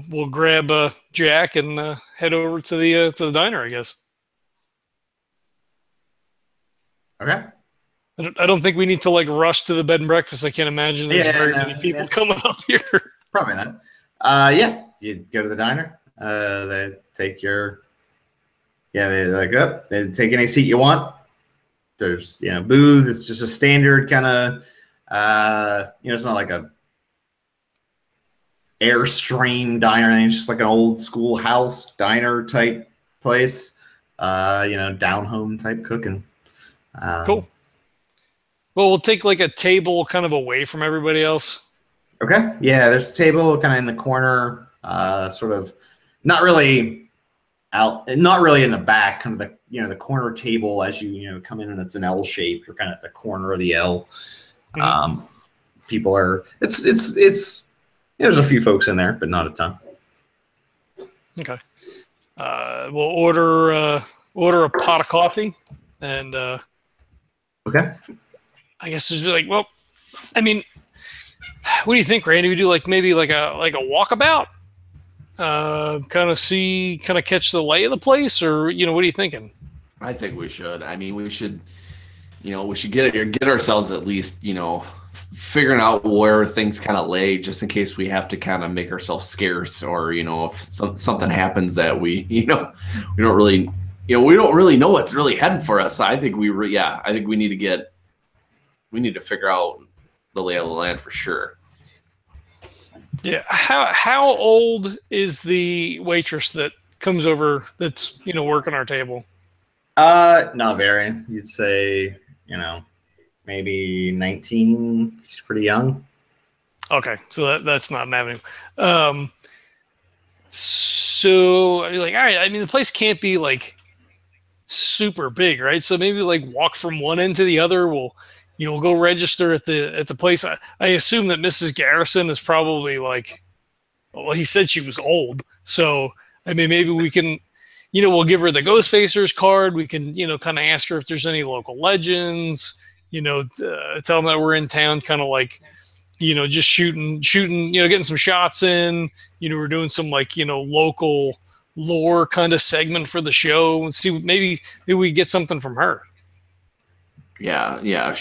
Speaker 1: we'll grab Jack and head over to the diner, I guess.
Speaker 3: Okay.
Speaker 1: I don't think we need to like rush to the bed and breakfast. I can't imagine there's very many people coming up here.
Speaker 3: Probably not. Yeah, you go to the diner. They take your they like up. They take any seat you want. There's booth. It's just a standard kind of it's not like a Airstream diner. It's just like an old school house diner type place. Down home type cooking.
Speaker 1: Cool. Well, we'll take like a table kind of away from everybody else.
Speaker 3: Okay. Yeah, there's a table kind of in the corner, sort of not really in the back, kind of the corner table as you come in, and it's an L shape. You're kind of at the corner of the L. Mm-hmm. People are it's there's a few folks in there, but not a ton.
Speaker 1: Okay. We'll order order a pot of coffee, and
Speaker 3: Okay.
Speaker 1: I guess it's like, well, I mean, what do you think, Randy? We do like maybe like a walkabout, kind of catch the lay of the place, or what are you thinking?
Speaker 2: I think we should. I mean, we should get ourselves at least, figuring out where things kind of lay, just in case we have to kind of make ourselves scarce, or if something happens that we don't really know what's really heading for us. So I think we need to figure out the lay of the land for sure.
Speaker 1: Yeah. How old is the waitress that comes over that's working our table?
Speaker 3: Not very. You'd say, maybe 19. She's pretty young.
Speaker 1: Okay, so that's not an avenue. So you're like, all right. I mean, the place can't be like super big, right? So maybe like walk from one end to the other. We'll go register at the place. I assume that Mrs. Garrison is probably like, well, he said she was old, so I mean, maybe we can. We'll give her the Ghostfacers card. We can, kind of ask her if there's any local legends. Tell them that we're in town, kind of like, just shooting, getting some shots in. We're doing some like, local lore kind of segment for the show, and see maybe we get something from her.
Speaker 2: Yeah. If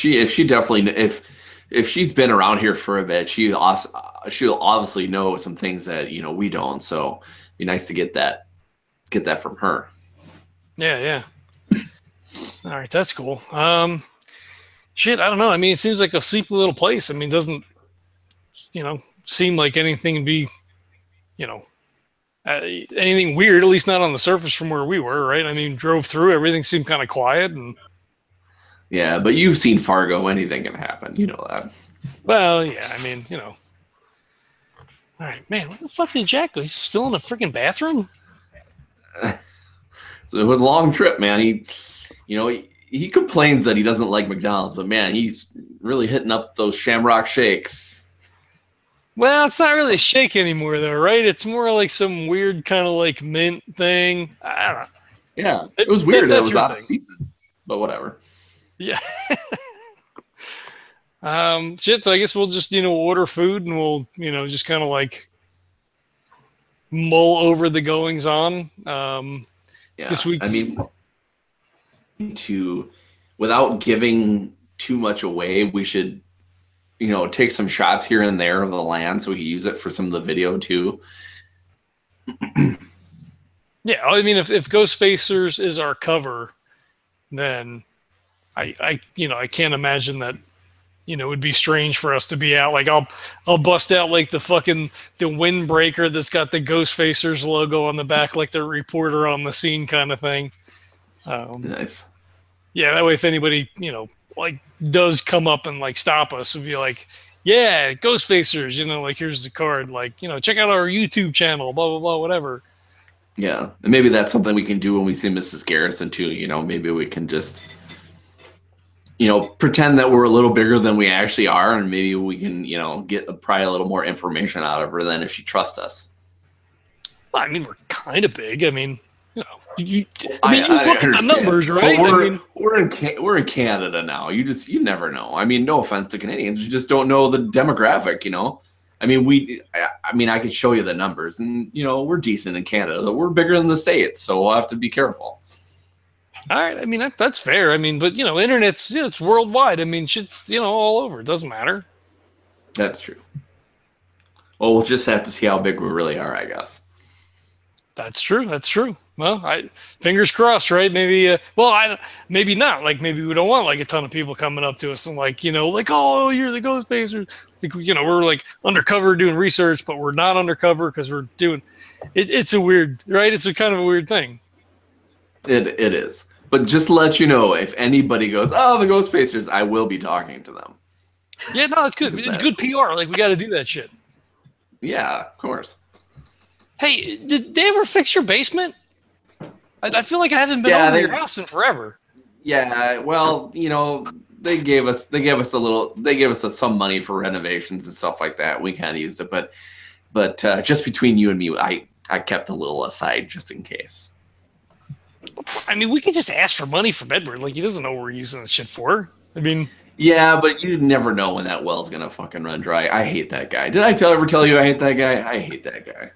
Speaker 2: she's been around here for a bit, she'll obviously know some things that we don't. So it'd be nice to get that from her.
Speaker 1: Yeah. All right, that's cool. Shit, I don't know. I mean, it seems like a sleepy little place. I mean, it doesn't seem like anything would be anything weird, at least not on the surface from where we were, right? I mean, drove through, everything seemed kind of quiet. And
Speaker 2: yeah, but you've seen Fargo. Anything can happen. You know that.
Speaker 1: Well, yeah, I mean, all right, man, where the fuck did Jack go? He's still in the freaking bathroom?
Speaker 2: So it was a long trip, man. He complains that he doesn't like McDonald's, but man, he's really hitting up those Shamrock shakes.
Speaker 1: Well, it's not really a shake anymore, though, right? It's more like some weird kind of like mint thing. I don't know.
Speaker 2: Yeah, it was weird. That was out of season, but whatever.
Speaker 1: Yeah. Shit. So I guess we'll just order food, and we'll just kind of like mull over the goings on. This week.
Speaker 2: I mean, without giving too much away, we should take some shots here and there of the land so we can use it for some of the video too.
Speaker 1: Yeah, I mean, if Ghostfacers is our cover, then I can't imagine that it would be strange for us to be out. Like I'll bust out like the windbreaker that's got the Ghostfacers logo on the back, like the reporter on the scene kind of thing.
Speaker 2: Nice.
Speaker 1: Yeah, that way if anybody like does come up and like stop us, would be like, yeah, Ghostfacers, like here's the card, like check out our YouTube channel, blah blah blah, whatever.
Speaker 2: Yeah, and maybe that's something we can do when we see Mrs. Garrison too. Maybe we can just pretend that we're a little bigger than we actually are, and maybe we can get probably a little more information out of her than if she trusts us.
Speaker 3: Well,
Speaker 1: I mean, we're kind of big. I mean, you look
Speaker 2: understand.
Speaker 1: at the numbers, right?
Speaker 2: We're in Canada now. You never know. I mean, no offense to Canadians, you just don't know the demographic. I mean, I could show you the numbers, and we're decent in Canada. We're bigger than the States, so we'll have to be careful.
Speaker 1: All right, I mean that's fair. I mean, but internet's it's worldwide. I mean, shit's all over. It doesn't matter.
Speaker 2: That's true. Well, we'll just have to see how big we really are, I guess.
Speaker 1: That's true. Well, fingers crossed, right? Maybe. Maybe not. Like maybe we don't want like a ton of people coming up to us and like like, oh, you're the Ghostfacers. Like we're like undercover doing research, but we're not undercover because we're doing. It's a weird, right? It's a kind of a weird thing.
Speaker 2: It is. But just to let you know, if anybody goes, oh, the Ghostfacers, I will be talking to them.
Speaker 1: Yeah, no, it's good. It's good PR. Like we got to do that shit.
Speaker 2: Yeah, of course.
Speaker 1: Hey, did they ever fix your basement? I feel like I haven't been over your house in forever.
Speaker 2: Yeah, well, they gave us some money for renovations and stuff like that. We kind of used it, but just between you and me, I kept a little aside just in case.
Speaker 1: I mean, we could just ask for money from Edward. Like, he doesn't know what we're using that shit for. I mean,
Speaker 2: Yeah, but you never know when that well's gonna fucking run dry. I hate that guy. Did I ever tell you I hate that guy? I hate that guy.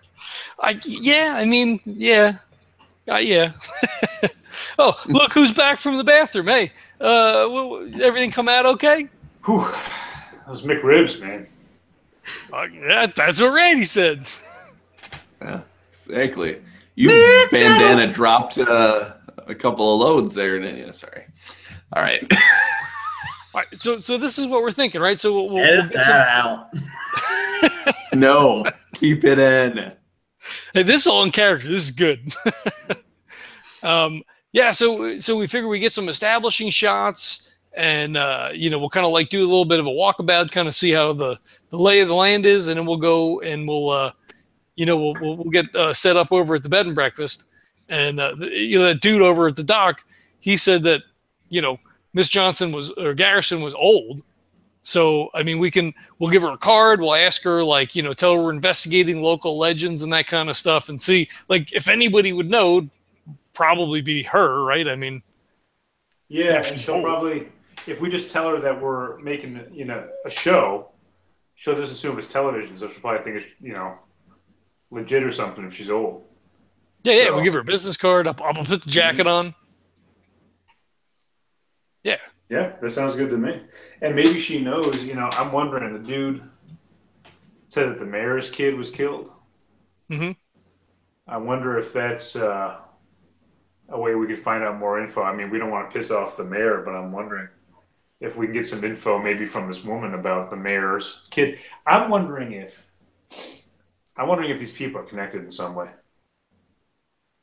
Speaker 1: Yeah. Oh, look who's back from the bathroom. Hey, everything come out okay?
Speaker 4: Whew. Those McRibs, man.
Speaker 1: Yeah, that's what Randy said.
Speaker 2: Yeah, exactly. You bandana dropped a couple of loads there. Yeah, sorry. All right.
Speaker 1: All right, so this is what we're thinking, right? So we'll
Speaker 3: Edit
Speaker 1: get
Speaker 3: that out.
Speaker 2: No, keep it in.
Speaker 1: Hey, this is all in character. This is good. Yeah, so we figure we get some establishing shots, and we'll kind of like do a little bit of a walkabout, kind of see how the lay of the land is, and then we'll go and we'll get set up over at the bed and breakfast. And that dude over at the dock, he said that Miss Garrison was old. So, I mean, we'll give her a card. We'll ask her, like, tell her we're investigating local legends and that kind of stuff, and see, like, if anybody would know, probably be her, right? I mean,
Speaker 4: yeah, and she'll probably, if we just tell her that we're making, a show, she'll just assume it's television, so she'll probably think it's, legit or something if she's old.
Speaker 1: Yeah, so, we'll give her a business card. I'll put the jacket on. Yeah.
Speaker 4: Yeah, that sounds good to me. And maybe she knows, I'm wondering, the dude said that the mayor's kid was killed.
Speaker 1: Mm-hmm.
Speaker 4: I wonder if that's a way we could find out more info. I mean, we don't want to piss off the mayor, but I'm wondering if we can get some info maybe from this woman about the mayor's kid. I'm wondering if these people are connected in some way.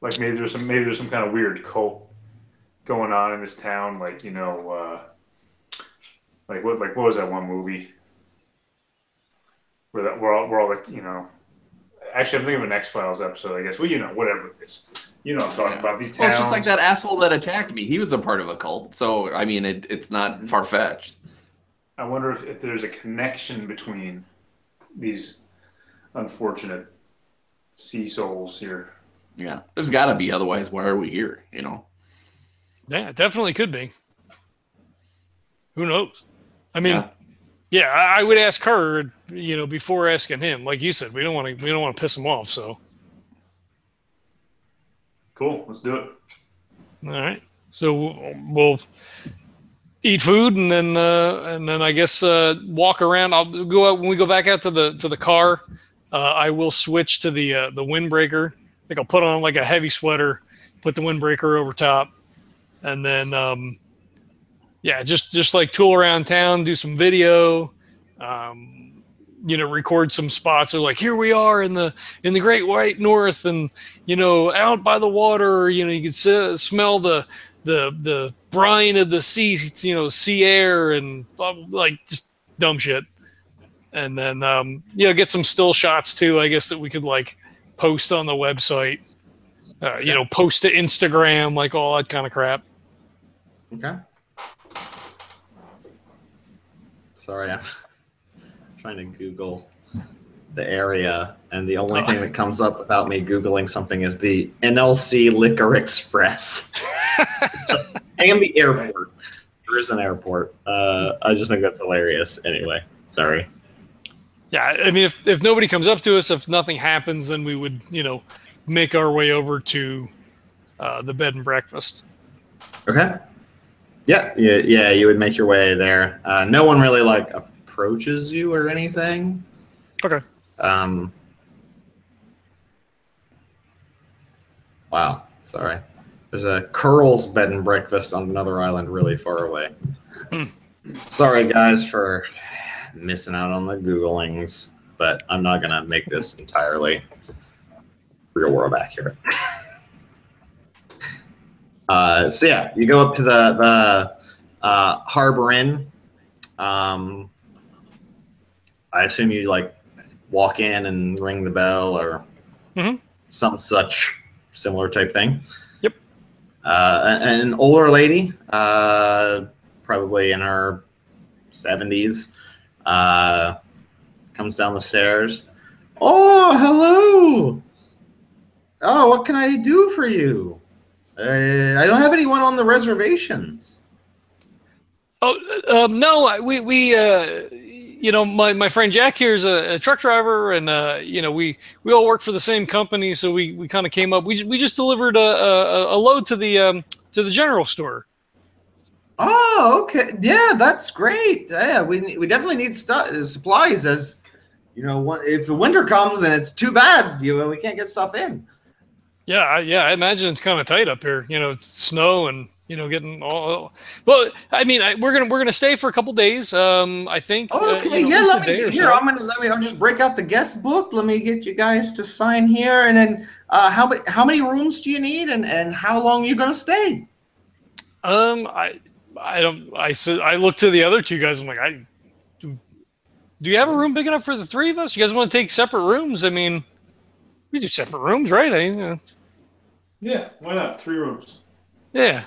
Speaker 4: Like maybe there's some kind of weird cult going on in this town, like what was that one movie where we're all like, actually I'm thinking of an X-Files episode, I guess. Well, whatever it is, I'm talking about these towns.
Speaker 2: Well, it's just like that asshole that attacked me. He was a part of a cult, so I mean, it's not far fetched.
Speaker 4: I wonder if there's a connection between these unfortunate sea souls here.
Speaker 2: Yeah, there's got to be. Otherwise, why are we here?
Speaker 1: Yeah, it definitely could be. Who knows? I mean, yeah, I would ask her, before asking him. Like you said, we don't want to piss him off. So,
Speaker 4: cool. Let's do it.
Speaker 1: All right. So we'll eat food and then I guess walk around. I'll go out when we go back out to the car. I will switch to the windbreaker. I think I'll put on like a heavy sweater, put the windbreaker over top. And then, just like tool around town, do some video, record some spots of like, here we are in the Great White North, and out by the water, you can smell the brine of the sea, sea air, and like just dumb shit. And then, get some still shots too, I guess, that we could like post on the website. Post to Instagram, like all that kind of crap.
Speaker 3: Okay. Sorry, I'm trying to Google the area, and the only thing that comes up without me Googling something is the NLC Liquor Express and the airport. There is an airport. I just think that's hilarious. Anyway, sorry.
Speaker 1: Yeah, I mean, if nobody comes up to us, if nothing happens, then we would, make our way over to the bed and breakfast.
Speaker 3: Okay. Yeah, you would make your way there. No one really like approaches you or anything.
Speaker 1: Okay.
Speaker 3: Wow, sorry. There's a Curl's bed and breakfast on another island really far away. Sorry, guys, for missing out on the Googlings, but I'm not going to make this entirely real world accurate. So yeah, you go up to the Harbor Inn. I assume you like walk in and ring the bell or some such similar type thing.
Speaker 1: Yep.
Speaker 3: An older lady, probably in her 70s, comes down the stairs. Oh, hello. Oh, what can I do for you? I don't have anyone on the reservations.
Speaker 1: Oh, no, my friend Jack here is a truck driver, and we all work for the same company, so we kind of came up. We just delivered a load to the general store.
Speaker 3: Oh, okay. Yeah, that's great. Yeah, we definitely need supplies, as if the winter comes and it's too bad, we can't get stuff in.
Speaker 1: Yeah, I imagine it's kind of tight up here. It's snow and getting all. Well, I mean, we're gonna stay for a couple days. I think.
Speaker 3: Okay, yeah. I'll just break out the guest book. Let me get you guys to sign here, and then how many rooms do you need, and how long are you gonna stay?
Speaker 1: I looked to the other two guys. I'm like, do you have a room big enough for the three of us? You guys want to take separate rooms? I mean, we do separate rooms, right?
Speaker 4: Yeah, why not? 3 rooms.
Speaker 1: Yeah.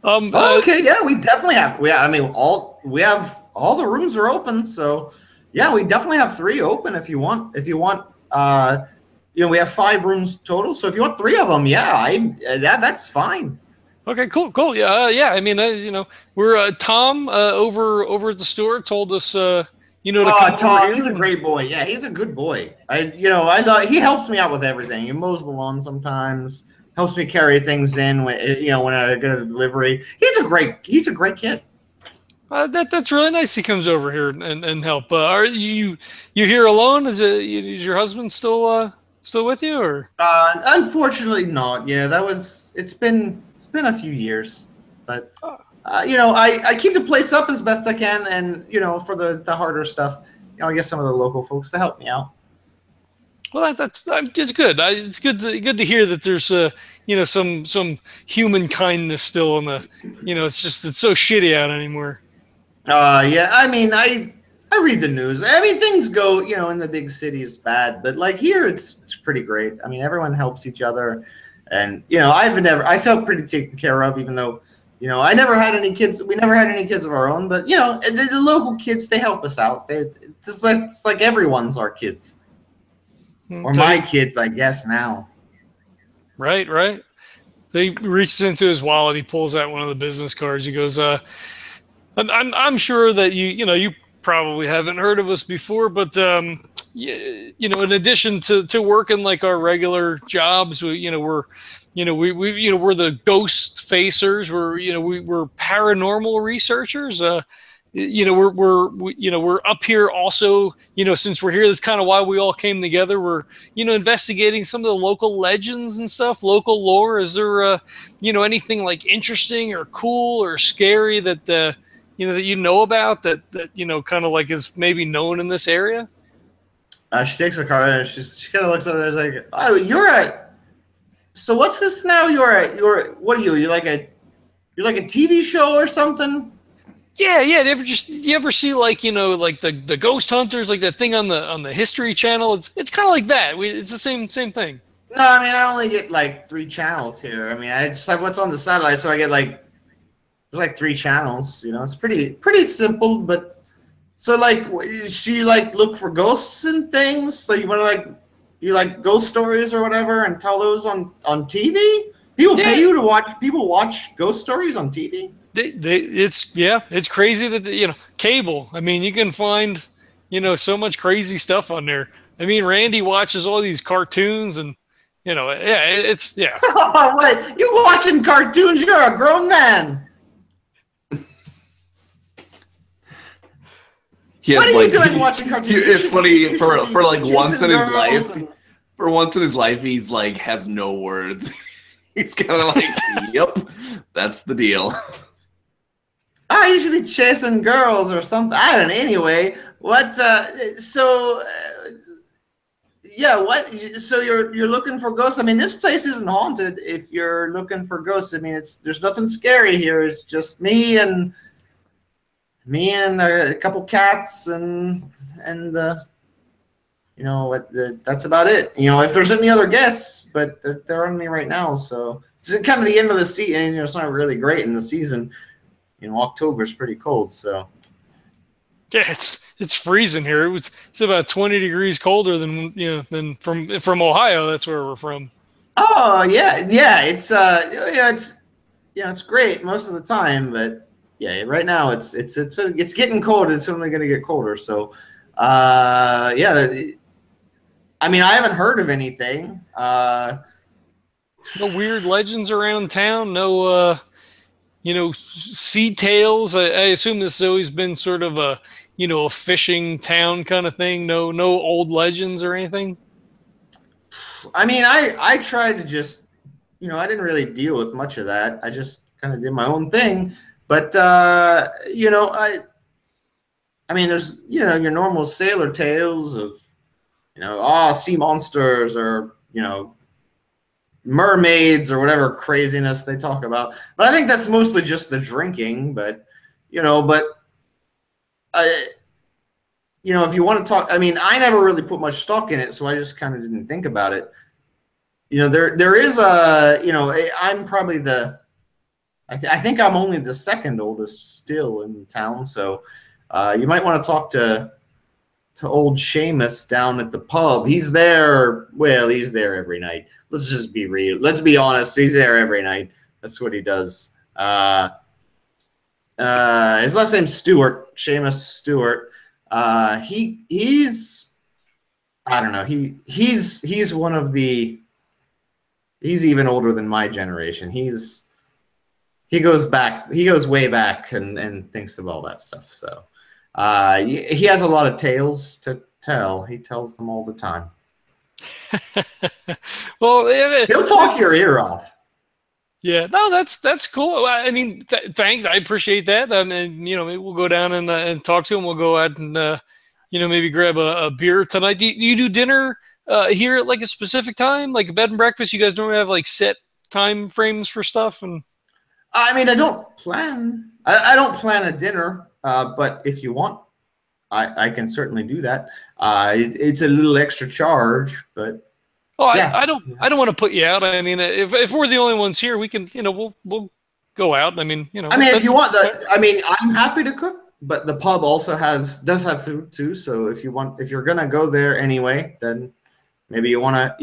Speaker 3: Okay, yeah, we definitely have. We have all the rooms are open, so yeah, we definitely have 3 open if you want. We have 5 rooms total, so if you want 3 of them, that's fine.
Speaker 1: Okay, cool. Yeah. I mean, we're Tom over at the store told us, to come
Speaker 3: Tom,
Speaker 1: over
Speaker 3: he's a great boy. Yeah, he's a good boy. He helps me out with everything. He mows the lawn sometimes, helps me carry things in when I get a delivery. He's a great kid.
Speaker 1: That's really nice. He comes over here and help. Are you here alone? Is your husband still with you, or?
Speaker 3: Unfortunately, not. Yeah, it's been a few years, but I keep the place up as best I can, and for the harder stuff, I get some of the local folks to help me out.
Speaker 1: Well, it's good. It's good to hear that there's some human kindness still in the it's so shitty out anymore.
Speaker 3: Yeah, I mean, I read the news. I mean, things go in the big cities bad, but like here it's pretty great. I mean, everyone helps each other, and I felt pretty taken care of, even though I never had any kids. We never had any kids of our own, but the local kids, they help us out. It's like everyone's our kids. Or my kids, I guess, now.
Speaker 1: Right. So he reaches into his wallet. He pulls out one of the business cards. He goes, I'm sure that you probably haven't heard of us before, but in addition to working like our regular jobs, we're the Ghostfacers. We're paranormal researchers. We're up here also, since we're here, that's kind of why we all came together. We're, investigating some of the local legends and stuff, local lore. Is there, anything like interesting or cool or scary that, that about that kind of like is maybe known in this area?
Speaker 3: She takes a card and she kind of looks at it and is like, "Oh, so what's this now? What are you? You're like a TV show or something?"
Speaker 1: Yeah. Do you ever see like like the Ghost Hunters, like that thing on the History Channel? It's kind of like that. It's the same thing.
Speaker 3: No, I mean, I only get like 3 channels here. I mean, I just have what's on the satellite, so I get there's like 3 channels. It's pretty simple, but so like she look for ghosts and things. So you want to you like ghost stories or whatever, and tell those on TV. People pay you to watch. People watch ghost stories on TV.
Speaker 1: It's crazy that cable. I mean, you can find so much crazy stuff on there. I mean, Randy watches all these cartoons and it's.
Speaker 3: Oh, wait, you watching cartoons? You're a grown man. What are you doing watching cartoons?
Speaker 2: It's funny for like once in his life. For once in his life, he's like has no words. He's kind of like, "Yep, that's the deal."
Speaker 3: I usually be chasing girls or something. I don't know. Anyway, what? So you're looking for ghosts. I mean, this place isn't haunted. If you're looking for ghosts, I mean, there's nothing scary here. It's just me and a couple cats and that's about it. If there's any other guests, but there aren't any right now. So it's kind of the end of the season. It's not really great in the season. October's pretty cold, so.
Speaker 1: Yeah, it's freezing here. It's about 20 degrees colder than from Ohio. That's where we're from.
Speaker 3: Oh yeah. It's great most of the time, but yeah, right now it's getting cold. It's only going to get colder. So, yeah. I mean, I haven't heard of anything.
Speaker 1: No weird legends around town. No, sea tales. I assume this has always been sort of a fishing town kind of thing. No old legends or anything.
Speaker 3: I mean, I tried to just, I didn't really deal with much of that. I just kind of did my own thing. But I mean, there's your normal sailor tales of sea monsters or mermaids or whatever craziness they talk about. But I think that's mostly just the drinking. But if you want to talk, I mean, I never really put much stock in it, so I just kind of didn't think about it. There is I'm probably I think I'm only the second oldest still in town, so you might want to talk to old Seamus down at the pub. He's there. Well, he's there every night. Let's just be real. Let's be honest. He's there every night. That's what he does. His last name's Stewart. Seamus Stewart. He's I don't know. He's one of the. He's even older than my generation. He goes way back and thinks of all that stuff. So he has a lot of tales to tell. He tells them all the time.
Speaker 1: Well,
Speaker 3: he'll talk your ear off.
Speaker 1: Yeah, no, that's cool. I mean, thanks. I appreciate that. And maybe we'll go down and talk to him. We'll go out and maybe grab a beer tonight. Do you do dinner here at like a specific time, like a bed and breakfast? You guys normally have like set time frames for stuff, and
Speaker 3: I mean, I don't plan a dinner, but if you want, I can certainly do that. It's a little extra charge, but
Speaker 1: yeah. I don't want to put you out. I mean, if we're the only ones here, we can we'll go out. I mean,
Speaker 3: I mean, if you want I'm happy to cook, but the pub also does have food too. So if you're gonna go there anyway, then maybe you want to,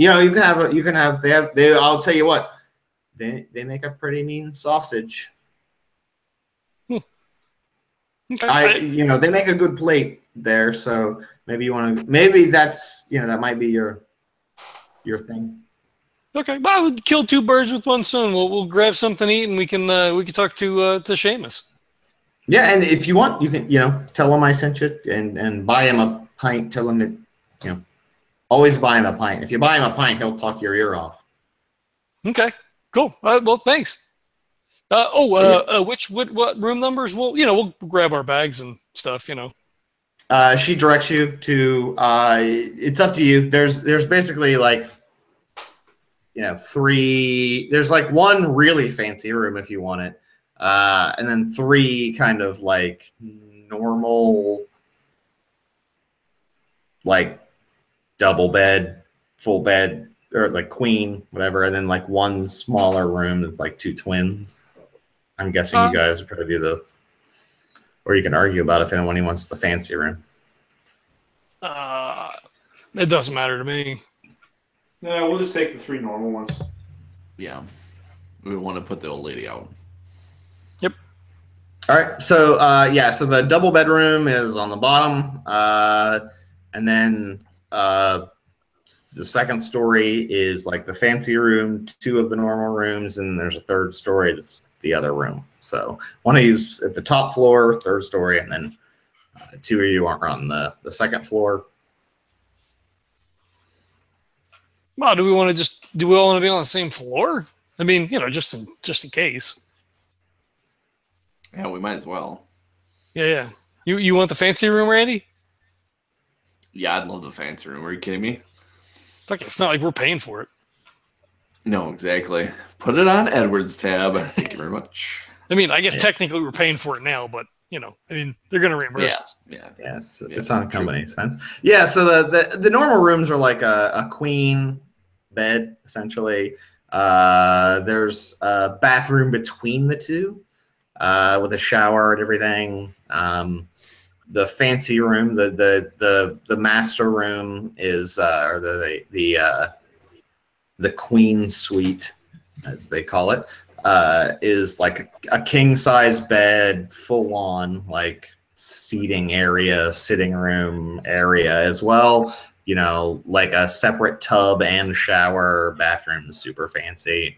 Speaker 3: I'll tell you what, they make a pretty mean sausage. Okay. They make a good plate there. So maybe that's, that might be your thing.
Speaker 1: Okay. Well, we'll kill two birds with one stone. We'll grab something to eat and we can talk to Seamus.
Speaker 3: Yeah. And if you want, you can, tell him I sent you and buy him a pint. Tell him that, always buy him a pint. If you buy him a pint, he'll talk your ear off. Okay,
Speaker 1: cool. Well, thanks. What room numbers? Well, we'll grab our bags and stuff.
Speaker 3: She directs you to. It's up to you. There's basically like, three. There's like one really fancy room if you want it, and then three kind of like normal, like double bed, full bed, or like queen, whatever, and then like one smaller room that's like two twins. I'm guessing you guys are going to do or you can argue about if anyone wants the fancy room.
Speaker 1: It doesn't matter to me.
Speaker 4: Yeah, we'll just take the three normal ones.
Speaker 2: Yeah, we want to put the old lady out.
Speaker 1: Yep.
Speaker 3: All right. So so the double bedroom is on the bottom, and then the second story is like the fancy room, two of the normal rooms, and there's a third story that's the other room. So one of you's at the top floor, third story, and then two of you are on the second floor.
Speaker 1: Well, do we all want to be on the same floor? I mean, just in case.
Speaker 2: Yeah, we might as well.
Speaker 1: Yeah. You want the fancy room, Randy?
Speaker 2: Yeah, I'd love the fancy room. Are you kidding me?
Speaker 1: It's not like we're paying for it.
Speaker 2: No, exactly. Put it on Edward's tab. Thank you very much.
Speaker 1: I mean, I guess technically we're paying for it now, but they're going to reimburse us.
Speaker 3: Yeah, it's on company expense. Yeah, so the normal rooms are like a queen bed essentially. There's a bathroom between the two with a shower and everything. The fancy room, the master room is, or the queen suite, as they call it, is like a king size bed, full on like seating area, sitting room area as well. You know, like a separate tub and shower, bathroom, super fancy,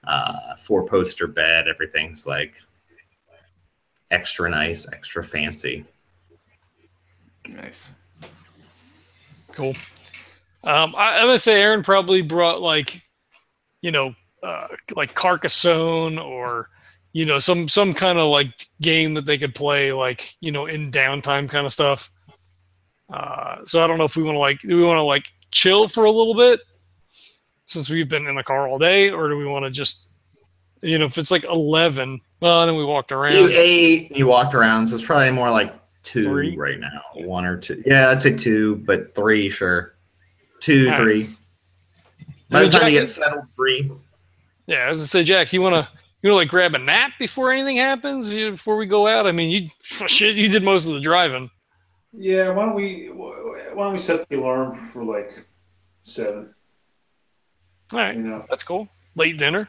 Speaker 3: 4-poster bed. Everything's like extra nice, extra fancy.
Speaker 2: Nice.
Speaker 1: Cool. I'm gonna say Erin probably brought like Carcassonne or some kind of like game that they could play like in downtime kind of stuff. So I don't know if we want to chill for a little bit since we've been in the car all day, or do we want to just if it's like 11, well then we walked around.
Speaker 3: You ate, you walked around, so it's probably more like 2
Speaker 1: 3
Speaker 3: right now, 1 or 2. Yeah, I'd say 2, but 3 sure. 2,
Speaker 1: all
Speaker 3: 3.
Speaker 1: Right.
Speaker 3: By the time you get settled, 3.
Speaker 1: Yeah, I was gonna say, Jack, you wanna like grab a nap before anything happens before we go out? I mean, you did most of the driving.
Speaker 4: Yeah, why don't we set the alarm for like 7?
Speaker 1: All right, that's cool. Late dinner.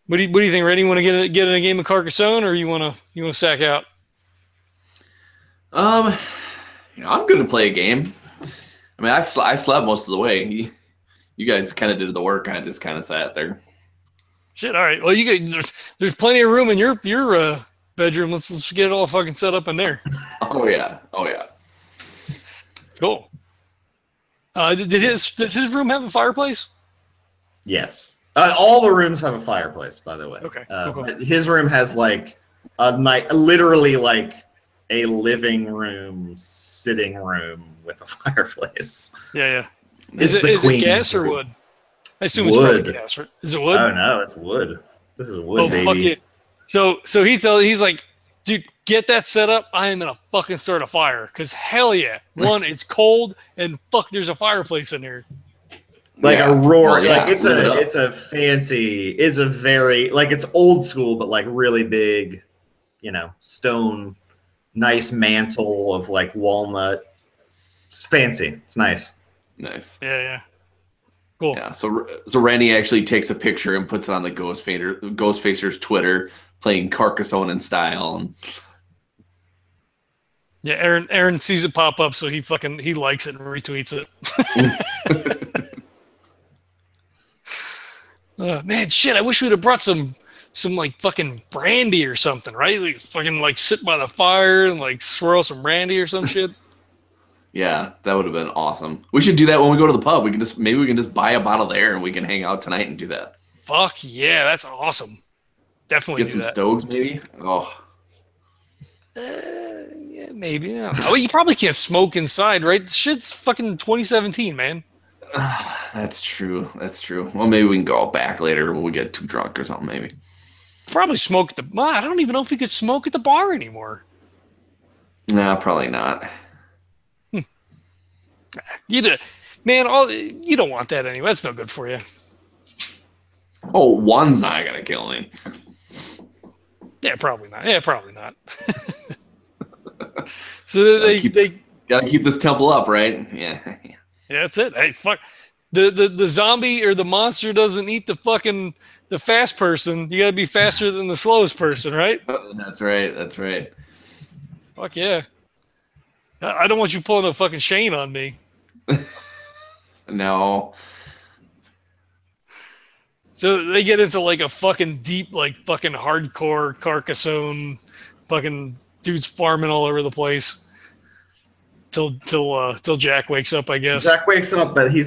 Speaker 1: What do you think, Reddy? You want to get in a game of Carcassonne, or you want to sack out?
Speaker 2: I'm good to play a game. I mean, I slept most of the way. You guys kind of did the work. I just kind of sat there. Shit.
Speaker 1: All right. Well, there's plenty of room in your bedroom. Let's get it all fucking set up in there.
Speaker 2: Oh yeah.
Speaker 1: Cool. Did his room have a fireplace?
Speaker 3: Yes. All the rooms have a fireplace, by the way.
Speaker 1: Okay. Cool.
Speaker 3: His room has like literally like a living room, sitting room with a fireplace.
Speaker 1: Yeah. Is it gas or wood? I assume it's probably gas. Right? Is it wood?
Speaker 3: Oh no, it's wood. This is wood, baby.
Speaker 1: Fuck it. So he's like, dude, get that set up. I am gonna fucking start a fire. Cause hell yeah, one, it's cold, and fuck, there's a fireplace in here.
Speaker 3: Like a roar, like it's a fancy, it's a very like it's old school, but like really big, stone, nice mantle of like walnut. It's fancy. It's nice.
Speaker 2: Nice.
Speaker 1: Yeah. Cool.
Speaker 2: Yeah. So Randy actually takes a picture and puts it on the Ghostfacers Twitter, playing Carcassonne in style.
Speaker 1: Yeah, Erin sees it pop up, so he likes it and retweets it. Man, shit! I wish we'd have brought some like fucking brandy or something, right? Like fucking like sit by the fire and like swirl some brandy or some shit.
Speaker 2: Yeah, that would have been awesome. We should do that when we go to the pub. We can just buy a bottle there and we can hang out tonight and do that.
Speaker 1: Fuck yeah, that's awesome. Definitely
Speaker 2: get some stoves, maybe. Oh.
Speaker 1: Yeah, maybe. Yeah. Oh, you probably can't smoke inside, right? Shit's fucking 2017, man.
Speaker 2: That's true. Well, maybe we can go out back later when we get too drunk or something, maybe.
Speaker 1: Probably smoke at the... I don't even know if we could smoke at the bar anymore.
Speaker 2: Nah, probably not.
Speaker 1: You don't want that anyway. That's no good for you.
Speaker 2: Oh, one's not going to kill me.
Speaker 1: Yeah, probably not. So they
Speaker 2: gotta keep this temple up, right? Yeah.
Speaker 1: Yeah, that's it. Hey, fuck. The zombie or the monster doesn't eat the fast person. You gotta be faster than the slowest person, right?
Speaker 2: That's right.
Speaker 1: Fuck yeah. I don't want you pulling a fucking Shane on me.
Speaker 2: No.
Speaker 1: So they get into like a fucking deep, like fucking hardcore Carcassonne, fucking dudes farming all over the place. Till Jack wakes up, I guess.
Speaker 3: Jack wakes up, but he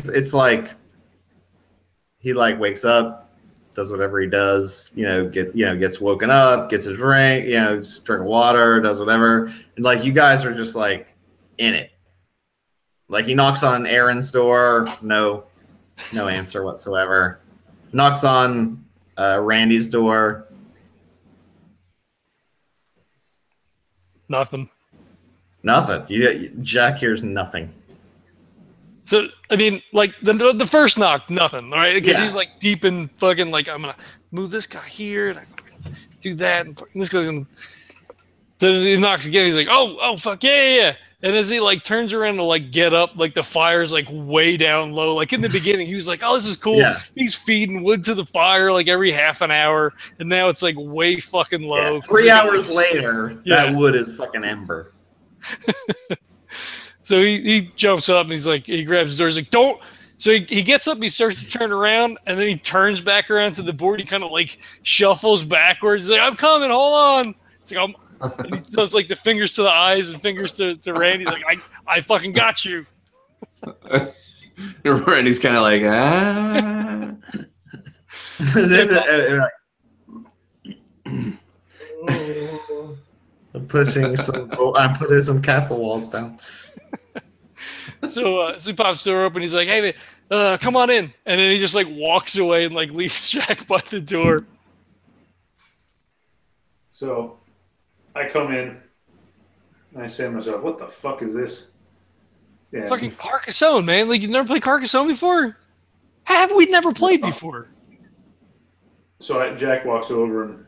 Speaker 3: wakes up, does whatever he does, gets woken up, gets a drink, just drink water, does whatever. And like you guys are just like in it. Like he knocks on Erin's door, no answer whatsoever. Knocks on Randy's door.
Speaker 1: Nothing.
Speaker 3: Jack hears nothing.
Speaker 1: So I mean, like the first knock, nothing, right? Because he's like deep in fucking like I'm gonna move this guy here and I'm gonna do that, and this guy's gonna. So he knocks again. He's like, oh fuck yeah. And as he like turns around to like get up, like the fire's like way down low. Like in the beginning, he was like, "Oh, this is cool."
Speaker 3: Yeah.
Speaker 1: He's feeding wood to the fire like every half an hour, and now it's like way fucking low.
Speaker 3: Yeah. 3 hours later,
Speaker 1: Yeah.
Speaker 3: that wood is fucking ember.
Speaker 1: So he jumps up and he's like, he grabs the door. He's like, "Don't." So he gets up, he starts to turn around, and then he turns back around to the board. He kind of like shuffles backwards. He's like, "I'm coming, hold on." It's like, and he does like the fingers to the eyes and fingers to Randy. He's like, I fucking got you.
Speaker 2: Randy's kind of like, ah.
Speaker 3: I'm putting some castle walls down.
Speaker 1: So he pops the door open. He's like, "Hey, man, come on in." And then he just like walks away and like leaves Jack by the door.
Speaker 4: So I come in and I say to myself, "What the fuck is this?" Yeah.
Speaker 1: Fucking Carcassonne, man. Like, you've never played Carcassonne before? Have we never played before?
Speaker 4: So Jack walks over and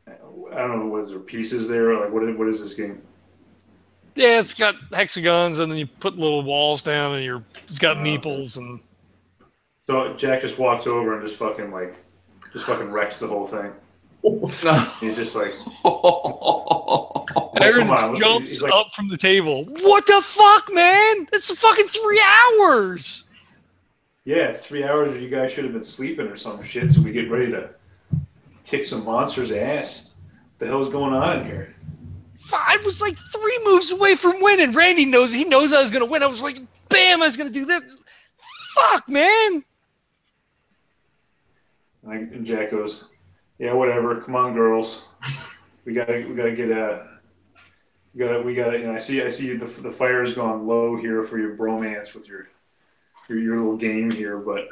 Speaker 4: I don't know, was there pieces there? Like, what is this game?
Speaker 1: Yeah, it's got hexagons, and then you put little walls down, and it's got meeples, and
Speaker 4: so Jack just walks over and just fucking wrecks the whole thing. He's just like,
Speaker 1: Erin jumps up from the table. What the fuck, man? It's fucking 3 hours.
Speaker 4: Yeah, it's 3 hours, or you guys should have been sleeping or some shit, so we get ready to kick some monsters' ass. What the hell's going on in here?
Speaker 1: I was like 3 moves away from winning. Randy knows. He knows I was going to win. I was like, bam, I was going to do this. Fuck, man.
Speaker 4: And Jack goes, "Yeah, whatever. Come on, girls. We gotta get we gotta. You know, I see the fire's gone low here for your bromance with your little game here, but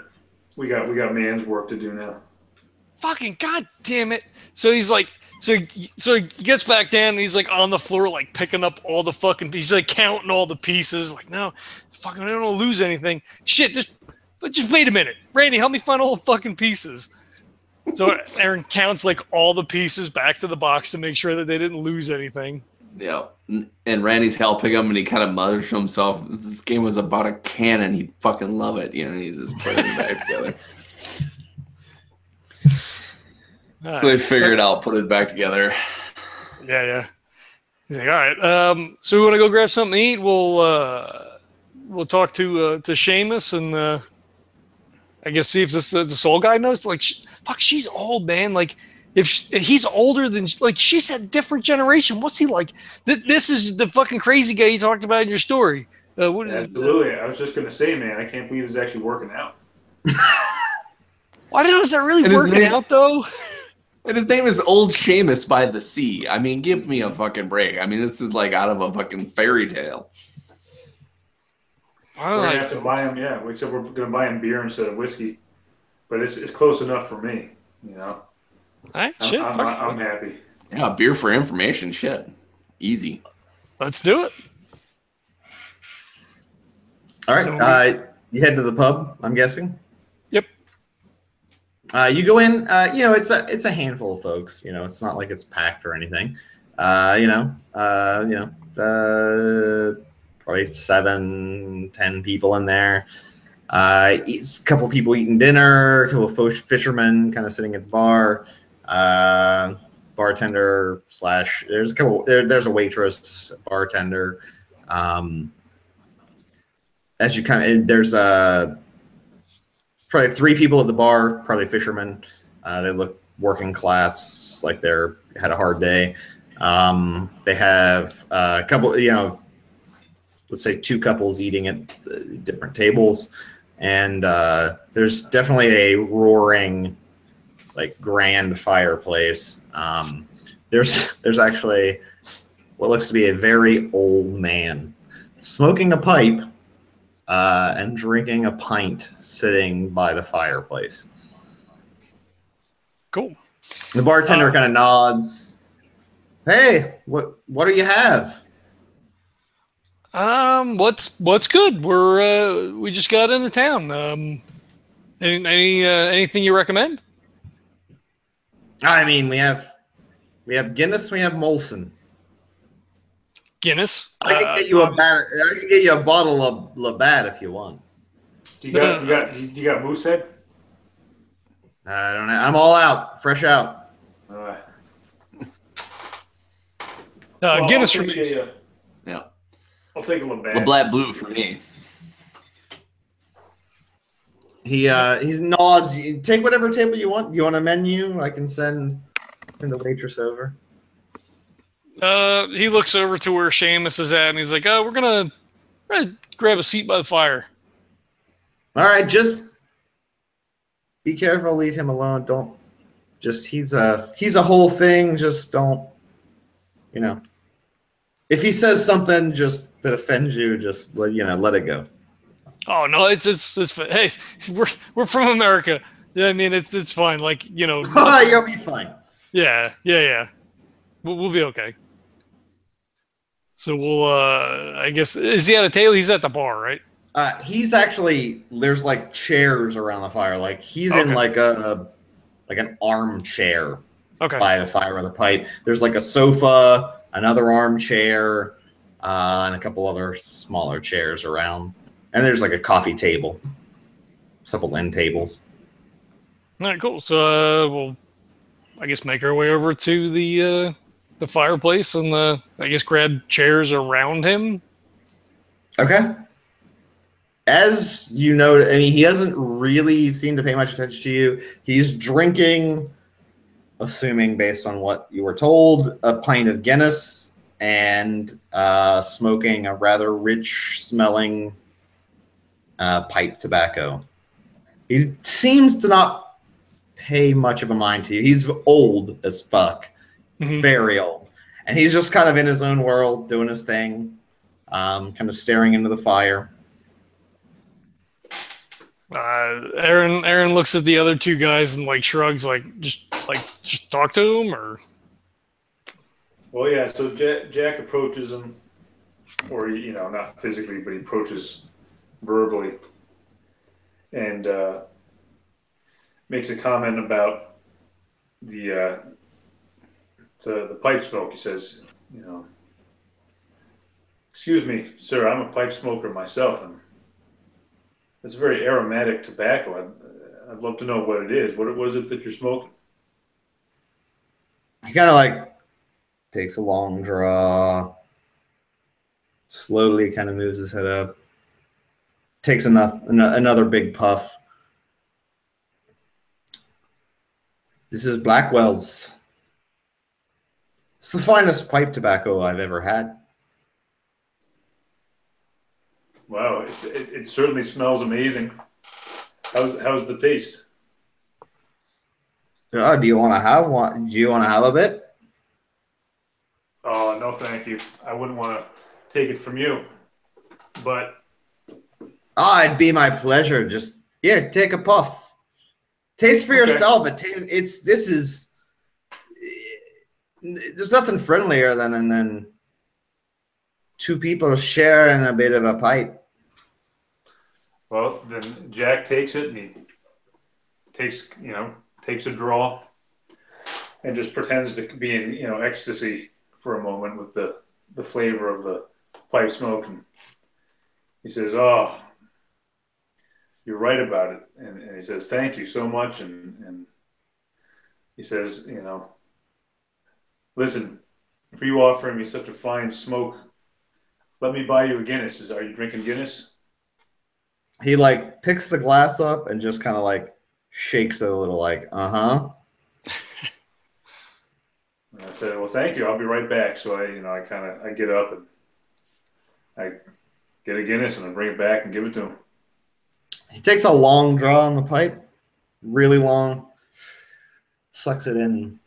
Speaker 4: we got man's work to do now."
Speaker 1: Fucking goddamn it! So he's like, so he gets back down and he's like on the floor, like picking up all the fucking pieces, like counting all the pieces. Like, no, fucking, I don't want to lose anything. Shit, just wait a minute, Randy, help me find all the fucking pieces. So Erin counts like all the pieces back to the box to make sure that they didn't lose anything.
Speaker 2: Yeah, and Randy's helping him, and he kind of mutters to himself, "If this game was about a cannon, he'd fucking love it." You know, he's just putting it back together. So they figure it out, put it back together.
Speaker 1: Yeah. He's like, "All right, so we want to go grab something to eat. We'll talk to Seamus and I guess see if the soul guy knows." Like, fuck, she's old, man. Like, if he's older than, like, she's a different generation. What's he like? This is the fucking crazy guy you talked about in your story.
Speaker 4: Absolutely. I was just gonna say, man, I can't believe he's actually working out.
Speaker 1: Why is that really working out though?
Speaker 2: And his name is Old Seamus by the Sea. I mean, give me a fucking break. I mean, this is like out of a fucking fairy tale.
Speaker 4: We're gonna have to buy him, yeah. Except we're gonna buy him beer instead of whiskey, but it's close enough for me, you know.
Speaker 1: All right, shit.
Speaker 4: I'm happy.
Speaker 2: Yeah, beer for information, shit, easy.
Speaker 1: Let's do it.
Speaker 3: All right, you head to the pub, I'm guessing.
Speaker 1: Yep.
Speaker 3: You go in. You know, it's a handful of folks. You know, it's not like it's packed or anything. Probably 7-10 people in there. A couple people eating dinner. A couple of fishermen kind of sitting at the bar. Bartender / there's a couple. There's a waitress, bartender. As you there's probably 3 people at the bar, probably fishermen. They look working class, like had a hard day. They have a couple, let's say 2 couples eating at different tables. And there's definitely a roaring, like, grand fireplace. There's actually what looks to be a very old man smoking a pipe and drinking a pint sitting by the fireplace.
Speaker 1: Cool.
Speaker 3: The bartender kind of nods. "Hey, what do you have?"
Speaker 1: What's good? We just got into town. Anything you recommend?
Speaker 3: I mean, we have Guinness, we have Molson.
Speaker 1: Guinness.
Speaker 3: I can get you I can get you a bottle of Labatt if you want.
Speaker 4: You got Moosehead?
Speaker 3: I don't know. I'm all out, fresh out.
Speaker 1: Guinness for me.
Speaker 2: Yeah.
Speaker 4: I'll take a Labatt.
Speaker 2: Labatt Blue for me.
Speaker 3: He nods. Take whatever table you want. You want a menu? I can send the waitress over.
Speaker 1: He looks over to where Seamus is at, and he's like, we're gonna grab a seat by the fire.
Speaker 3: All right, just be careful. Leave him alone. Don't just. He's a whole thing. Just don't. If he says something just that offends you, just let it go.
Speaker 1: Oh no, it's hey, we're from America. Yeah, I mean it's fine. Like
Speaker 3: You'll be fine.
Speaker 1: Yeah. We'll be okay. So we'll I guess, is he at a table? He's at the bar, right?
Speaker 3: He's actually, there's like chairs around the fire. Like he's in like an armchair by the fire with a pipe. There's like a sofa, another armchair, and a couple other smaller chairs around. And there's like a coffee table, couple end tables.
Speaker 1: All right, cool. So we'll, I guess, make our way over to the fireplace and I guess grab chairs around him. Okay.
Speaker 3: As you know, I mean, he doesn't really seem to pay much attention to you. He's drinking, assuming based on what you were told, a pint of Guinness and smoking a rather rich-smelling pipe tobacco. He seems to not pay much of a mind to you. He's old as fuck. Very old. And he's just kind of in his own world, doing his thing, kind of staring into the fire.
Speaker 1: Erin looks at the other two guys and like shrugs, just talk to him, or.
Speaker 4: Well, yeah. So Jack approaches him, or not physically, but he approaches verbally, and makes a comment about the pipe smoke. He says, "Excuse me, sir, I'm a pipe smoker myself, and it's very aromatic tobacco. I'd love to know what it is. What is it that you're smoking?"
Speaker 3: He kind of takes a long draw, slowly kind of moves his head up, takes another big puff. This is Blackwell's. It's the finest pipe tobacco I've ever had.
Speaker 4: Wow, it certainly smells amazing. How's the taste?
Speaker 3: Do you want to have one? Do you want to have a bit?
Speaker 4: Oh, no, thank you. I wouldn't want to take it from you, but.
Speaker 3: It'd be my pleasure. Just here, take a puff. Taste for yourself. There's nothing friendlier than two people sharing a bit of a pipe.
Speaker 4: Well, then Jack takes it and he takes a draw and just pretends to be in, ecstasy for a moment with the flavor of the pipe smoke. And he says, "Oh, you're right about it." And he says, "Thank you so much." And he says, "Listen, for you offering me such a fine smoke, let me buy you a Guinness. Are you drinking Guinness?"
Speaker 3: He picks the glass up and just kind of shakes it a little, uh-huh.
Speaker 4: And I said, "Well, thank you. I'll be right back." So I get up and I get a Guinness and I bring it back and give it to him.
Speaker 3: He takes a long draw on the pipe, really long, sucks it in,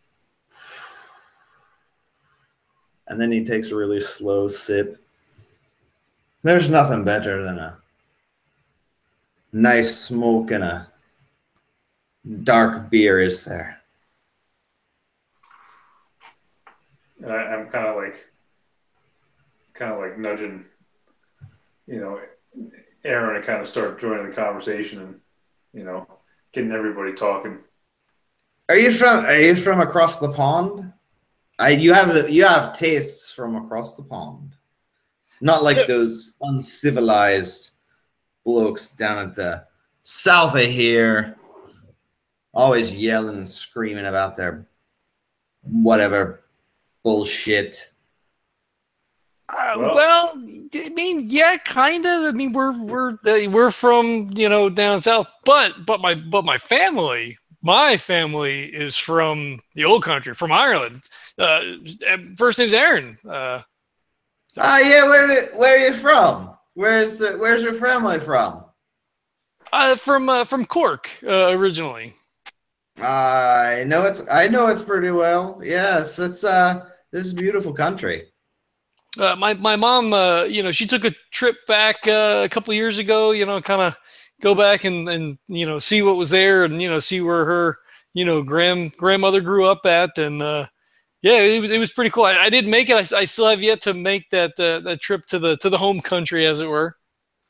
Speaker 3: and then he takes a really slow sip. There's nothing better than a nice smoke and a dark beer, is there?
Speaker 4: And I'm kind of like nudging, Erin to kind of start joining the conversation and, getting everybody talking.
Speaker 3: Are you from across the pond? You have tastes from across the pond. Not like those uncivilized blokes down at the south of here, always yelling and screaming about their whatever bullshit.
Speaker 1: Well, I mean, yeah, kind of. I mean, we're from down south, but my family is from the old country, from Ireland. First name's Erin.
Speaker 3: Yeah, where are you from? Where's your family from?
Speaker 1: From Cork, originally.
Speaker 3: I know it's pretty well. Yes, it's this is a beautiful country.
Speaker 1: My mom, she took a trip back a couple of years ago. Kind of go back and see what was there, and see where her grandmother grew up at, and yeah, it was pretty cool. I didn't make it. I still have yet to make that trip to the home country, as it were.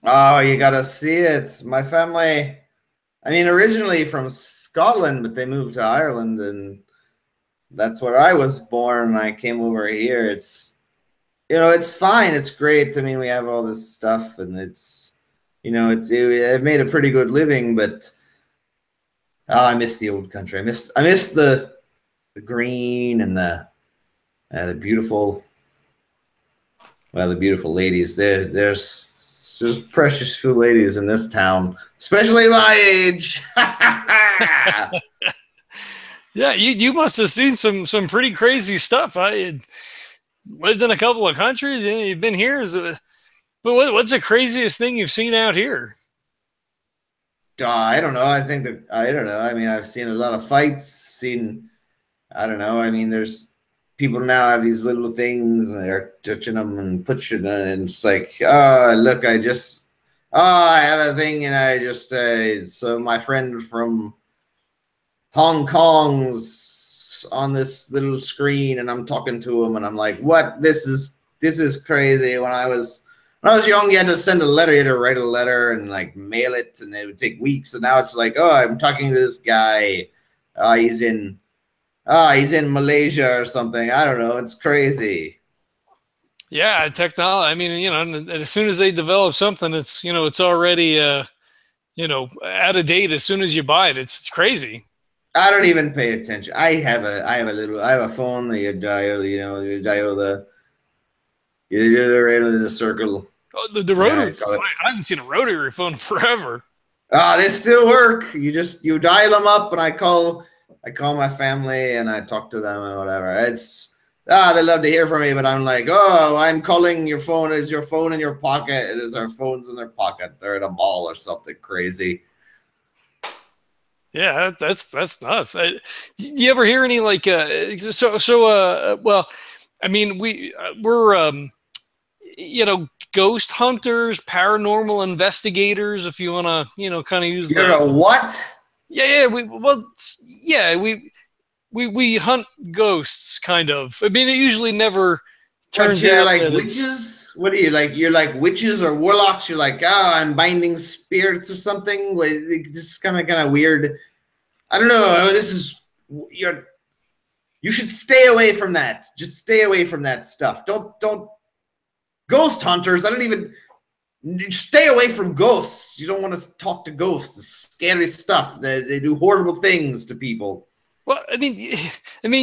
Speaker 3: Oh, you gotta see it. My family, I mean, originally from Scotland, but they moved to Ireland, and that's where I was born. I came over here. It's fine. It's great. I mean, we have all this stuff, and I've made a pretty good living, but I miss the old country. I miss the green and the beautiful ladies. There's precious few ladies in this town, especially my age.
Speaker 1: Yeah, you must have seen some pretty crazy stuff. I lived in a couple of countries, and you've been here. But what's the craziest thing you've seen out here?
Speaker 3: I don't know. I don't know. I mean, I've seen a lot of fights. I don't know. I mean, there's people now have these little things, and they're touching them and pushing it, and it's like, oh, look, I have a thing, and so my friend from Hong Kong's on this little screen, and I'm talking to him, and I'm like, what? This is crazy. When I was young, you had to send a letter. You had to write a letter and like mail it, and it would take weeks. And now it's like, oh, I'm talking to this guy. He's in Malaysia or something. I don't know. It's crazy.
Speaker 1: Yeah, technology. I mean, as soon as they develop something, it's already out of date as soon as you buy it. It's crazy.
Speaker 3: I don't even pay attention. I have a phone that you dial. You do the right in the circle.
Speaker 1: Oh, the rotary. Yeah, I haven't seen a rotary phone forever.
Speaker 3: They still work. You dial them up, and I call my family and I talk to them and whatever. They love to hear from me, but I'm like, oh, I'm calling your phone. Is your phone in your pocket? It is our phones in their pocket. They're at a mall or something crazy.
Speaker 1: Yeah, that's nuts. You ever hear any like well, I mean, we're ghost hunters, paranormal investigators, if you want to, kind of use
Speaker 3: You're a what?
Speaker 1: Yeah, we hunt ghosts, kind of. I mean, it usually never turns out
Speaker 3: like
Speaker 1: that
Speaker 3: witches. What are you like? You're like witches or warlocks. You're like, oh, I'm binding spirits or something. This is kind of weird. I don't know. You should stay away from that. Just stay away from that stuff. Don't ghost hunters. Stay away from ghosts. You don't want to talk to ghosts. It's scary stuff. They do horrible things to people.
Speaker 1: Well, I mean,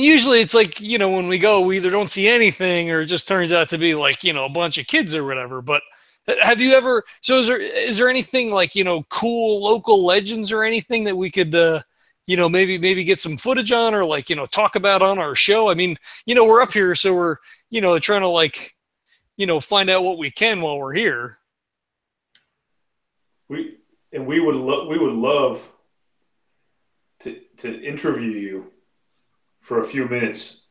Speaker 1: usually it's like, when we go, we either don't see anything or it just turns out to be like, a bunch of kids or whatever. But have you ever, so is there anything like, cool local legends or anything that we could, maybe get some footage on or like, talk about on our show? I mean, we're up here, so we're, trying to like, find out what we can while we're here.
Speaker 4: We would love to interview you for a few minutes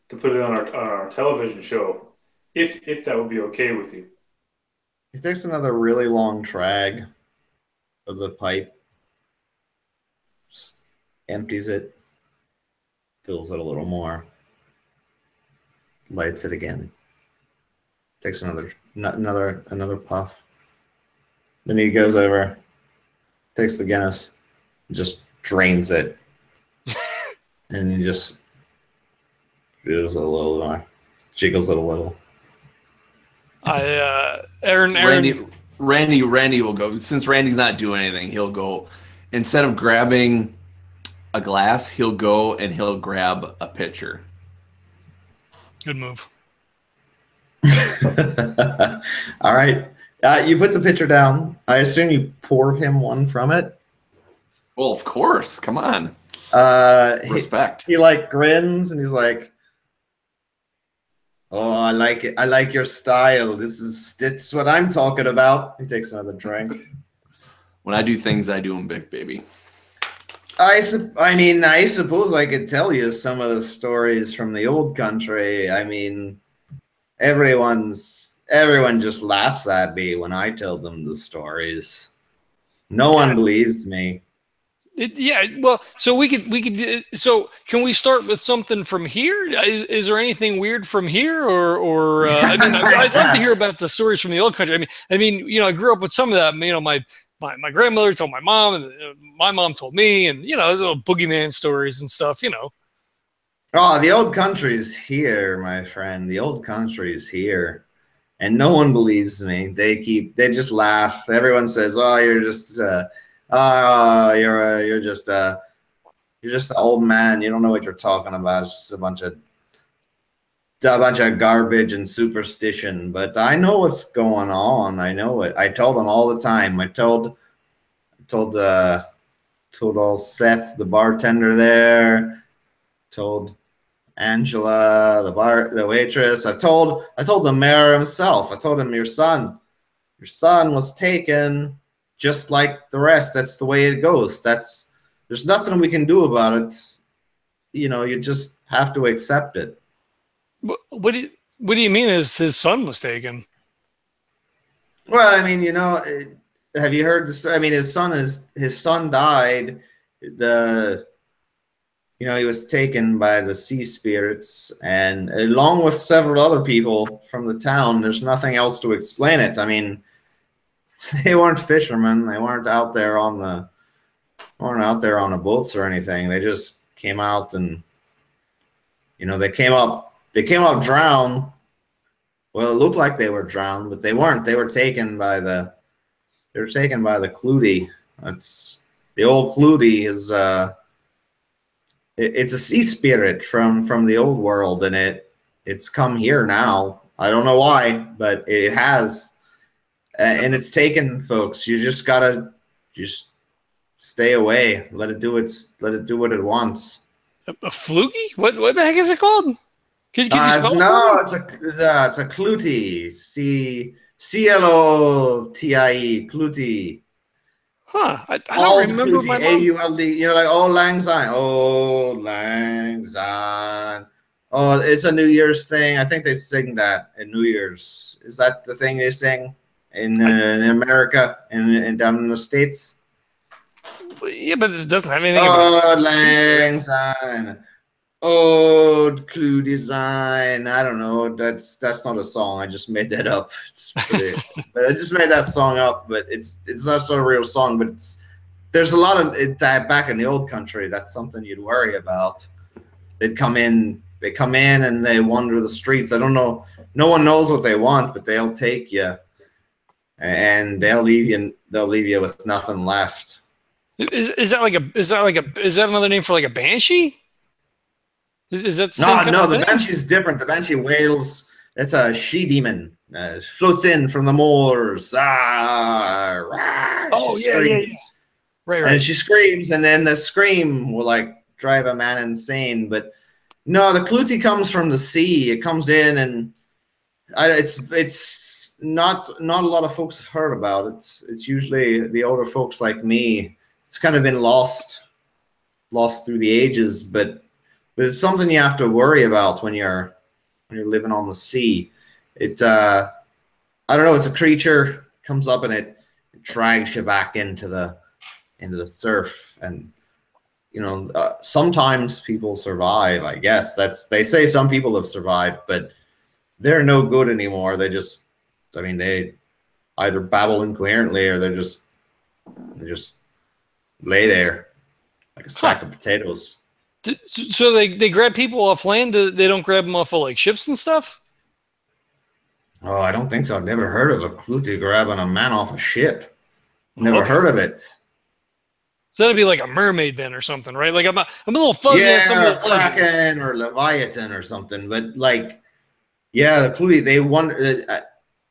Speaker 4: to put it on our television show, if that would be okay with you.
Speaker 3: If there's another really long drag of the pipe, just empties it, fills it a little more, lights it again, takes another puff. Then he goes over, takes the Guinness, just drains it, and he just does a little more, jiggles it a little.
Speaker 1: Aaron.
Speaker 2: Randy will go. Since Randy's not doing anything, he'll go. Instead of grabbing a glass, he'll go and he'll grab a pitcher.
Speaker 1: Good move.
Speaker 3: All right. You put the pitcher down. I assume you pour him one from it.
Speaker 2: Well, of course. Come on.
Speaker 3: Respect. He like grins and he's like, "Oh, I like it. I like your style. It's what I'm talking about." He takes another drink.
Speaker 2: When I do things, I do them big, baby.
Speaker 3: I suppose I could tell you some of the stories from the old country. I mean, everyone just laughs at me when I tell them the stories. No one believes me.
Speaker 1: Well, so we could. So can we start with something from here? Is there anything weird from here, or I mean, I'd love to hear about the stories from the old country. I mean, you know, I grew up with some of that. You know, my grandmother told my mom, and my mom told me, and you know, little boogeyman stories and stuff. You know.
Speaker 3: Oh, the old country's here, my friend. The old country's here, and no one believes me. They just laugh. Everyone says, "Oh, you're just." You're just an old man. You don't know what you're talking about. It's just a bunch of garbage and superstition. But I know what's going on. I know it. I told them all the time. I told old Seth, the bartender there. Told Angela, the waitress. I told the mayor himself. I told him your son was taken. Just like the rest, that's the way it goes. There's nothing we can do about it. You know, you just have to accept it.
Speaker 1: What do you mean his son was taken?
Speaker 3: Well, I mean, you know, have you heard this? I mean, his son died. He was taken by the sea spirits, and along with several other people from the town. There's nothing else to explain it. I mean, they weren't fishermen. They weren't out there on the boats or anything. They just came out and, you know, they came up drowned. Well, it looked like they were drowned, but they weren't. They were taken by the Clutie. That's the old Clutie is it's a sea spirit from the old world, and it's come here now. I don't know why, but it has. And it's taken, folks. You just gotta stay away. Let it do what it wants.
Speaker 1: A fluky? What the heck is it called? Can you spell
Speaker 3: it? It's a Clutie. CLOTIE. Clutie.
Speaker 1: Huh? I don't remember my mom.
Speaker 3: AULD. You know, like Auld Lang Syne. Auld Lang Syne. Oh, it's a New Year's thing. I think they sing that at New Year's. Is that the thing they sing? In America and down in the States.
Speaker 1: Yeah, but it doesn't have anything
Speaker 3: about Lang Syne. Old Clue Design. I don't know. That's not a song. I just made that up. But I just made that song up. But it's not a real song. But there's a lot of it back in the old country. That's something you'd worry about. They come in and they wander the streets. I don't know. No one knows what they want, but they'll take you. And they'll leave you with nothing left.
Speaker 1: Is that another name for like a banshee? Is that
Speaker 3: the banshee is different. The banshee wails. It's a she demon. Floats in from the moors.
Speaker 1: Yeah. Right.
Speaker 3: And she screams, and then the scream will like drive a man insane. But no, the Clutie comes from the sea. It comes in, and it's not a lot of folks have heard about it. It's usually the older folks like me. It's kind of been lost through the ages, but it's something you have to worry about when you're living on the sea. I don't know. It's a creature, comes up and it drags you back into the surf, and you know sometimes people survive. I guess they say some people have survived, but they're no good anymore. They either babble incoherently or they just lay there like a sack of potatoes.
Speaker 1: So they grab people off land. They don't grab them off of like ships and stuff.
Speaker 3: Oh, I don't think so. I've never heard of a Clutie grabbing a man off a ship. Never
Speaker 1: Okay.
Speaker 3: heard of it.
Speaker 1: So that'd be like a mermaid then or something, right? Like I'm a little fuzzy on some
Speaker 3: Yeah,
Speaker 1: of
Speaker 3: or
Speaker 1: the legends.
Speaker 3: Kraken or Leviathan or something. But like, yeah, the Clutie, they wander.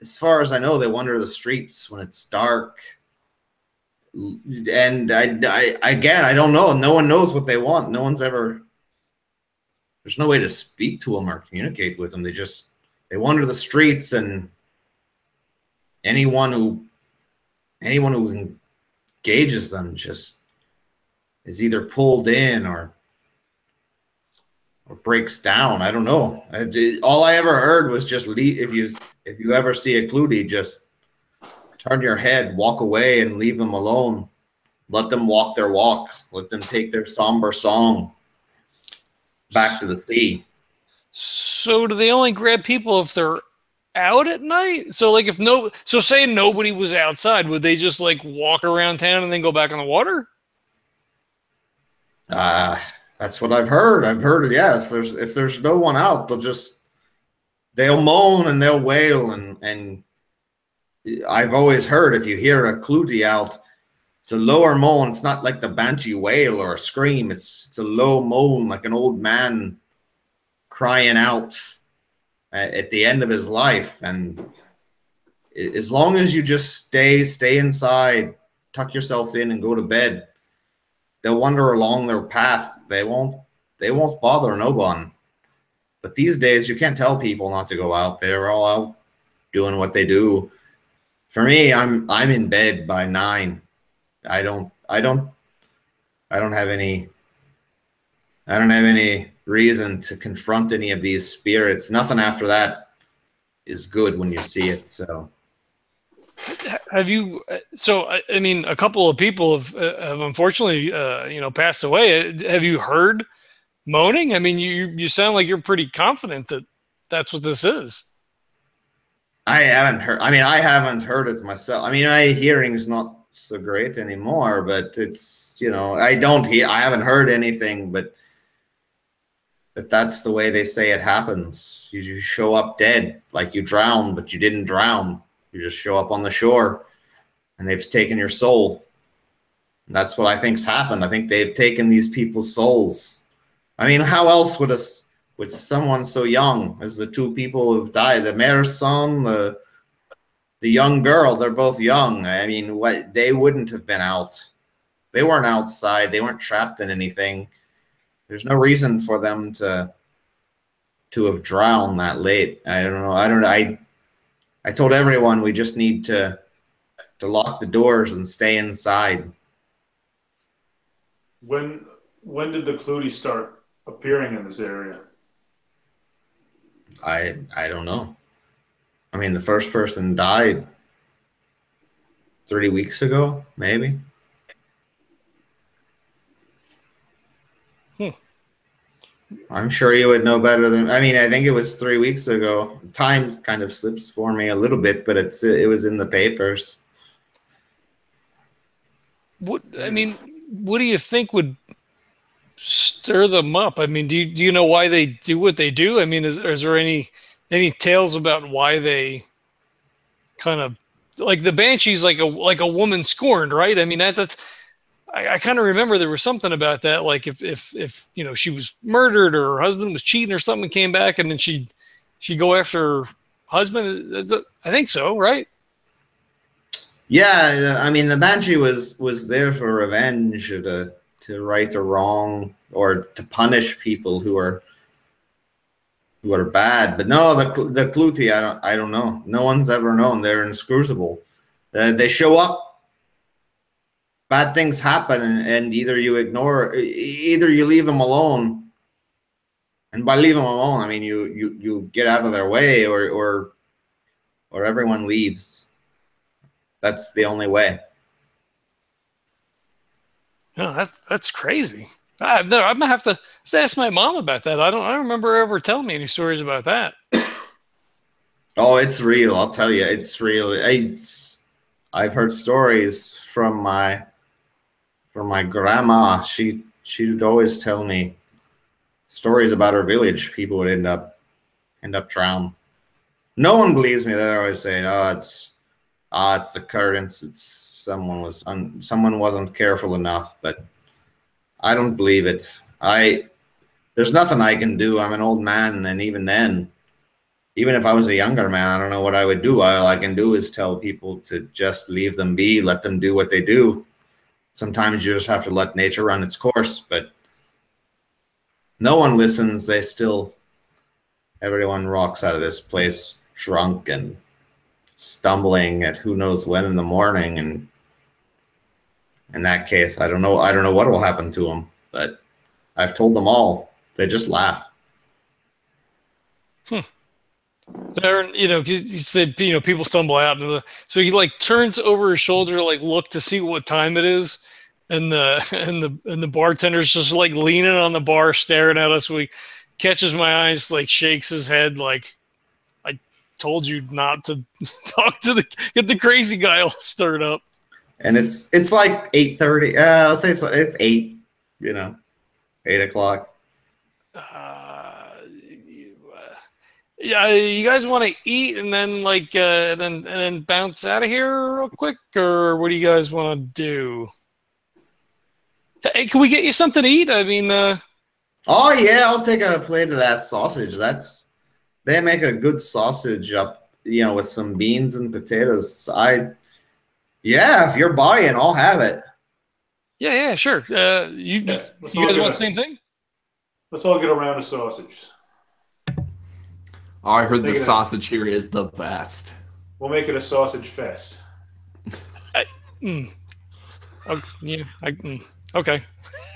Speaker 3: As far as I know, they wander the streets when it's dark. And again, I don't know. No one knows what they want. No one's ever. There's no way to speak to them or communicate with them. They wander the streets, and anyone who engages them just is either pulled in or breaks down. I don't know. All I ever heard was just leave. If you ever see a Clutie, just turn your head, walk away, and leave them alone. Let them walk their walk. Let them take their somber song back to the sea.
Speaker 1: So do they only grab people if they're out at night? So like so say nobody was outside, would they just like walk around town and then go back on the water?
Speaker 3: That's what I've heard. I've heard, yeah, if there's no one out, they'll moan and they'll wail, and I've always heard if you hear a Clutie out, it's a lower moan. It's not like the banshee wail or a scream. It's a low moan, like an old man crying out at the end of his life. And as long as you just stay inside, tuck yourself in, and go to bed, they'll wander along their path. They won't bother no one. But these days, you can't tell people not to go out. They're all out doing what they do. For me, I'm in bed by 9. I don't have any reason to confront any of these spirits. Nothing after that is good when you see it. So
Speaker 1: Have you? So I mean, a couple of people have unfortunately passed away. Have you heard moaning? I mean, you sound like you're pretty confident that that's what this is.
Speaker 3: I haven't heard. I mean, I haven't heard it myself. I mean, my hearing's not so great anymore, but it's, I haven't heard anything, but that's the way they say it happens. You show up dead, like you drowned, but you didn't drown. You just show up on the shore, and they've taken your soul. And that's what I think's happened. I think they've taken these people's souls. I mean, how else would someone so young as the two people who've died, the mayor's son, the young girl, they're both young. I mean, they wouldn't have been out. They weren't outside. They weren't trapped in anything. There's no reason for them to have drowned that late. I don't know. I told everyone we just need to lock the doors and stay inside.
Speaker 4: When did the Clutie start appearing in this area?
Speaker 3: I don't know. I mean, the first person died 3 weeks ago, maybe. I'm sure you would know better than. I mean, I think it was 3 weeks ago. Time kind of slips for me a little bit, but it was in the papers.
Speaker 1: What do you think would stir them up? I mean, do you know why they do what they do? I mean, is there any tales about why they kind of, like the banshee's like a woman scorned, right? I mean, I kind of remember there was something about that, like if she was murdered or her husband was cheating or something, came back, and then she'd go after her husband. I think so, right?
Speaker 3: Yeah, I mean, the banshee was there for revenge, to right a wrong, or to punish people who are bad. But no, the Clutie, I don't know. No one's ever known. They're inscrutable. They show up. Bad things happen, and either you leave them alone. And by leave them alone, I mean you get out of their way, or everyone leaves. That's the only way.
Speaker 1: No, that's crazy. I'm gonna have to ask my mom about that. I don't remember her ever telling me any stories about that.
Speaker 3: Oh, it's real. I'll tell you, it's real. I've heard stories from my grandma. She'd always tell me stories about her village. People would end up drowned. No one believes me. They always say, it's the currents. It's someone wasn't careful enough." But I don't believe it. There's nothing I can do. I'm an old man, and even then, even if I was a younger man, I don't know what I would do. All I can do is tell people to just leave them be, let them do what they do. Sometimes you just have to let nature run its course, but no one listens. Everyone walks out of this place drunk and stumbling at who knows when in the morning. And in that case, I don't know what will happen to them, but I've told them all. They just laugh.
Speaker 1: Erin, because he said, people stumble out, so he like turns over his shoulder to like look to see what time it is, and the bartender's just like leaning on the bar, staring at us. So he catches my eyes, like shakes his head, like, "I told you not to talk to get the crazy guy all stirred up."
Speaker 3: And it's like 8:30. I'll say it's 8. 8 o'clock.
Speaker 1: Yeah, you guys want to eat and then and then bounce out of here real quick, or what do you guys want to do? Hey, can we get you something to eat? I mean,
Speaker 3: oh yeah, I'll take a plate of that sausage. They make a good sausage up, with some beans and potatoes. If you're buying, I'll have it.
Speaker 1: Yeah, sure. You guys want the same thing?
Speaker 4: Let's all get a round of sausage.
Speaker 2: Oh, I heard the sausage here is the best.
Speaker 4: We'll make it a sausage fest.
Speaker 1: Okay.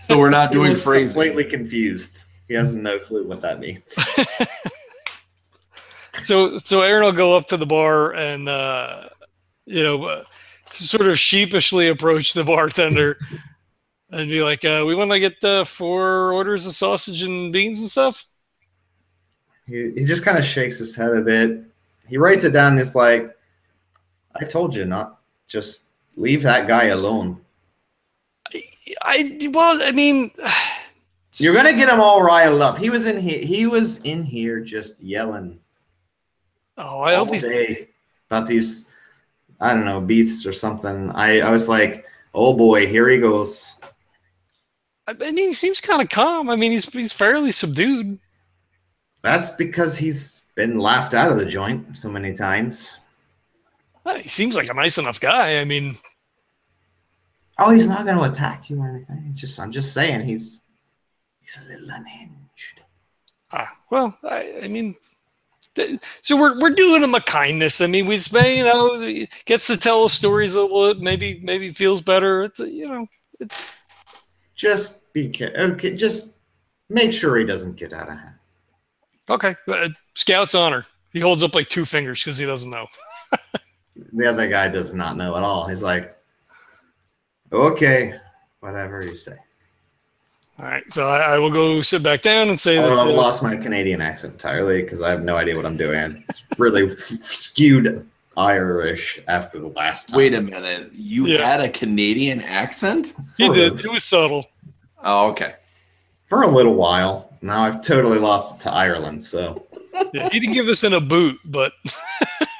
Speaker 2: So we're not doing phrasing.
Speaker 3: Completely confused. He has no clue what that means.
Speaker 1: So Erin will go up to the bar and sort of sheepishly approach the bartender and be like, "We want to get 4 orders of sausage and beans and stuff."
Speaker 3: He just kind of shakes his head a bit. He writes it down. And it's like, "I told you not. Just leave that guy alone."
Speaker 1: I mean,
Speaker 3: you're gonna get him all riled up. He was in here just yelling.
Speaker 1: Oh, I hope he's
Speaker 3: about these, I don't know, beasts or something. I was like, "Oh boy, here he goes."
Speaker 1: I mean, he seems kind of calm. I mean, he's fairly subdued.
Speaker 3: That's because he's been laughed out of the joint so many times.
Speaker 1: He seems like a nice enough guy. I mean,
Speaker 3: he's not going to attack you or anything. I'm just saying he's a little unhinged.
Speaker 1: Well, I mean, so we're doing him a kindness. I mean, gets to tell us stories that maybe feels better. It's
Speaker 3: just be careful. Okay, just make sure he doesn't get out of hand.
Speaker 1: Okay, Scout's honor. He holds up like 2 fingers because he doesn't know.
Speaker 3: The other guy does not know at all. He's like, "Okay, whatever you say."
Speaker 1: All right, so I will go sit back down and say that
Speaker 3: I've lost my Canadian accent entirely because I have no idea what I'm doing. It's really skewed Irish after the last time.
Speaker 2: Wait a minute. You had a Canadian accent?
Speaker 1: He did. It was subtle.
Speaker 2: Oh, okay.
Speaker 3: For a little while. Now I've totally lost it to Ireland, so.
Speaker 1: Yeah, he didn't give us in a boot, but.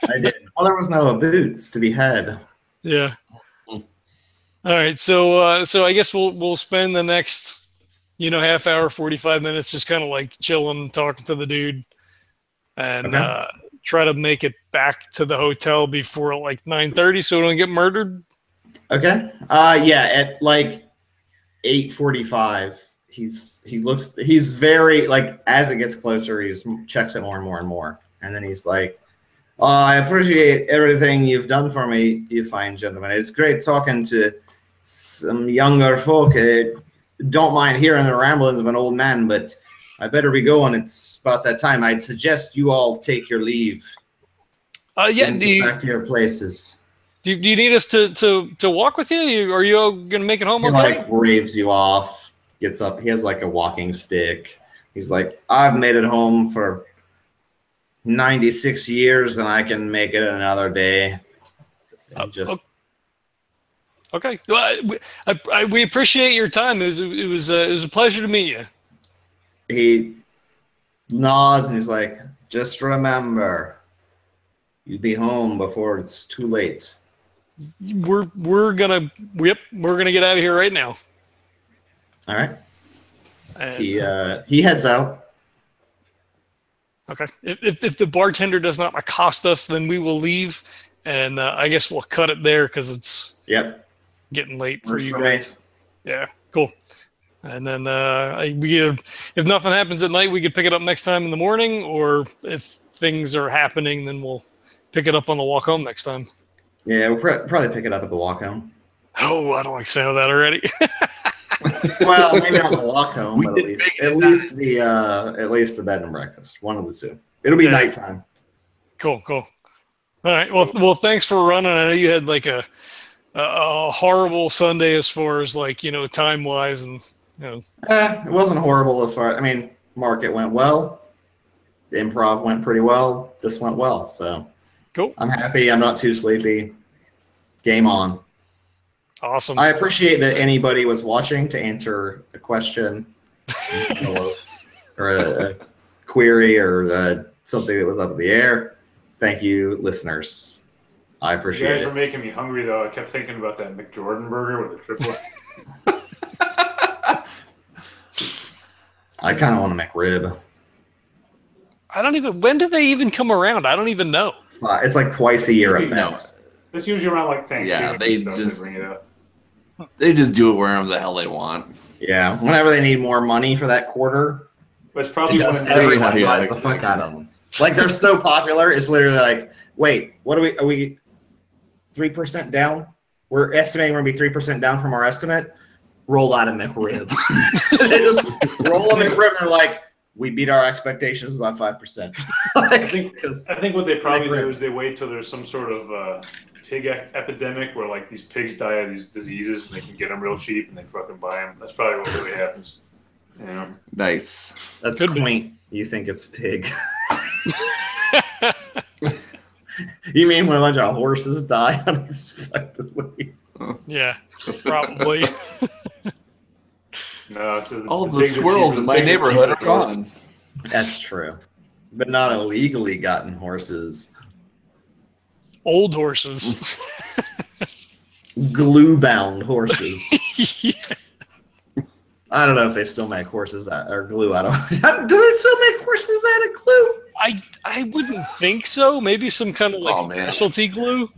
Speaker 3: I didn't. Well, there was no boots to be had.
Speaker 1: Yeah. All right, so I guess we'll spend the next, half hour, 45 minutes just kind of like chilling, talking to the dude, and try to make it back to the hotel before like 9:30 so we don't get murdered.
Speaker 3: Okay. At like 8:45. He's very, like, as it gets closer, he checks it more and more and more. And then he's like, "I appreciate everything you've done for me, you fine gentlemen. It's great talking to some younger folk. Don't mind hearing the ramblings of an old man, but I better be going. It's about that time. I'd suggest you all take your leave.
Speaker 1: Get
Speaker 3: back to your places."
Speaker 1: Do you need us to walk with you? Are you all going to make it home okay?
Speaker 3: He, like, waves you off. Gets up. He has like a walking stick. He's like, "I've made it home for 96 years, and I can make it another day."
Speaker 1: Okay. We appreciate your time. It was a pleasure to meet you.
Speaker 3: He nods and he's like, "Just remember, You'd be home before it's too late.
Speaker 1: We're gonna get out of here right now.
Speaker 3: All right.
Speaker 1: And,
Speaker 3: He heads out.
Speaker 1: okay. If the bartender does not accost us, then we will leave, and I guess we'll cut it there because it's getting late for
Speaker 3: Works
Speaker 1: you
Speaker 3: for
Speaker 1: guys. Yeah, cool. And then if nothing happens at night, we could pick it up next time in the morning, or if things are happening, then we'll pick it up on the walk home next time.
Speaker 3: Yeah, we'll probably pick it up at the walk home.
Speaker 1: Oh, I don't like saying that already.
Speaker 3: Well, maybe not the walk home, but at least the bed and breakfast. One of the two. It'll be nighttime.
Speaker 1: Cool. All right. Well, thanks for running. I know you had like a horrible Sunday as far as time wise, and
Speaker 3: It wasn't horrible as far. I mean, market went well. The improv went pretty well. This went well, so
Speaker 1: cool.
Speaker 3: I'm happy. I'm not too sleepy. Game on.
Speaker 1: Awesome.
Speaker 3: I appreciate that anybody was watching to answer a question or a query or something that was up in the air. Thank you, listeners. I appreciate it.
Speaker 4: You guys were making me hungry, though. I kept thinking about that McJordan burger with the triple.
Speaker 3: I kind of want to make rib.
Speaker 1: When do they even come around? I don't even know.
Speaker 3: It's like twice a year at best.
Speaker 4: It's usually around like Thanksgiving.
Speaker 2: Yeah, they
Speaker 4: bring it up.
Speaker 2: They just do it wherever the hell they want.
Speaker 3: Yeah, whenever they need more money for that quarter,
Speaker 4: but it's probably when
Speaker 3: everyone buys the fuck out of them. Like they're so popular, it's literally like, wait, what are we 3% down? We're estimating we're gonna be 3% down from our estimate. Roll out a McRib. They just roll a McRib and they're like, we beat our expectations by 5%.
Speaker 4: I think what they probably do is they wait till there's some sort of pig epidemic where like these pigs die of these diseases and they can get them real cheap and they fucking buy them. That's probably what really happens. Yeah.
Speaker 2: Nice.
Speaker 3: That's quaint. You think it's pig. You mean when a bunch of horses die unexpectedly?
Speaker 1: Yeah, probably.
Speaker 4: No,
Speaker 2: all the squirrels in my neighborhood are gone.
Speaker 3: That's true. But not illegally gotten horses.
Speaker 1: Old horses.
Speaker 3: Glue-bound horses.
Speaker 1: Yeah.
Speaker 3: I don't know if they still make horses or glue out of. Do they still make horses out of glue?
Speaker 1: I wouldn't think so. Maybe some kind of specialty glue.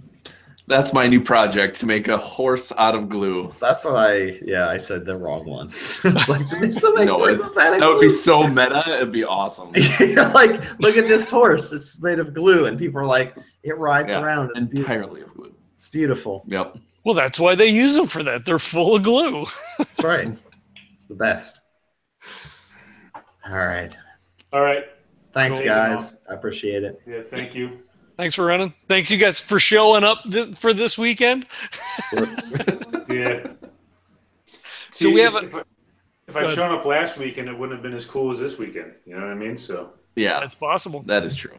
Speaker 2: That's my new project, to make a horse out of glue.
Speaker 3: That's what I said the wrong one. It's like, do they still make horses out of glue?
Speaker 2: That would be so meta. It'd be awesome.
Speaker 3: Like, look at this horse. It's made of glue. And people are like, it rides around. It's
Speaker 2: entirely of glue.
Speaker 3: It's beautiful.
Speaker 2: Yep.
Speaker 1: Well, that's why they use them for that. They're full of glue.
Speaker 3: That's right. It's the best. All right. Thanks, guys. I appreciate it.
Speaker 4: Yeah, thank you.
Speaker 1: Thanks for running. Thanks, you guys, for showing up for this weekend.
Speaker 4: Yeah.
Speaker 1: So we have
Speaker 4: if I'd shown up last weekend, it wouldn't have been as cool as this weekend. You know what I mean? So
Speaker 2: yeah,
Speaker 1: that's possible.
Speaker 2: That is true.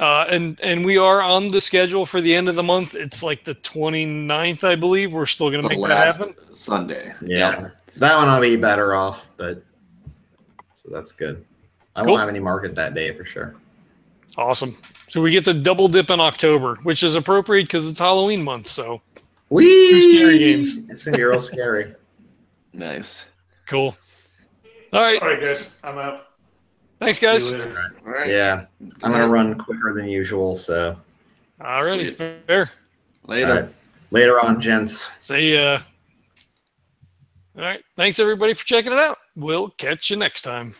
Speaker 1: And we are on the schedule for the end of the month. It's like the 29th, I believe. We're still going to make that happen.
Speaker 2: Sunday.
Speaker 3: Yeah. That one I'll be better off, so that's good. I won't have any market that day for sure.
Speaker 1: Awesome. So we get to double dip in October, which is appropriate because it's Halloween month. So
Speaker 3: two
Speaker 1: scary games.
Speaker 3: It's gonna be real scary.
Speaker 2: Nice.
Speaker 1: Cool. All right,
Speaker 4: guys. I'm out.
Speaker 1: Thanks, guys.
Speaker 2: All right.
Speaker 3: Yeah, I'm gonna run quicker than usual. So.
Speaker 1: Alrighty, fair.
Speaker 2: Later.
Speaker 3: Right. Later on, gents.
Speaker 1: See ya. All right. Thanks everybody for checking it out. We'll catch you next time.